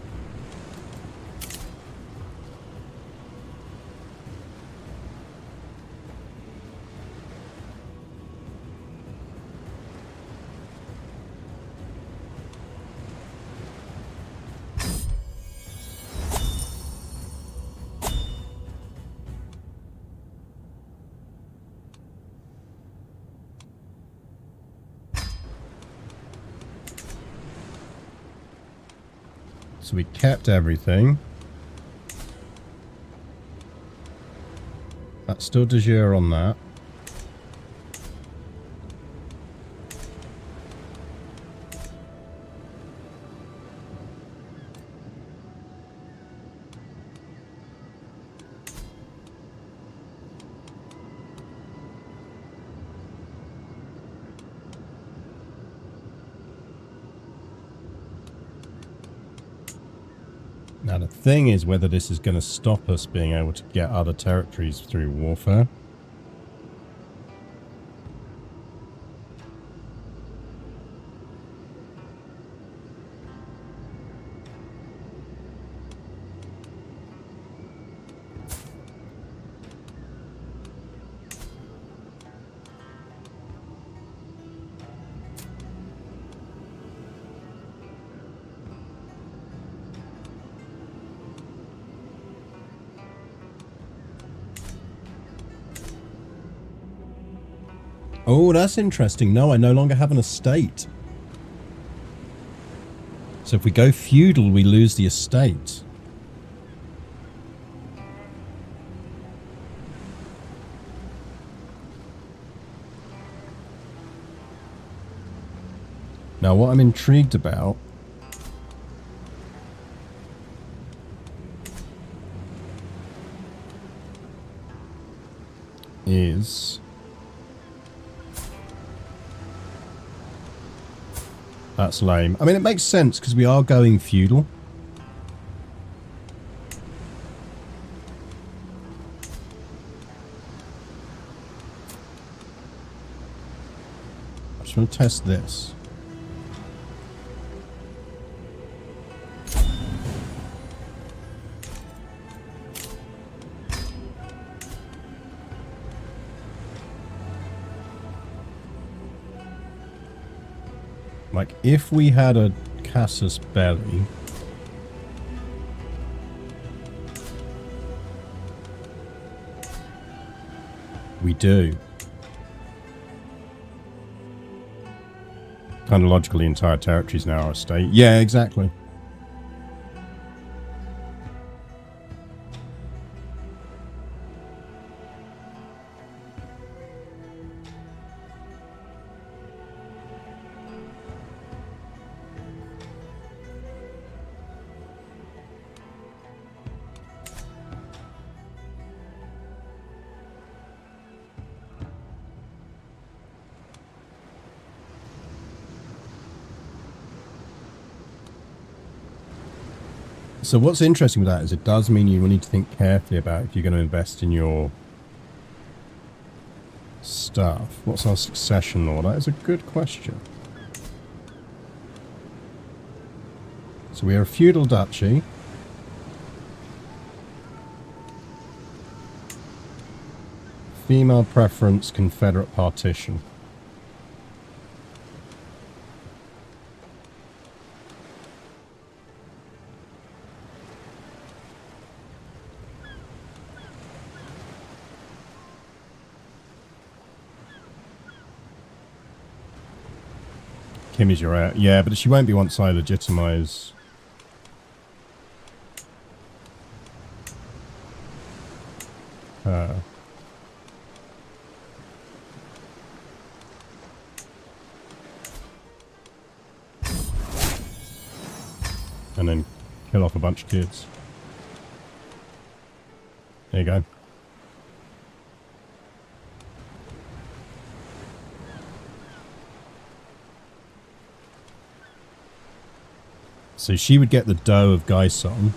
Speaker 1: So we kept everything. That's still de jure on that. Now the thing is whether this is going to stop us being able to get other territories through warfare. Oh, that's interesting. No, I no longer have an estate. So if we go feudal, we lose the estate. Now, what I'm intrigued about is... That's lame. I mean, it makes sense because we are going feudal. I just want to test this. Like, if we had a casus belli... We do. Kind of logically, entire territory is now our estate. Yeah, exactly. So what's interesting with that is it does mean you will need to think carefully about if you're going to invest in your stuff. What's our succession law? That is a good question. So we are a feudal duchy. Female preference, Confederate partition. Kim is your heir. Yeah, but she won't be once I legitimize. Her. And then kill off a bunch of kids. There you go. So she would get the dough of Gaison.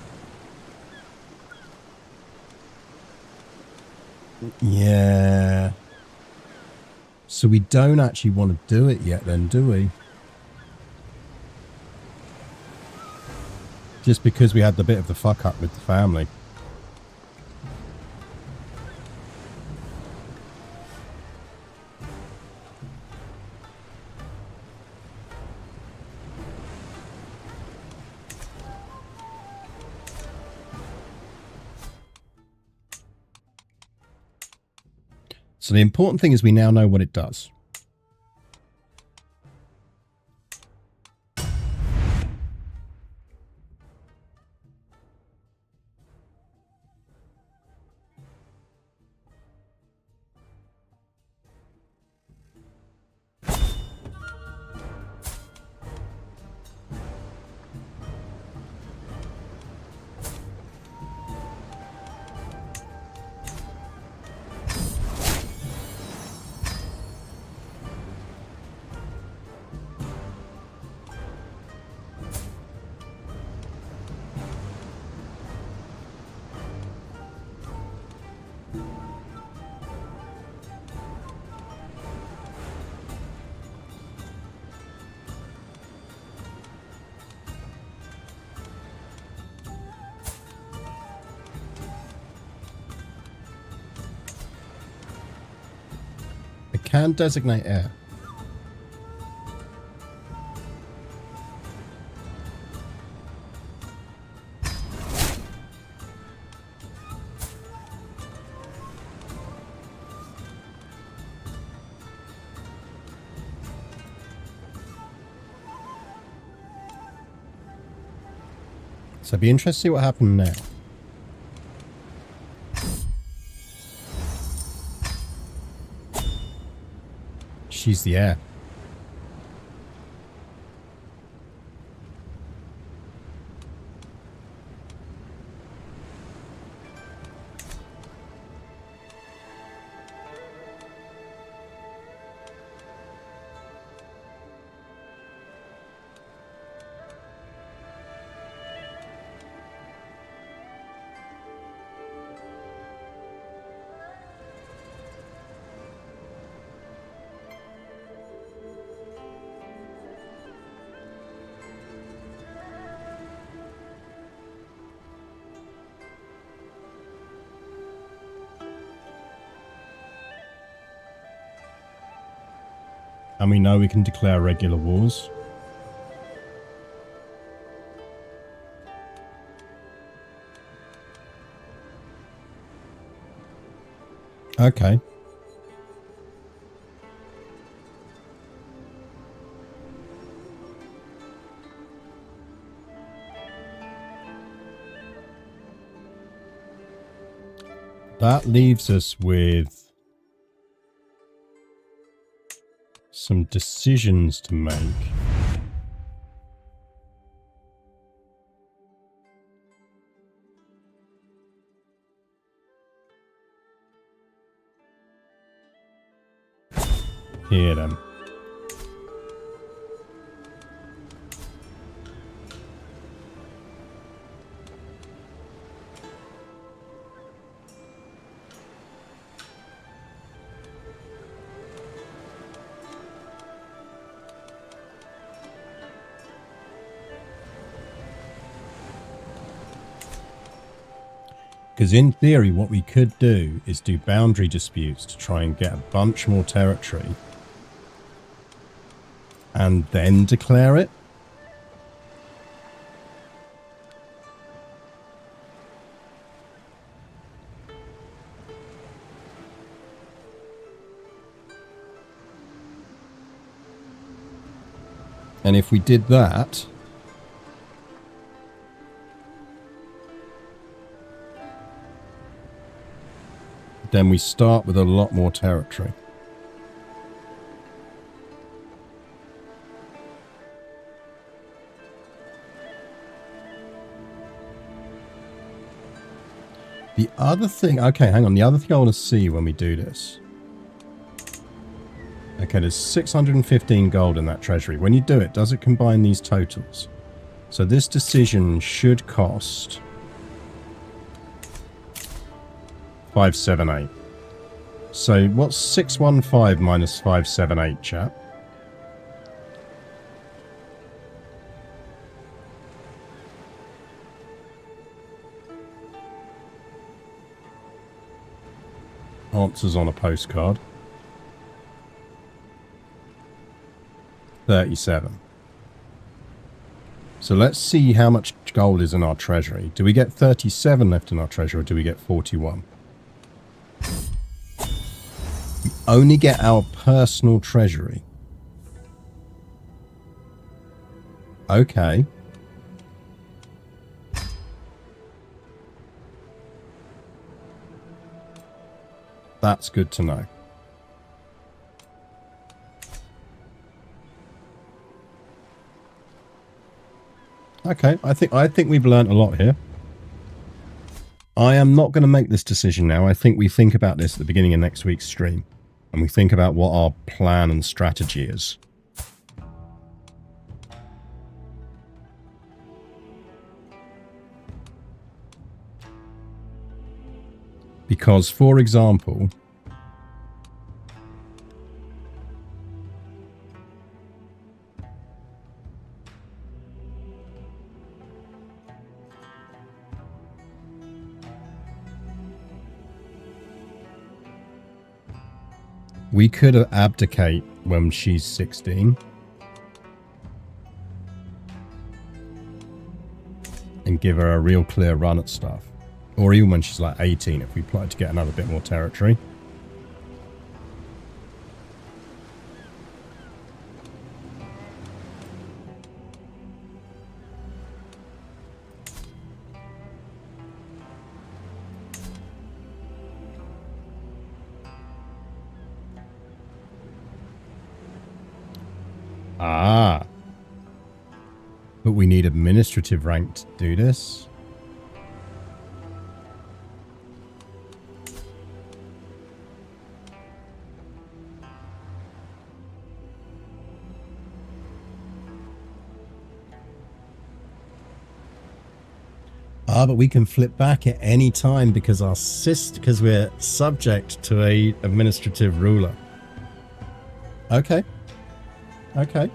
Speaker 1: Yeah. So we don't actually want to do it yet then, do we? Just because we had the bit of the fuck up with the family. So the important thing is we now know what it does. Can designate heir. So it'd be interesting to see what happened now. She's the heir. And we know we can declare regular wars. Okay. That leaves us with some decisions to make. Here then. Because in theory, what we could do is do boundary disputes to try and get a bunch more territory and then declare it. And if we did that, then we start with a lot more territory. The other thing, okay, hang on. The other thing I want to see when we do this. Okay, there's 615 gold in that treasury. When you do it, does it combine these totals? So this decision should cost 578. So what's 615 minus 578, chap? Answers on a postcard. 37. So let's see how much gold is in our treasury. Do we get 37 left in our treasury, or do we get 41? We only get our personal treasury. Okay. That's good to know. Okay, I think we've learned a lot here. I am not going to make this decision now. I think we think about this at the beginning of next week's stream. And we think about what our plan and strategy is. Because, for example, we could abdicate when she's 16 and give her a real clear run at stuff. Or even when she's like 18 if we plotted to get another bit more territory. Ah. But we need administrative rank to do this. Ah, but we can flip back at any time because because we're subject to a administrative ruler. Okay. Okay.